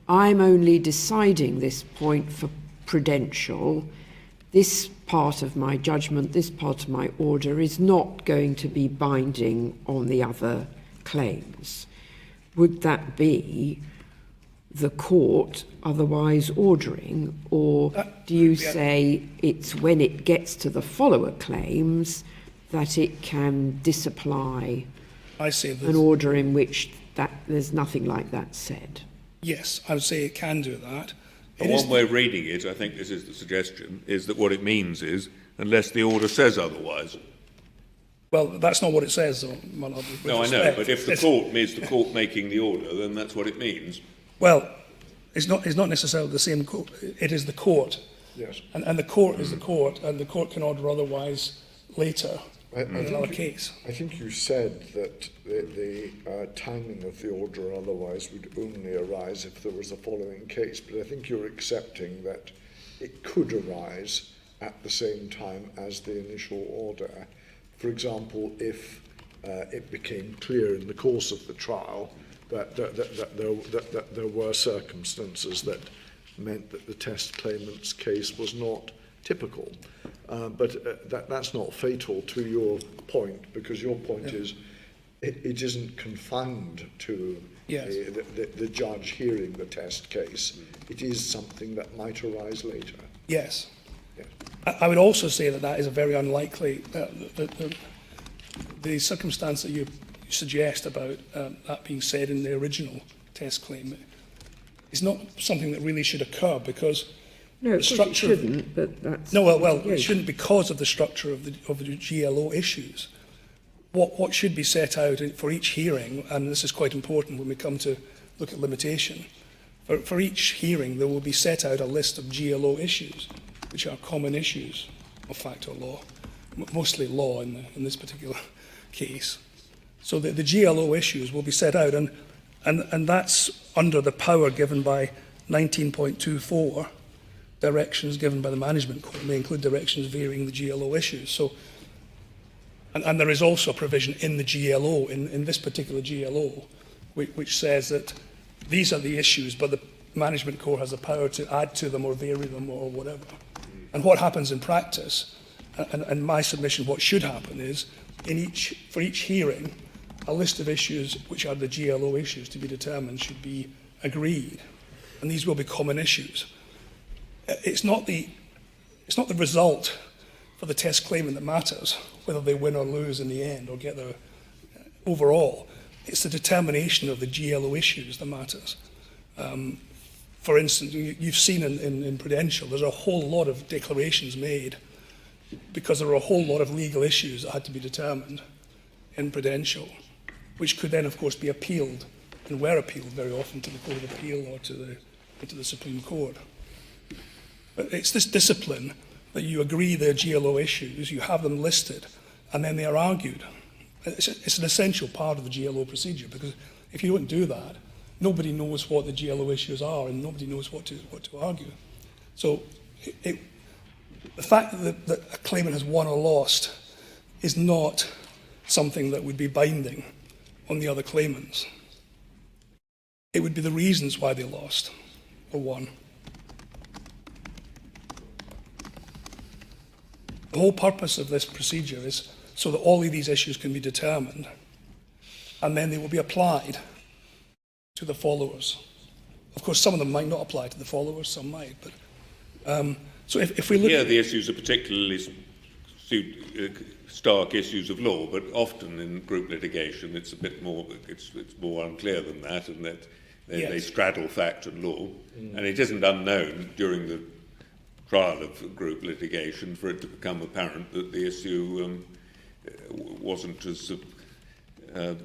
I'm only deciding this point for Prudential, this part of my judgment, this part of my order is not going to be binding on the other claims? Would that be the court otherwise ordering, or do you say it's when it gets to the follower claims that it can disapply an order in which there's nothing like that said? Yes, I would say it can do that. One way of reading it, I think this is the suggestion, is that what it means is, unless the order says otherwise. Well, that's not what it says, though. No, I know, but if the court means the court making the order, then that's what it means. Well, it's not necessarily the same court. It is the court. Yes. And the court is the court, and the court can order otherwise later in another case. I think you said that the timing of the order otherwise would only arise if there was a following case, but I think you're accepting that it could arise at the same time as the initial order. For example, if it became clear in the course of the trial that there were circumstances that meant that the test claimant's case was not typical. But that's not fatal to your point, because your point is it isn't confined to the judge hearing the test case. It is something that might arise later. Yes. I would also say that is a very unlikely, the circumstance that you suggest about that being said in the original test claim is not something that really should occur, because the structure it shouldn't, but that's... No, well, it shouldn't because of the structure of the GLO issues. What should be set out for each hearing, and this is quite important when we come to look at limitation, for each hearing there will be set out a list of GLO issues, which are common issues of fact or law, mostly law in this particular case. So the GLO issues will be set out, and that's under the power given by 19.24, directions given by the management court may include directions varying the GLO issues. So, and there is also a provision in the GLO, in this particular GLO, which says that these are the issues, but the management court has the power to add to them or vary them or whatever. And what happens in practice, and my submission, what should happen is, for each hearing, a list of issues which are the GLO issues to be determined should be agreed, and these will be common issues. It's not the result for the test claimant that matters, whether they win or lose in the end or get their overall. It's the determination of the GLO issues that matters. For instance, you've seen in Prudential, there's a whole lot of declarations made because there were a whole lot of legal issues that had to be determined in Prudential, which could then, of course, be appealed, and were appealed very often to the Court of Appeal or to the Supreme Court. But it's this discipline that you agree the GLO issues, you have them listed, and then they are argued. It's an essential part of the GLO procedure, because if you don't do that, nobody knows what the GLO issues are, and nobody knows what to argue. So the fact that a claimant has won or lost is not something that would be binding on the other claimants. It would be the reasons why they lost or won. The whole purpose of this procedure is so that all of these issues can be determined, and then they will be applied to the followers. Of course, some of them might not apply to the followers, some might, but so if we look... Here the issues are particularly stark issues of law, but often in group litigation it's a bit more, it's more unclear than that, and that they straddle fact and law, and it isn't unknown during the trial of group litigation for it to become apparent that the issue wasn't as a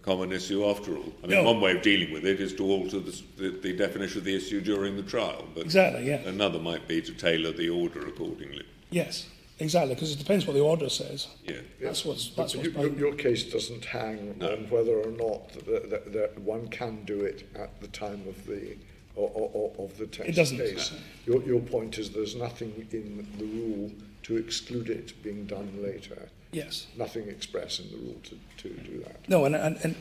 common issue after all. I mean, No. one way of dealing with it is to alter the definition of the issue during the trial, but Exactly, yeah. another might be to tailor the order accordingly. Yes, exactly, because it depends what the order says. Yeah. That's what's But binding. your case doesn't hang on whether or not that one can do it at the time of the test It doesn't. case. Your point is there's nothing in the rule to exclude it being done later. Yes. Nothing express in the rule to do that. No, and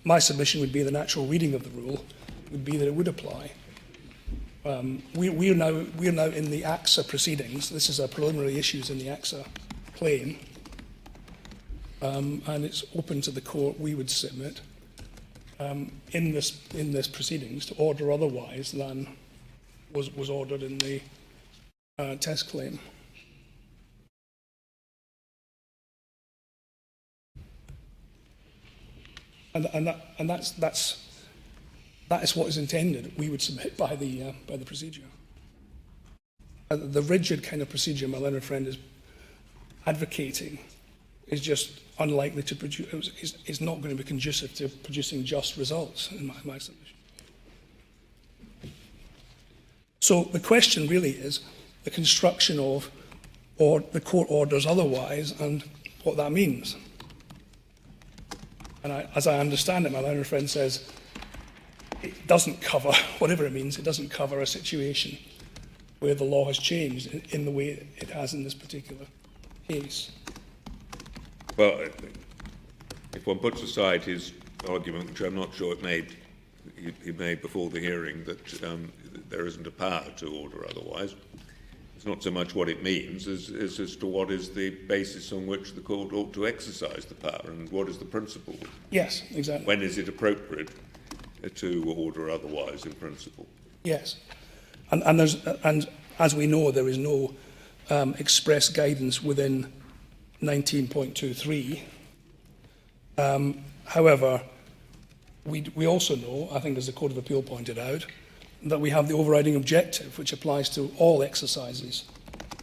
my submission would be the natural reading of the rule would be that it would apply. We're now in the AXA proceedings. This is our preliminary issues in the AXA claim, and it's open to the court. We would submit in this proceedings to order otherwise than was ordered in the test claim. And that is what is intended. We would submit by the procedure. The rigid kind of procedure my learned friend is advocating is just unlikely to produce. Is not going to be conducive to producing just results in my submission. So the question really is the construction of or the court orders otherwise and what that means. And as I understand it, my learned friend says it doesn't cover, whatever it means, it doesn't cover a situation where the law has changed in the way it has in this particular case. Well, if one puts aside his argument, which I'm not sure he made before the hearing, that there isn't a power to order otherwise, it's not so much what it means as to what is the basis on which the court ought to exercise the power and what is the principle. Yes, exactly. When is it appropriate to order otherwise in principle? Yes. And as we know, there is no express guidance within 19.23. However, we also know, I think as the Court of Appeal pointed out, that we have the overriding objective, which applies to all exercises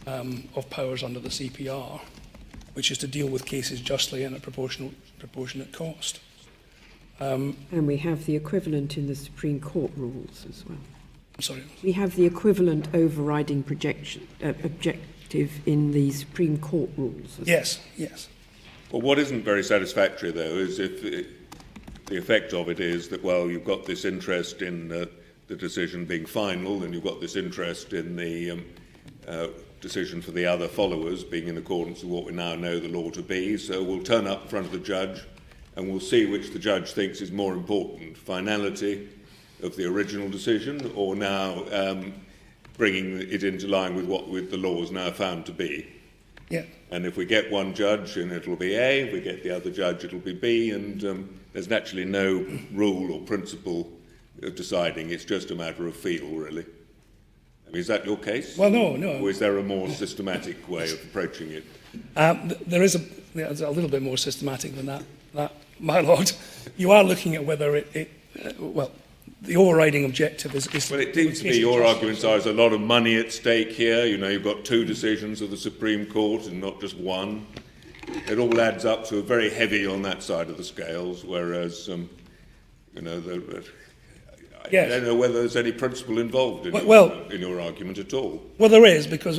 of powers under the CPR, which is to deal with cases justly and at proportionate cost. And we have the equivalent in the Supreme Court rules as well. I'm sorry. We have the equivalent overriding objective in the Supreme Court rules. Yes, yes. Well, what isn't very satisfactory, though, is if the effect of it is that, well, you've got this interest in the decision being final, and you've got this interest in the decision for the other followers being in accordance with what we now know the law to be. So we'll turn up in front of the judge and we'll see which the judge thinks is more important, finality of the original decision or now bringing it into line with what the law is now found to be. Yeah. And if we get one judge, and it'll be A, if we get the other judge, it'll be B, and there's naturally no rule or principle of deciding. It's just a matter of feel, really. I mean, is that your case? Well, no. Or is there a more systematic way of approaching it? There's a little bit more systematic than that, my lord. You are looking at whether the overriding objective is... Well, it seems to be your arguments are there's a lot of money at stake here. You know, you've got two decisions of the Supreme Court and not just one. It all adds up to a very heavy on that side of the scales, whereas, I don't know whether there's any principle involved in your argument at all. Well, there is, because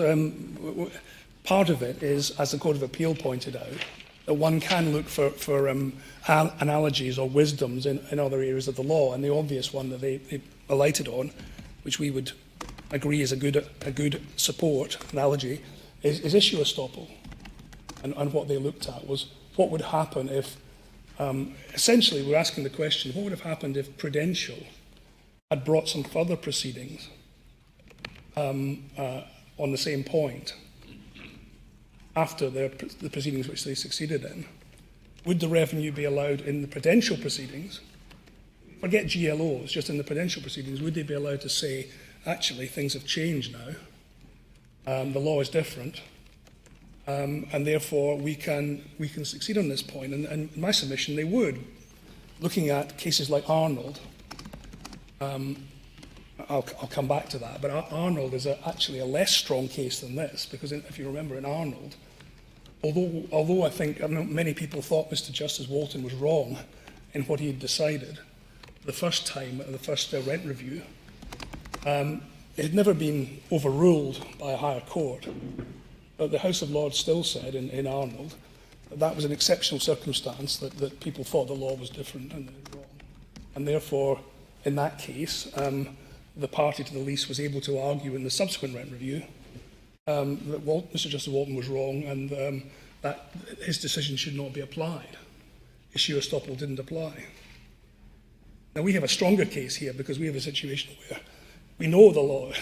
part of it is, as the Court of Appeal pointed out, that one can look for analogies or wisdoms in other areas of the law, and the obvious one that they alighted on, which we would agree is a good support analogy, is issue estoppel. And what they looked at was what would happen if, essentially we're asking the question, what would have happened if Prudential had brought some further proceedings on the same point after the proceedings which they succeeded in? Would the revenue be allowed in the Prudential proceedings? Forget GLOs, just in the Prudential proceedings, would they be allowed to say, actually, things have changed now, the law is different, and therefore we can succeed on this point? And in my submission, they would. Looking at cases like Arnold, I'll come back to that, but Arnold is actually a less strong case than this, because if you remember in Arnold, although I think many people thought Mr. Justice Walton was wrong in what he had decided the first time at the first rent review, it had never been overruled by a higher court. But the House of Lords still said in Arnold that that was an exceptional circumstance, that people thought the law was different and wrong. And therefore, in that case, the party to the lease was able to argue in the subsequent rent review that Mr. Justice Walton was wrong and that his decision should not be applied. Issue estoppel didn't apply. Now, we have a stronger case here because we have a situation where we know the law,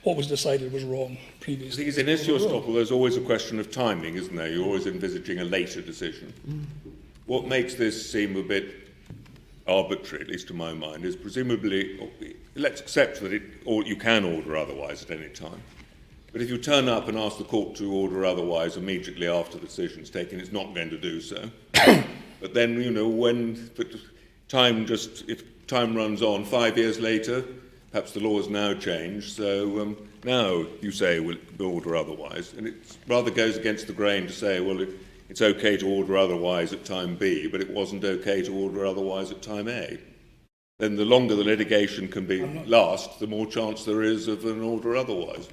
what was decided was wrong previously. I think in issue estoppel, there's always a question of timing, isn't there? You're always envisaging a later decision. What makes this seem a bit arbitrary, at least to my mind, is presumably, let's accept that you can order otherwise at any time. But if you turn up and ask the court to order otherwise immediately after the decision is taken, it's not going to do so. But then, if time runs on, 5 years later, perhaps the law has now changed, so now you say we'll order otherwise. And it rather goes against the grain to say, well, it's okay to order otherwise at time B, but it wasn't okay to order otherwise at time A. Then the longer the litigation can last, the more chance there is of an order otherwise.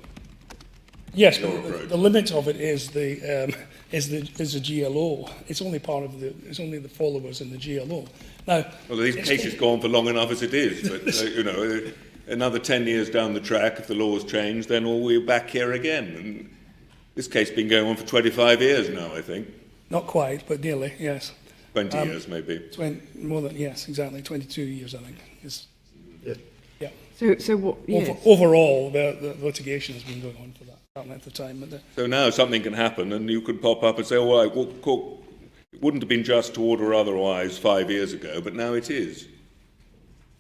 Yes, but the limit of it is the GLO. It's only it's only the followers in the GLO. Now, well, these cases go on for long enough as it is, but another 10 years down the track, if the law has changed, then we're back here again. And this case has been going on for 25 years now, I think. Not quite, but nearly, yes. 20 years, maybe. More than, yes, exactly. 22 years, I think. Yeah. So what? Yes. Overall, the litigation has been going on for that length of time. So now something can happen, and you could pop up and say, "Oh, right, well, court, it wouldn't have been just to order otherwise 5 years ago, but now it is."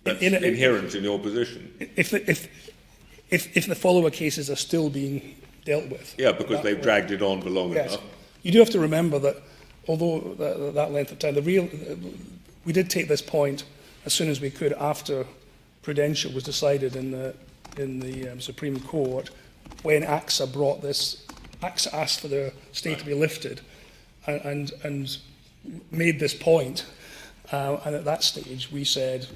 That's inherent in your position. If the follower cases are still being dealt with. Yeah, because they've dragged it on for long enough. You do have to remember that although that length of time, we did take this point as soon as we could after Prudential was decided in the Supreme Court, when AXA brought this. AXA asked for their stay to be lifted and made this point. And at that stage, we said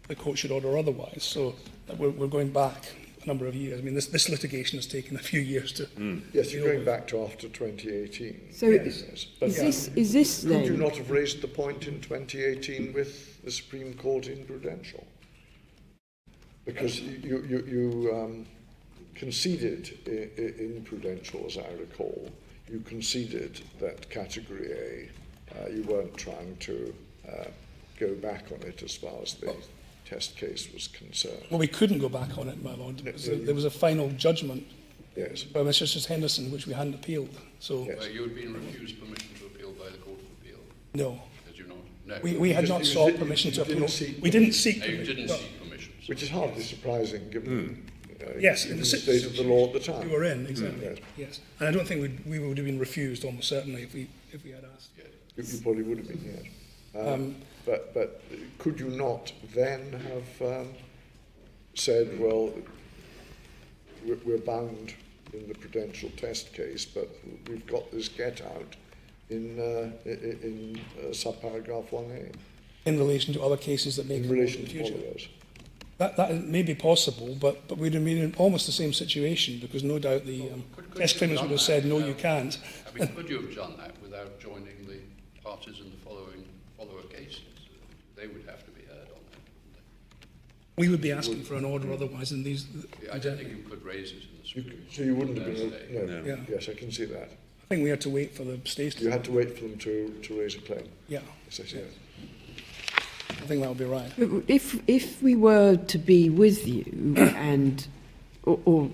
the court should order otherwise. So we're going back a number of years. I mean, this litigation has taken a few years to... Yes, you're going back to after 2018. So yes. Is this then... Could you not have raised the point in 2018 with the Supreme Court in Prudential? Because you conceded in Prudential, as I recall, you conceded that Category A, you weren't trying to go back on it as far as the test case was concerned. Well, we couldn't go back on it, my lord. There was a final judgment by Mr. Justice Henderson, which we hadn't appealed. So you had been refused permission to appeal by the Court of Appeal? No. Did you not? No. We had not sought permission to appeal. We didn't seek permission. You didn't seek permission. Which is hardly surprising, given yes, in the state of the law at the time. We were in, exactly. Yes. And I don't think we would have been refused, almost certainly, if we had asked. You probably would have been, yes. But could you not then have said, well, we're bound in the Prudential test case, but we've got this get out in subparagraph 1A? In relation to other cases that may come up in the future. That may be possible, but we'd have been in almost the same situation, because no doubt the test claimants would have said, no, you can't. I mean, could you have done that without joining the parties in the follower cases? They would have to be heard on that, wouldn't they? We would be asking for an order otherwise in these... I don't think you could raise it in the Supreme Court. So you wouldn't have been... No. Yeah. Yes, I can see that. I think we had to wait for the states to... You had to wait for them to raise a claim. Yeah. Yes, I see that. I think that would be right. If we were to be with you, and or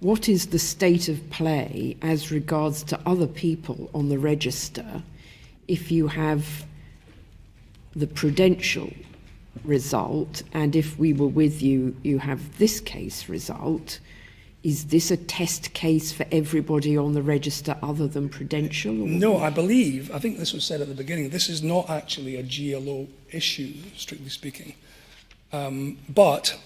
what is the state of play as regards to other people on the register if you have the Prudential result, and if we were with you, you have this case result? Is this a test case for everybody on the register other than Prudential? No, I think this was said at the beginning, this is not actually a GLO issue, strictly speaking. But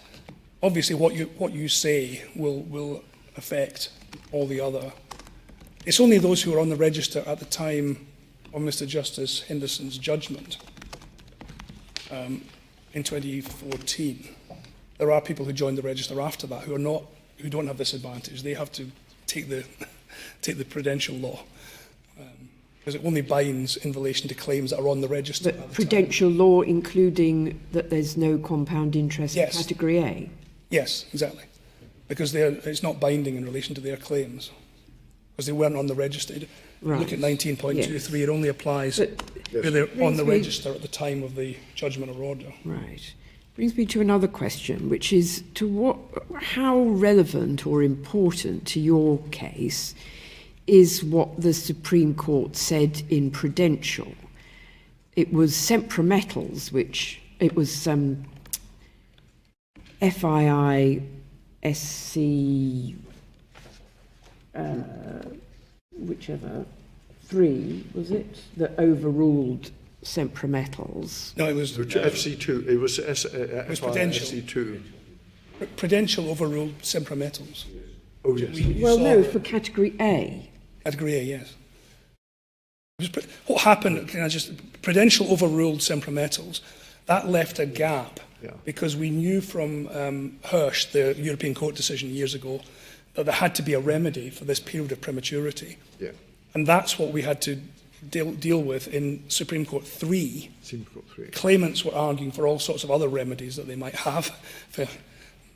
obviously what you say will affect all the other It's only those who were on the register at the time of Mr. Justice Henderson's judgment in 2014. There are people who joined the register after that who don't have this advantage. They have to take the Prudential law because it only binds in relation to claims that are on the register. But Prudential law, including that there's no compound interest Yes. in category A? Yes, exactly. Because it's not binding in relation to their claims because they weren't on the register. Right. Look at 19.23, it only applies But where they're on the brings me- register at the time of the judgment or order. Right. Brings me to another question, which is how relevant or important to your case is what the Supreme Court said in Prudential. It was Semprametals, which it was FIISC, whichever, 3, was it, that overruled Semprametals? No, it was FC2. It was Prudential. FC2. Prudential overruled Semprametals. Oh yes. Well, no, for category A. At GREA, yes. What happened, Prudential overruled Semprametals. That left a gap because we knew from Hirsch, the European Court decision years ago, that there had to be a remedy for this period of prematurity. Yeah. And that's what we had to deal with in Supreme Court 3. Supreme Court 3. Claimants were arguing for all sorts of other remedies that they might have,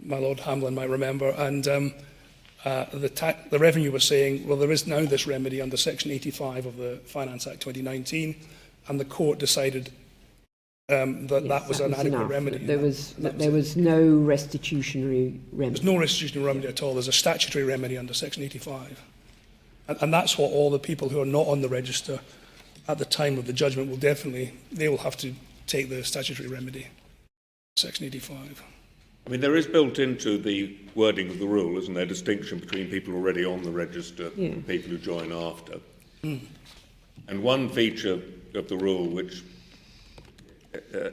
my Lord Hamlin might remember, and the Revenue was saying, well, there is now this remedy under Section 85 of the Finance Act 2019, and the court decided that was an adequate enough. remedy. There was no restitutionary remedy. There's no restitutionary remedy at all. There's a statutory remedy under Section 85. And that's what all the people who are not on the register at the time of the judgment they will have to take the statutory remedy, Section 85. I mean, there is built into the wording of the rule, isn't there, distinction between people already on the register and people who join after. And one feature of the rule which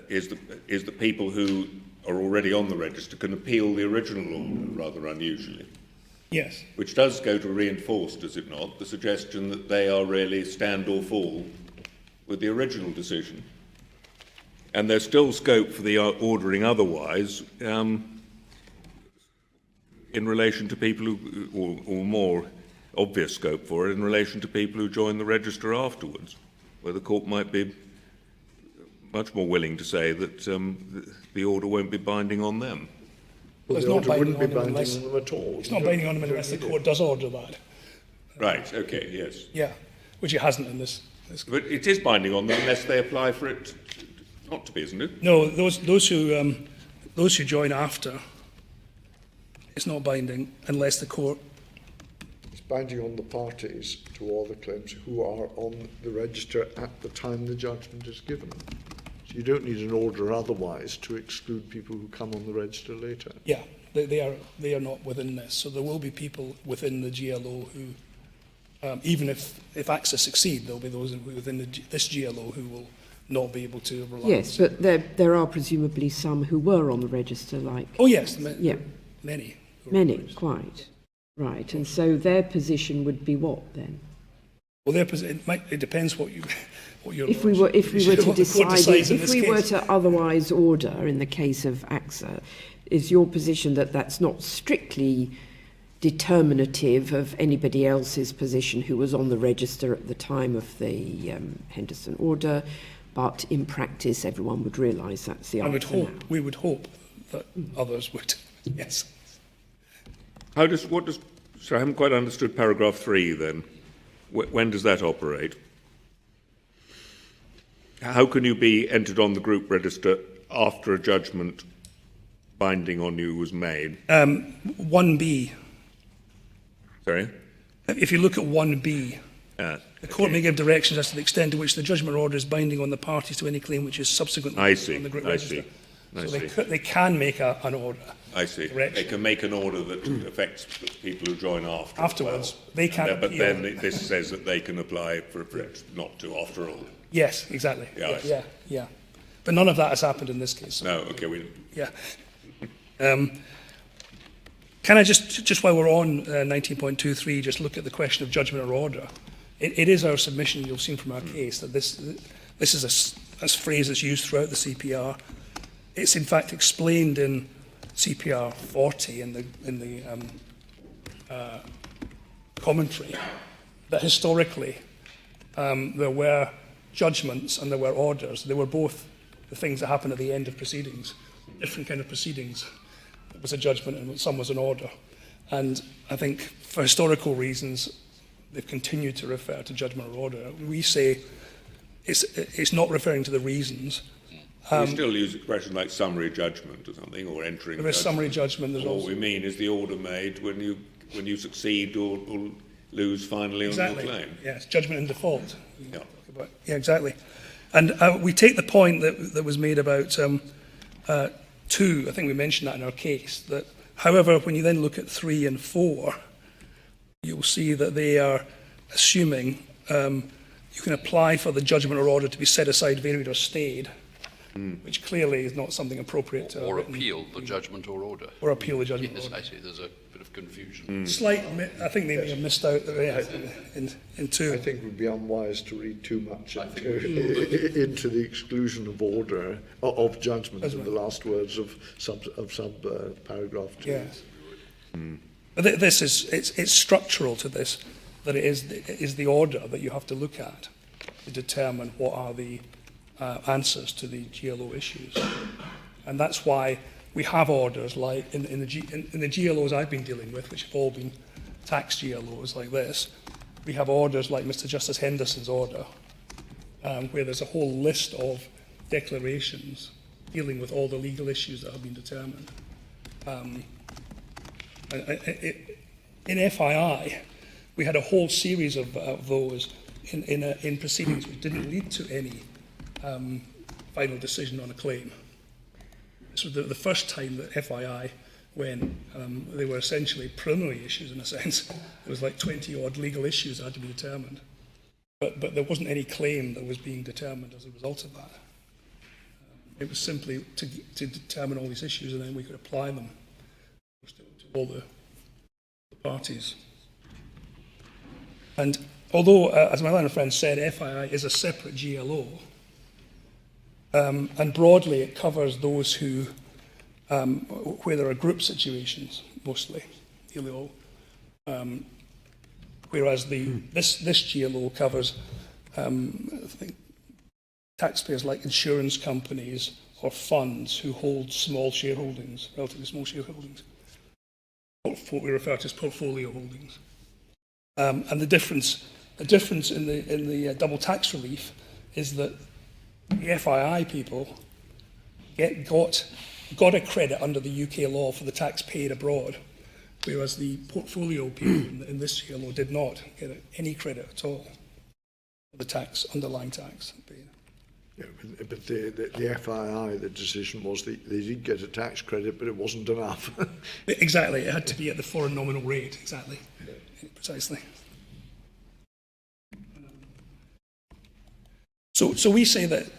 is that people who are already on the register can appeal the original order, rather unusually. Yes. Which does go to reinforce, does it not, the suggestion that they are really stand or fall with the original decision. And there's still scope for the ordering otherwise in relation to people who, or more obvious scope for it, in relation to people who join the register afterwards, where the court might be much more willing to say that the order won't be binding on them. Well, It's the not order binding wouldn't be on them binding unless- on them at all. It's not binding on them unless the court does order that. Right, okay, yes. Yeah, which it hasn't in this But it is binding on them unless they apply for it not to be, isn't it? No, those who join after, it's not binding unless the court. It's binding on the parties to all the claims who are on the register at the time the judgment is given. So you don't need an order otherwise to exclude people who come on the register later. Yeah, they are not within this. So there will be people within the GLO who, even if AXA succeed, there'll be those within this GLO who will not be able to rely. Yes, but there are presumably some who were on the register, like... Oh yes, Yeah. many. Many, quite. Right, and so their position would be what, then? Well, it depends what you're. If we were to decide, if we were case. to otherwise order in the case of AXA, is your position that that's not strictly determinative of anybody else's position who was on the register at the time of the Henderson order, but in practice everyone would realise that's the answer now? We would hope that others would. Yes. So I haven't quite understood paragraph 3 then. When does that operate? How can you be entered on the group register after a judgment binding on you was made? 1B. Sorry? If you look at 1B, the court may give directions as to the extent to which the judgment order is binding on the parties to any claim which is subsequently on the group register. They can make an order. I see. They can make an order that affects people who join Afterwards. Well. They can But appeal. then this says that they can apply for it not to after all. Yes, exactly. Yeah, I see. Yeah. But none of that has happened in this case. No, okay. Yeah. Can I just while we're on 19.23, just look at the question of judgment or order? It is our submission, you'll have seen from our case, that this is a phrase that's used throughout the CPR. It's in fact explained in CPR 40 in the commentary that historically there were judgments and there were orders. They were both the things that happen at the end of proceedings, different kind of proceedings. It was a judgment and some was an order. And I think for historical reasons, they've continued to refer to judgment or order. We say it's not referring to the reasons. We still use expressions like summary judgment or something, or entering There is judgment. summary judgment. There's What also, we mean is the order made when you succeed or lose finally exactly. on your claim. Yes, judgment in default. Yeah. Yeah, exactly. And we take the point that was made about 2, I think we mentioned that in our case, that however, when you then look at 3 and 4, you'll see that they are assuming you can apply for the judgment or order to be set aside, varied or stayed, which clearly is not something appropriate to Or appeal the judgment or order. or appeal the judgment Yes, or order. I see. There's a bit of confusion. I think they may have missed out in 2. I think it would be unwise to read too much I think into the exclusion of order, of judgment in the last words of paragraph 2. Yes. But this it's structural to this, that it is the order that you have to look at to determine what are the answers to the GLO issues. And that's why we have orders like in the GLOs I've been dealing with, which have all been tax GLOs like this, we have orders like Mr. Justice Henderson's order, where there's a whole list of declarations dealing with all the legal issues that have been determined. In FII, we had a whole series of those in proceedings which didn't lead to any final decision on a claim. This was the first time that FII, when they were essentially preliminary issues in a sense, there was like 20-odd legal issues that had to be determined. But there wasn't any claim that was being determined as a result of that. It was simply to determine all these issues, and then we could apply them to all the parties. And although, as my line of friend said, FII is a separate GLO, and broadly it covers those who, where there are group situations, mostly, whereas this GLO covers, I think, taxpayers like insurance companies or funds who hold small shareholdings, relatively small shareholdings, what we refer to as portfolio holdings. And the difference in the double tax relief is that the FII people got a credit under the UK law for the tax paid abroad, whereas the portfolio people in this GLO did not get any credit at all for the underlying tax paid. Yeah, but the FII, the decision was they did get a tax credit, but it wasn't enough. Exactly, it had to be at the foreign nominal rate, exactly, precisely. So we say that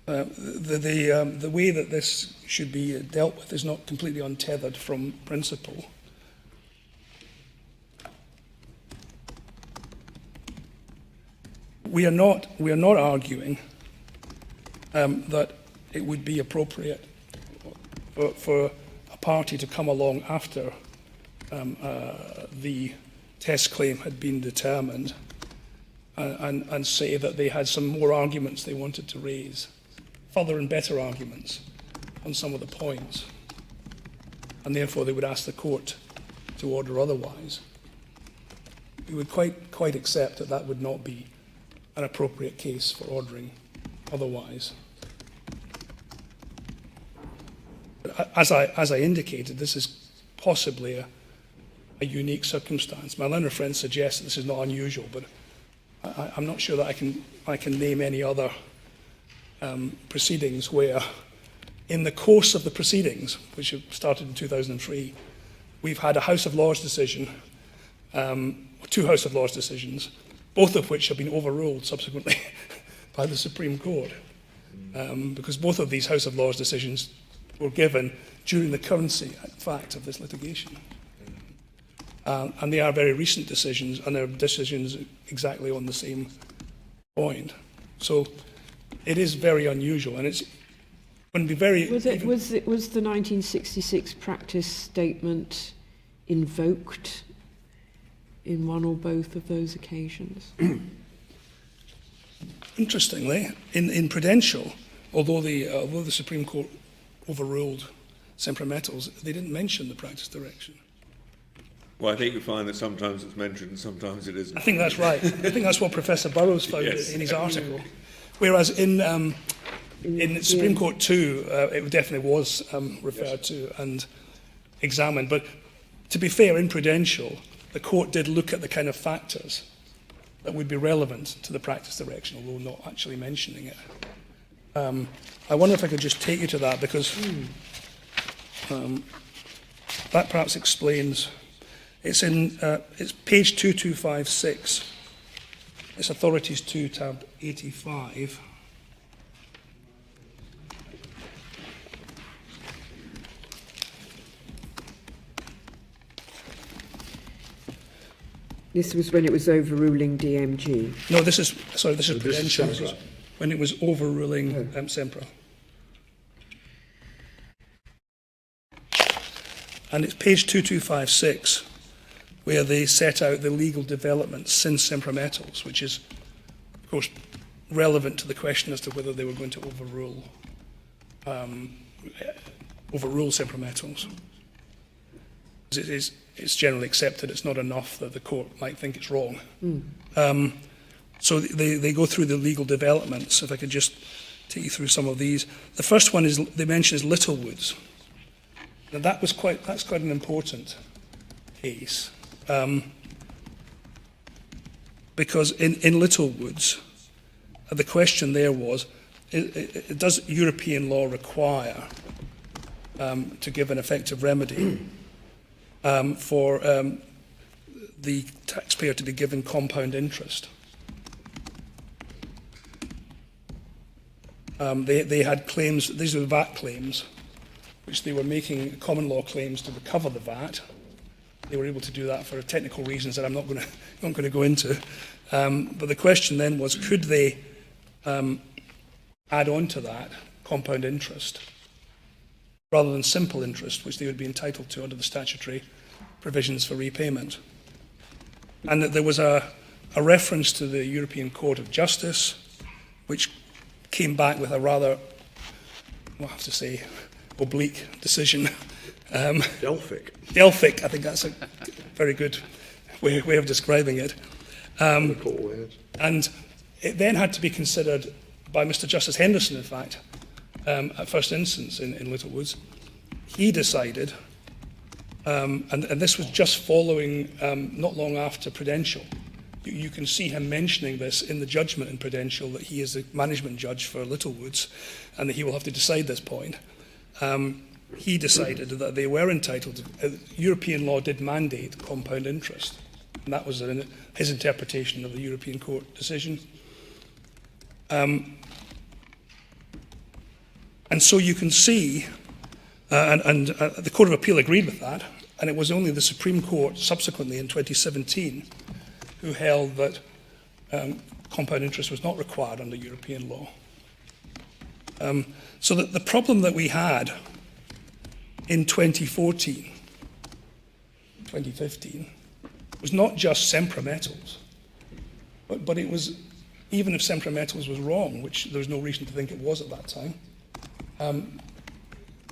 the way that this should be dealt with is not completely untethered from principle. We are not arguing that it would be appropriate for a party to come along after the test claim had been determined and say that they had some more arguments they wanted to raise, further and better arguments on some of the points, and therefore they would ask the court to order otherwise. We would quite accept that that would not be an appropriate case for ordering otherwise. As I indicated, this is possibly a unique circumstance. My learned friend suggests that this is not unusual, but I'm not sure that I can name any other proceedings where, in the course of the proceedings, which have started in 2003, we've had a House of Lords decision, 2 House of Lords decisions, both of which have been overruled subsequently by the Supreme Court, because both of these House of Lords decisions were given during the currency fact of this litigation. And they are very recent decisions, and they're decisions exactly on the same point. So it is very unusual, and it's going to be very... Was the 1966 practice statement invoked in one or both of those occasions? Interestingly, in Prudential, although the Supreme Court overruled Sempre Metals, they didn't mention the practice direction. Well, I think you find that sometimes it's mentioned, sometimes it isn't. I think that's right. I think that's what Professor Burrows found Yes. in his article. Whereas in Supreme Court 2, it definitely was referred to and examined. But to be fair, in Prudential, the court did look at the kind of factors that would be relevant to the practice direction, although not actually mentioning it. I wonder if I could just take you to that, because that perhaps explains. It's page 2256. It's Authorities 2, tab 85. This was when it was overruling DMG. No, this is Prudential. Sempre. When it was overruling Sempre. And it's page 2256, where they set out the legal developments since Sempre Metals, which is, of course, relevant to the question as to whether they were going to overrule Sempre Metals. It's generally accepted it's not enough that the court might think it's wrong. So they go through the legal developments. If I could just take you through some of these. The first one they mention is Littlewoods. Now that's quite an important case, because in Littlewoods, the question there was, does European law require to give an effective remedy for the taxpayer to be given compound interest? They had claims, these were VAT claims, which they were making common law claims to recover the VAT. They were able to do that for technical reasons that I'm not going to go into. But the question then was, could they add on to that compound interest rather than simple interest, which they would be entitled to under the statutory provisions for repayment? And that there was a reference to the European Court of Justice, which came back with a rather, I have to say, oblique decision. Delphic, I think that's a very good way of describing it. And it then had to be considered by Mr. Justice Henderson, in fact, at first instance in Littlewoods. He decided, and this was just following not long after Prudential. You can see him mentioning this in the judgment in Prudential, that he is the management judge for Littlewoods and that he will have to decide this point. He decided that they were entitled to, European law did mandate compound interest. And that was his interpretation of the European Court decision. And so you can see, and the Court of Appeal agreed with that, and it was only the Supreme Court subsequently in 2017 who held that compound interest was not required under European law. So that the problem that we had in 2014, 2015, was not just Sempre Metals, but it was, even if Sempre Metals was wrong, which there was no reason to think it was at that time,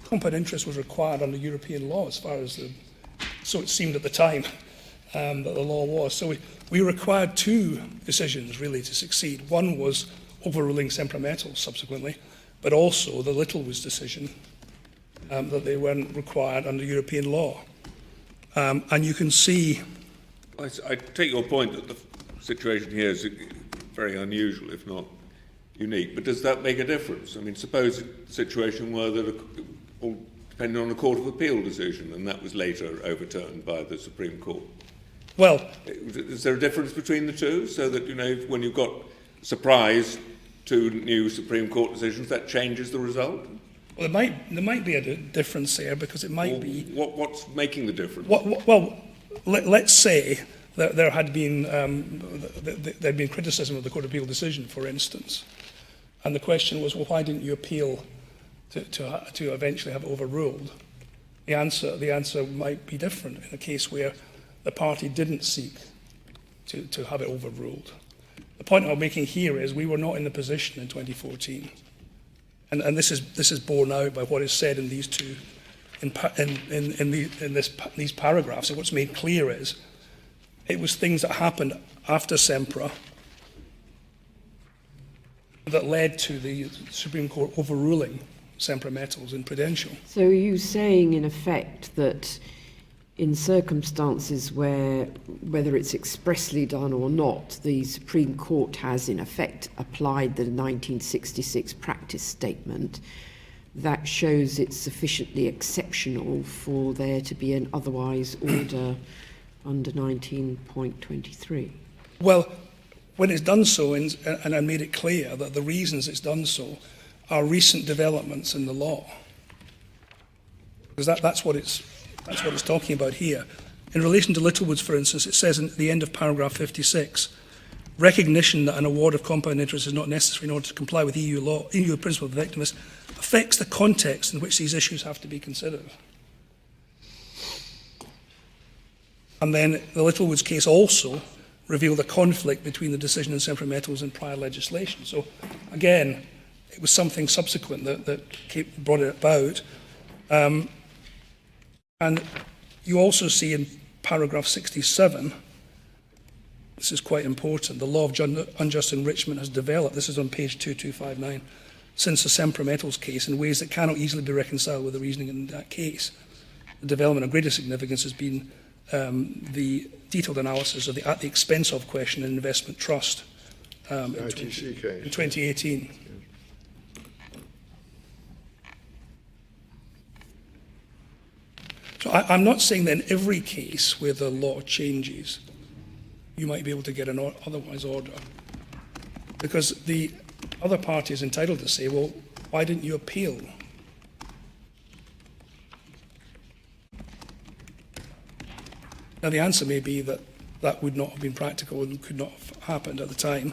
compound interest was required under European law as far as so it seemed at the time that the law was. So we required two decisions really to succeed. One was overruling Sempre Metals subsequently, but also the Littlewoods decision that they weren't required under European law. And you can see... I take your point that the situation here is very unusual, if not unique, but does that make a difference? I mean, suppose the situation were that all depended on a Court of Appeal decision and that was later overturned by the Supreme Court. Well... Is there a difference between the two, so that, you know, when you've got surprise to new Supreme Court decisions, that changes the result? Well, there might be a difference there, because it might be... What's making the difference? Well, let's say that there had been there'd been criticism of the Court of Appeal decision, for instance, and the question was, well, why didn't you appeal to eventually have it overruled? The answer might be different in a case where the party didn't seek to have it overruled. The point I'm making here is we were not in the position in 2014, and this is borne out by what is said in these two these paragraphs. And what's made clear is it was things that happened after Sempra that led to the Supreme Court overruling Sempra Metals in Prudential. So are you saying, in effect, that in circumstances where, whether it's expressly done or not, the Supreme Court has, in effect, applied the 1966 practice statement, that shows it's sufficiently exceptional for there to be an otherwise order under 19.23? Well, when it's done so, and I made it clear that the reasons it's done so are recent developments in the law, because that's what it's talking about here. In relation to Littlewoods, for instance, it says at the end of paragraph 56, recognition that an award of compound interest is not necessary in order to comply with EU law, EU principle of effectiveness, affects the context in which these issues have to be considered. And then the Littlewoods case also revealed a conflict between the decision in Sempra Metals and prior legislation. So again, it was something subsequent that brought it about. And you also see in paragraph 67, this is quite important, the law of unjust enrichment has developed, this is on page 2259, since the Sempra Metals case in ways that cannot easily be reconciled with the reasoning in that case. The development of greater significance has been the detailed analysis of the at the expense of question in investment trust in 2018. So I'm not saying that in every case where the law changes, you might be able to get an otherwise order, because the other party is entitled to say, well, why didn't you appeal? Now, the answer may be that that would not have been practical and could not have happened at the time,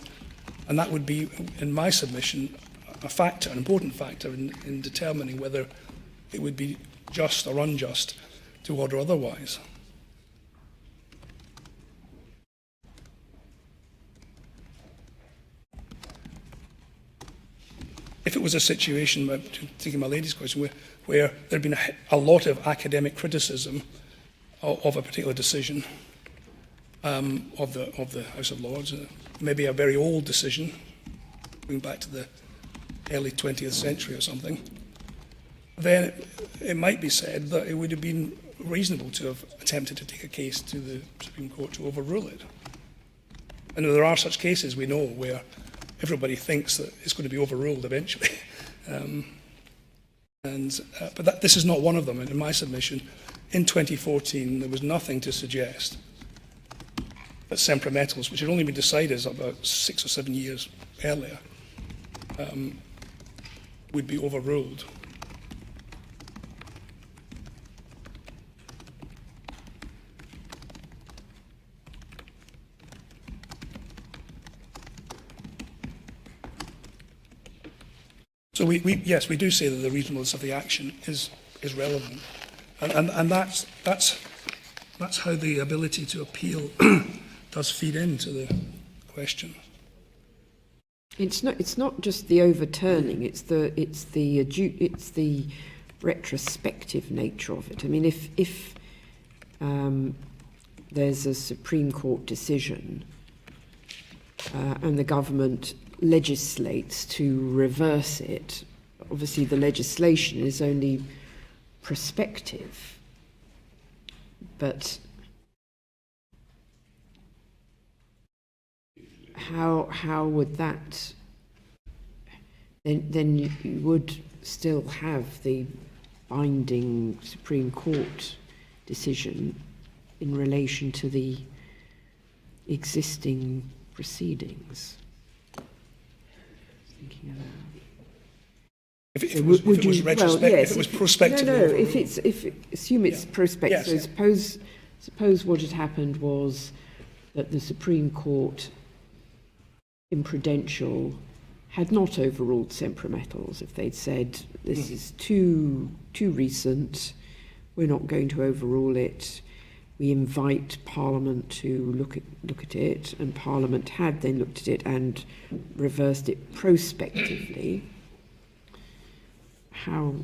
and that would be, in my submission, a factor, an important factor in determining whether it would be just or unjust to order otherwise. If it was a situation, taking my lady's question, where there had been a lot of academic criticism of a particular decision of the House of Lords, maybe a very old decision, going back to the early 20th century or something, then it might be said that it would have been reasonable to have attempted to take a case to the Supreme Court to overrule it. And there are such cases, we know, where everybody thinks that it's going to be overruled eventually. But this is not one of them. And in my submission, in 2014, there was nothing to suggest that Sempra Metals, which had only been decided about 6 or 7 years earlier, would be overruled. So yes, we do say that the reasonableness of the action is relevant, and that's how the ability to appeal does feed into the question. It's not just the overturning; it's the retrospective nature of it. I mean, if there's a Supreme Court decision and the government legislates to reverse it, obviously the legislation is only prospective, but how would that then you would still have the binding Supreme Court decision in relation to the existing proceedings? Thinking of that. If it was retrospective, if it was prospectively No, overruled. assume it's Yeah. prospective. Yes, So suppose what had happened was that the Supreme Court in Prudential had not overruled Sempra Metals. If they'd said this is too recent, we're not going to overrule it. We invite Parliament to look at it, and Parliament had then looked at it and reversed it prospectively. How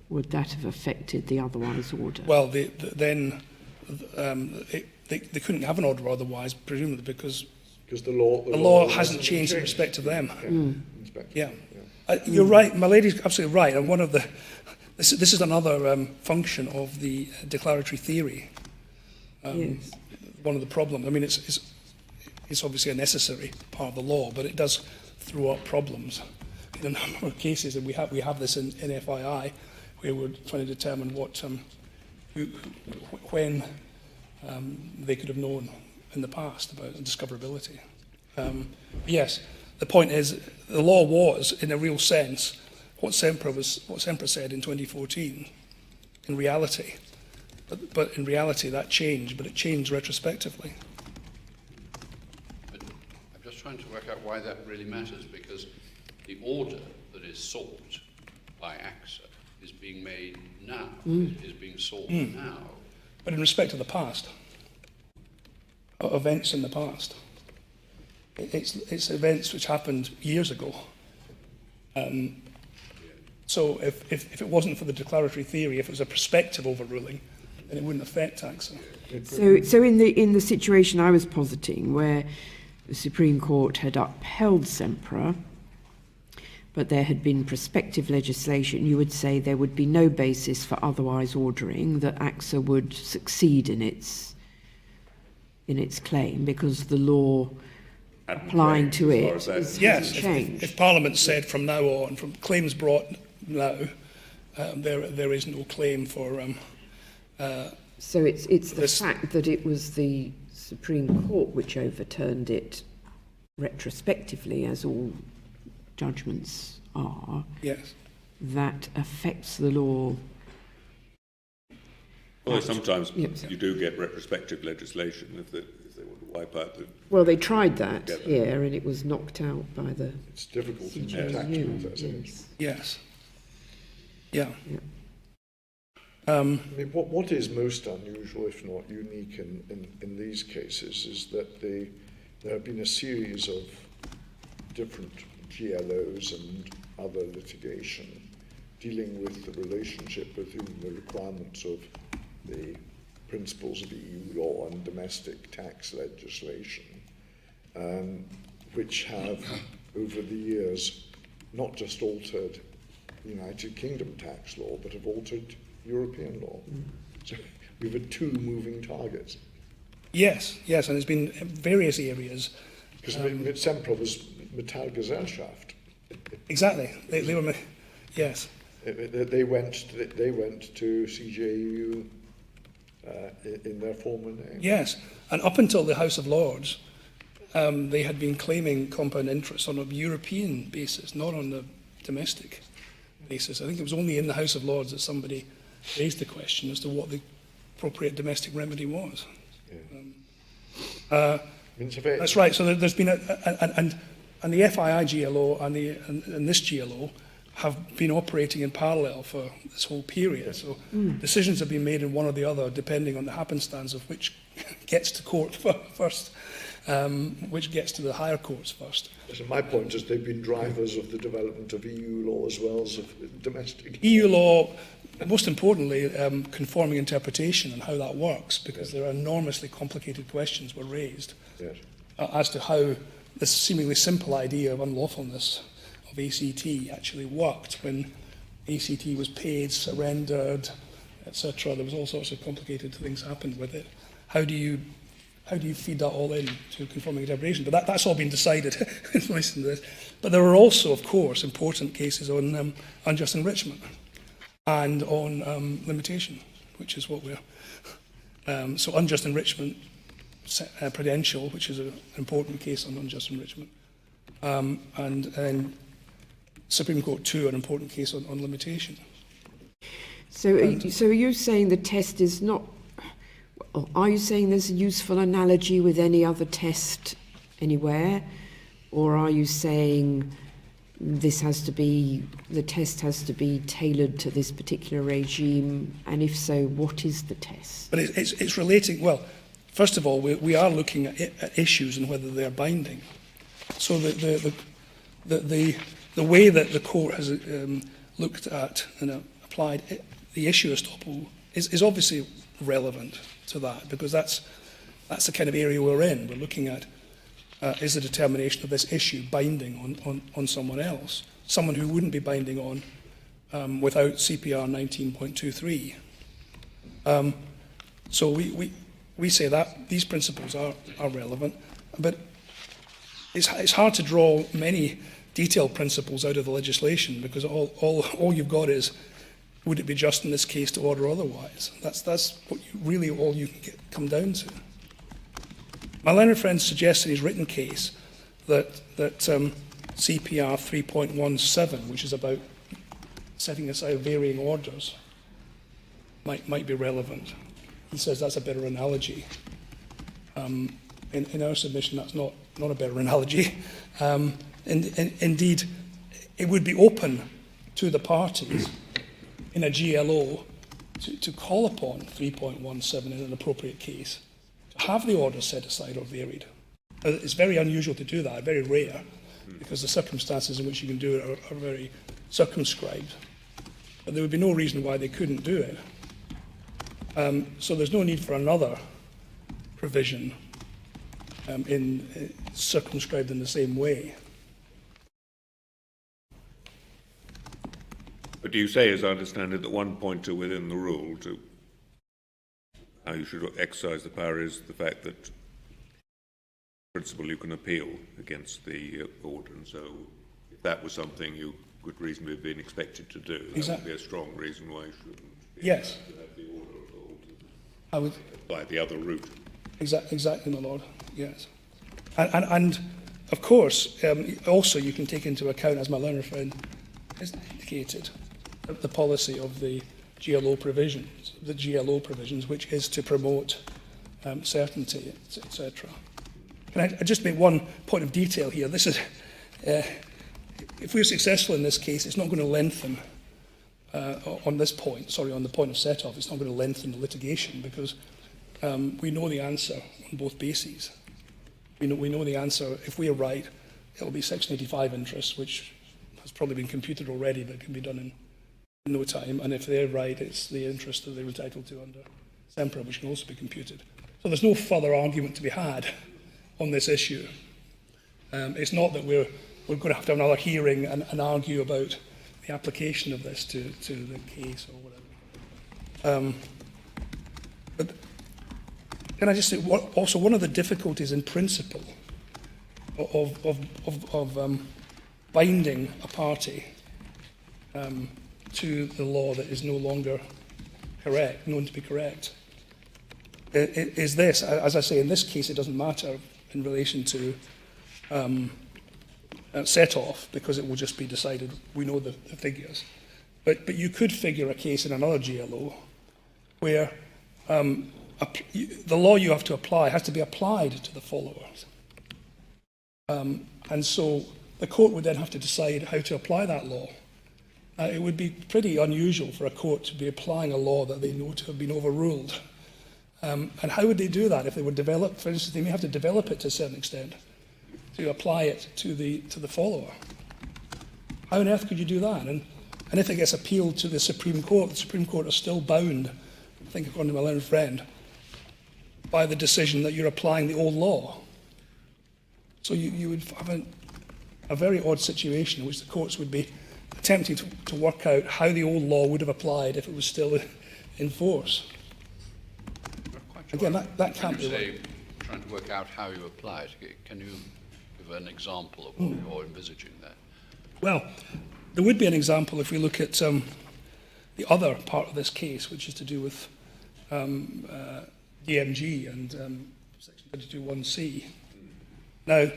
would that have affected the otherwise order? Well, they couldn't have an order otherwise, presumably, because the the law hasn't changed in respect to them. Yeah. You're right. My lady's absolutely right. And one of the this is another function of the declaratory theory. Yes. One of the problems. I mean, it's obviously a necessary part of the law, but it does throw up problems in a number of cases. And we have this in FII, where we're trying to determine when they could have known in the past about discoverability. Yes, the point is the law was, in a real sense, what Sempra said in 2014. In reality, but in reality that changed, but it changed retrospectively. But I'm just trying to work out why that really matters, because the order that is sought by AXA is being made now, is being sought now. But in respect to the past, events in the past, it's events which happened years ago. So if it wasn't for the declaratory theory, if it was a prospective overruling, then it wouldn't affect AXA. So in the situation I was positing, where the Supreme Court had upheld Sempra, but there had been prospective legislation, you would say there would be no basis for otherwise ordering that AXA would succeed in its claim, because the law applying to it hasn't changed. If Parliament said from now on, from claims brought now, there is no claim for. So it's the fact that it was the Supreme Court which overturned it retrospectively, as all judgments are. Yes. That affects the law. Well, sometimes you do get retrospective legislation if they want to wipe out the... Well, they tried that here, and it was knocked out by the... It's difficult in CJU, tax matters. yes. Yes. Yeah. I mean, what is most unusual, if not unique, in these cases is that there have been a series of different GLOs and other litigation dealing with the relationship between the requirements of the principles of EU law and domestic tax legislation, which have, over the years, not just altered United Kingdom tax law, but have altered European law. So we've had two moving targets. Yes, and there's been various areas. Because Sempra was Metallgesellschaft. Exactly. They were. Yes. They went to CJU in their former name. Yes, and up until the House of Lords, they had been claiming compound interest on a European basis, not on the domestic basis. I think it was only in the House of Lords that somebody raised the question as to what the appropriate domestic remedy was. Yeah. That's right. So there's been and the FII GLO and this GLO have been operating in parallel for this whole period. So decisions have been made in one or the other, depending on the happenstance of which gets to court first, which gets to the higher courts first. So my point is they've been drivers of the development of EU law as well as of domestic. EU law, most importantly, conforming interpretation and how that works, because there are enormously complicated questions were raised as to how this seemingly simple idea of unlawfulness of ACT actually worked when ACT was paid, surrendered, etc. There was all sorts of complicated things happened with it. How do you feed that all in to conforming interpretation? But that's all been decided in relation to this. But there are also, of course, important cases on unjust enrichment and on limitation, which is what we're... so unjust enrichment, Prudential, which is an important case on unjust enrichment. And then Supreme Court too, an important case on limitation. So are you saying the test is not... Are you saying there's a useful analogy with any other test anywhere? Or are you saying the test has to be tailored to this particular regime? And if so, what is the test? But it's relating, well, first of all, we are looking at issues and whether they're binding. So the way that the court has looked at and applied the issue estoppel is obviously relevant to that, because that's the kind of area we're in. We're looking at is the determination of this issue binding on someone else, someone who wouldn't be binding on without CPR 19.23. So we say that these principles are relevant, but it's hard to draw many detailed principles out of the legislation, because all you've got is, would it be just in this case to order otherwise? That's what really all you can come down to. My learned friend suggests in his written case that CPR 3.17, which is about setting aside varying orders, might be relevant. He says that's a better analogy. In our submission, that's not a better analogy. Indeed, it would be open to the parties in a GLO to call upon 3.17 in an appropriate case, to have the order set aside or varied. It's very unusual to do that, very rare, because the circumstances in which you can do it are very circumscribed. But there would be no reason why they couldn't do it. So there's no need for another provision circumscribed in the same way. But do you say, as I understand it, that one pointer within the rule to how you should exercise the power is the fact that, in principle, you can appeal against the order, and so if that was something you could reasonably have been expected to do, that would be a strong reason why you shouldn't be able to have the order at all, by the other route. Exactly, my lord. Yes, and of course, also you can take into account, as my learned friend has indicated, the policy of the GLO provisions, which is to promote certainty, etc. Can I just make one point of detail here? This is, if we're successful in this case, it's not going to lengthen on this point. Sorry, on the point of set-off, it's not going to lengthen the litigation, because we know the answer on both bases. We know the answer. If we are right, it'll be Section 85 interest, which has probably been computed already, but can be done in no time. And if they're right, it's the interest that they're entitled to under SEMPRA, which can also be computed. So there's no further argument to be had on this issue. It's not that we're going to have another hearing and argue about the application of this to the case or whatever. But can I just say, also one of the difficulties in principle of binding a party to the law that is no longer known to be correct, is this. As I say, in this case, it doesn't matter in relation to set-off, because it will just be decided, we know the figures. But you could figure a case in another GLO where the law you have to apply has to be applied to the followers. And so the court would then have to decide how to apply that law. It would be pretty unusual for a court to be applying a law that they know to have been overruled. And how would they do that if they were developed? For instance, they may have to develop it to a certain extent to apply it to the follower. How on earth could you do that? And if it gets appealed to the Supreme Court is still bound, I think according to my learned friend, by the decision that you're applying the old law. So you would have a very odd situation in which the courts would be attempting to work out how the old law would have applied if it was still in force. Again, that can't be right. Trying to work out how you apply it, can you give an example of what you're envisaging there? Well, there would be an example if we look at the other part of this case, which is to do with DMG and Section 22(1)(c). Now,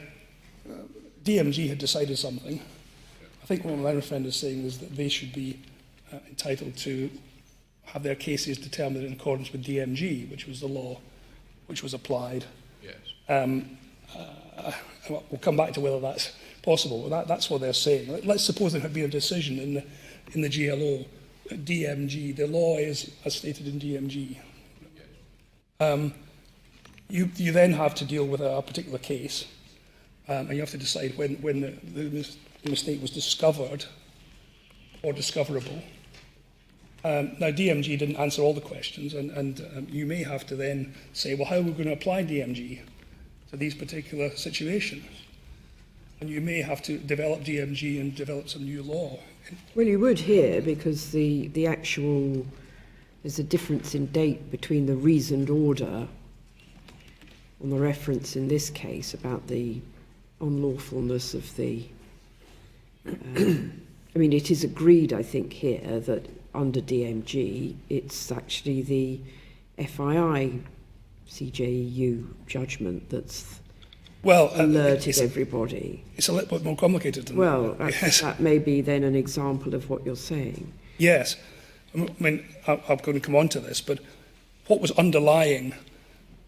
DMG had decided something, I think what my learned friend is saying is that they should be entitled to have their cases determined in accordance with DMG, which was the law which was applied. Yes. We'll come back to whether that's possible. That's what they're saying. Let's suppose there had been a decision in the GLO, DMG. The law is as stated in DMG. You then have to deal with a particular case, and you have to decide when the mistake was discovered or discoverable. Now, DMG didn't answer all the questions, and you may have to then say, well, how are we going to apply DMG to these particular situations? And you may have to develop DMG and develop some new law. Well, you would here, because the actual, there's a difference in date between the reasoned order on the reference in this case about the unlawfulness of the... I mean, it is agreed, I think, here that under DMG, it's actually the FII CJEU judgment that's alerted everybody. It's a little bit more complicated than that. Well, yes. That may be then an example of what you're saying. Yes. I mean, I'm going to come on to this, but what was underlying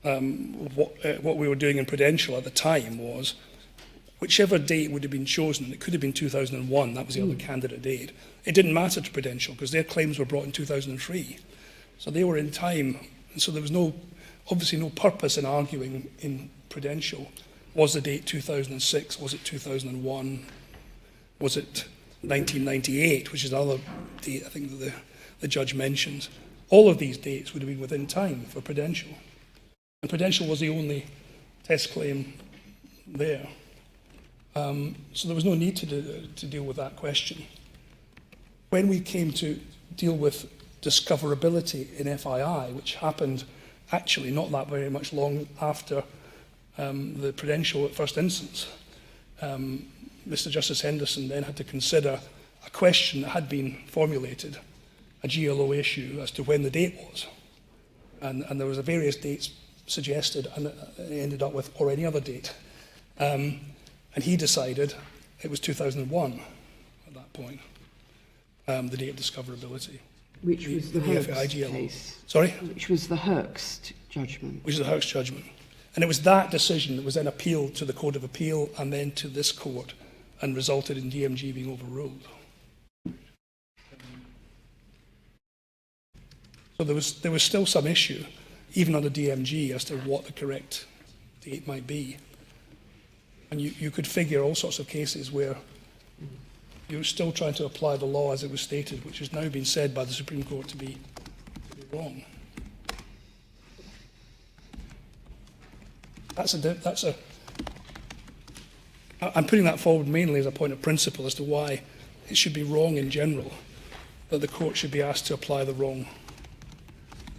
what we were doing in Prudential at the time was whichever date would have been chosen, it could have been 2001, that was the other candidate date. It didn't matter to Prudential because their claims were brought in 2003. So they were in time, and so there was obviously no purpose in arguing in Prudential. Was the date 2006? Was it 2001? Was it 1998, which is another date I think that the judge mentions? All of these dates would have been within time for Prudential. And Prudential was the only test claim there. So there was no need to deal with that question. When we came to deal with discoverability in FII, which happened actually not that very much long after the Prudential at first instance, Mr. Justice Henderson then had to consider a question that had been formulated, a GLO issue as to when the date was. And there was various dates suggested, and it ended up with or any other date. And he decided it was 2001 at that point, the date of discoverability. Which was the Herx case. Sorry? Which was the Herx judgment. Which is the Herx judgment. And it was that decision that was then appealed to the Court of Appeal and then to this court and resulted in DMG being overruled. So there was still some issue, even under DMG, as to what the correct date might be. And you could figure all sorts of cases where you're still trying to apply the law as it was stated, which has now been said by the Supreme Court to be wrong. I'm putting that forward mainly as a point of principle as to why it should be wrong in general that the court should be asked to apply the wrong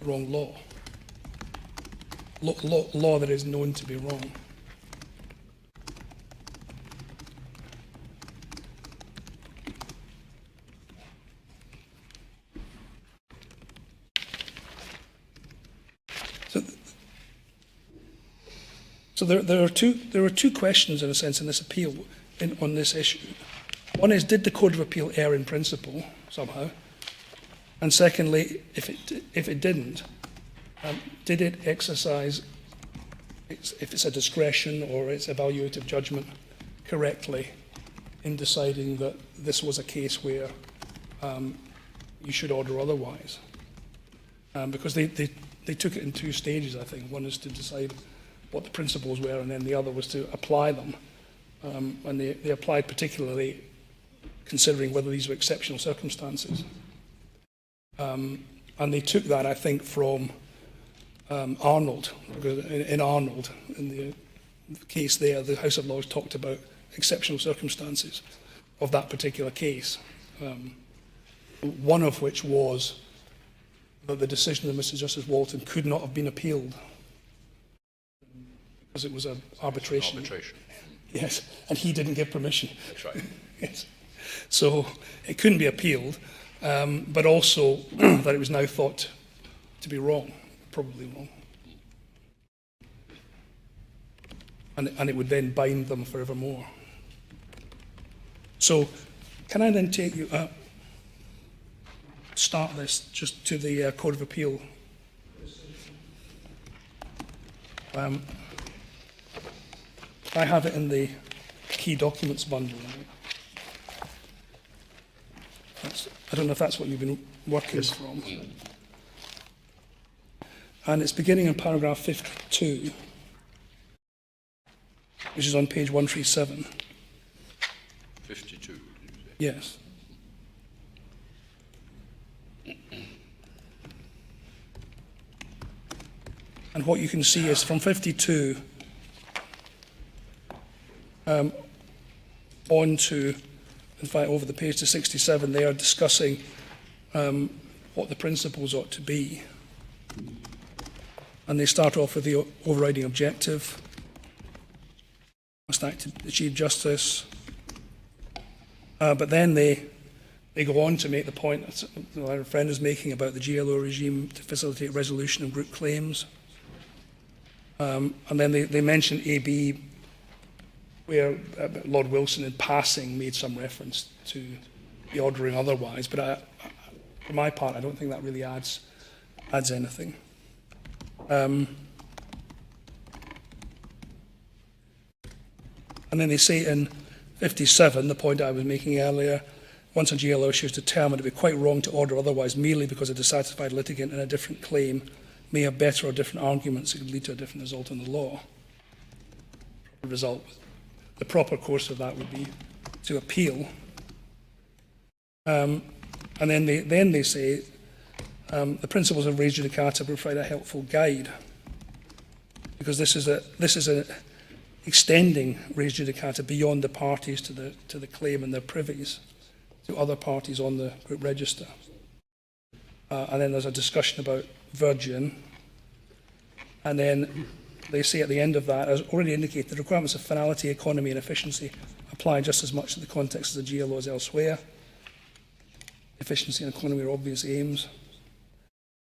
law. Law that is known to be wrong. So there are two questions in a sense in this appeal on this issue. One is, did the Court of Appeal err in principle somehow? And secondly, if it didn't, did it exercise if it's a discretion or its evaluative judgment correctly in deciding that this was a case where you should order otherwise? Because they took it in two stages, I think. One is to decide what the principles were, and then the other was to apply them. And they applied particularly considering whether these were exceptional circumstances. And they took that, I think, from Arnold. Because in Arnold, in the case there, the House of Lords talked about exceptional circumstances of that particular case. One of which was that the decision of Mr. Justice Walton could not have been appealed because it was an arbitration. Yes, and he didn't give permission. That's right. Yes. So it couldn't be appealed, but also that it was now thought to be wrong, probably wrong. And it would then bind them forevermore. So Can I then take you, start this just to the Court of Appeal? I have it in the key documents bundle. I don't know if that's what you've been working from. And it's beginning in paragraph 52, which is on page 137. 52, did you say? Yes. And what you can see is from 52 on to, in fact, over the page to 67, they are discussing what the principles ought to be. And they start off with the overriding objective, must act to achieve justice. But then they go on to make the point that our friend is making about the GLO regime to facilitate resolution of group claims. And then they mention AB, where Lord Wilson in passing made some reference to the ordering otherwise. But for my part, I don't think that really adds anything. And then they say in 57, the point I was making earlier, once a GLO issue is determined, it would be quite wrong to order otherwise merely because a dissatisfied litigant in a different claim may have better or different arguments that could lead to a different result in the law. The proper course of that would be to appeal. And then they say the principles of res judicata provide a helpful guide, because this is a extending res judicata beyond the parties to the claim and their privies to other parties on the group register. And then there's a discussion about virgin, and then they say at the end of that, as already indicated, the requirements of finality, economy and efficiency apply just as much to the context of the GLO as elsewhere. Efficiency and economy are obvious aims.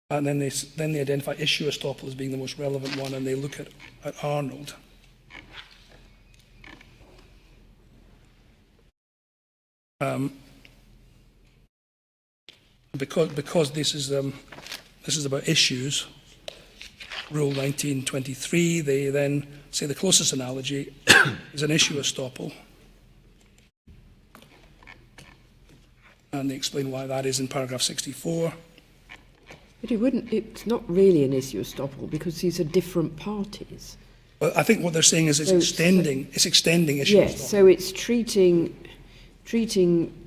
And then they identify issue estoppel as being the most relevant one, and they look at Arnold. Because this is about issues, Rule 1923, they then say the closest analogy is an issue estoppel. And they explain why that is in paragraph 64. But it's not really an issue estoppel because these are different parties. Well, I think what they're saying is it's extending issue estoppel. Yes, so it's treating,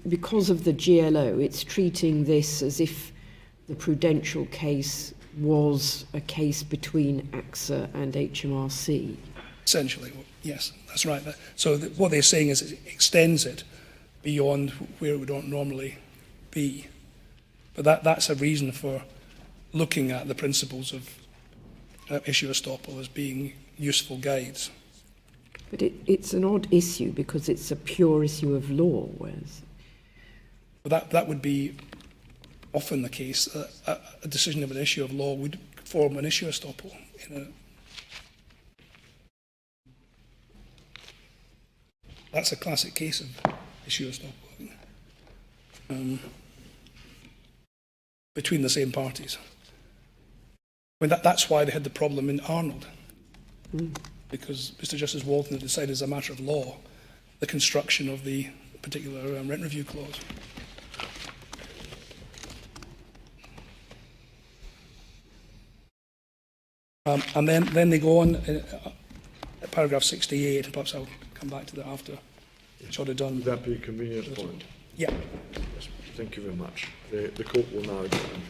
because of the GLO, it's treating this as if the Prudential case was a case between AXA and HMRC. Essentially, yes, that's right. So what they're saying is it extends it beyond where it would normally be. But that's a reason for looking at the principles of issue estoppel as being useful guides. But it's an odd issue because it's a pure issue of law, whereas... That would be often the case. A decision of an issue of law would form an issue estoppel. That's a classic case of issue estoppel between the same parties. I mean, that's why they had the problem in Arnold, because Mr. Justice Walton had decided as a matter of law the construction of the particular rent review clause. And then they go on at paragraph 68, and perhaps I'll come back to that after it's already done. Would that be a convenient point? Yeah. Yes, thank you very much. The court will now adjourn.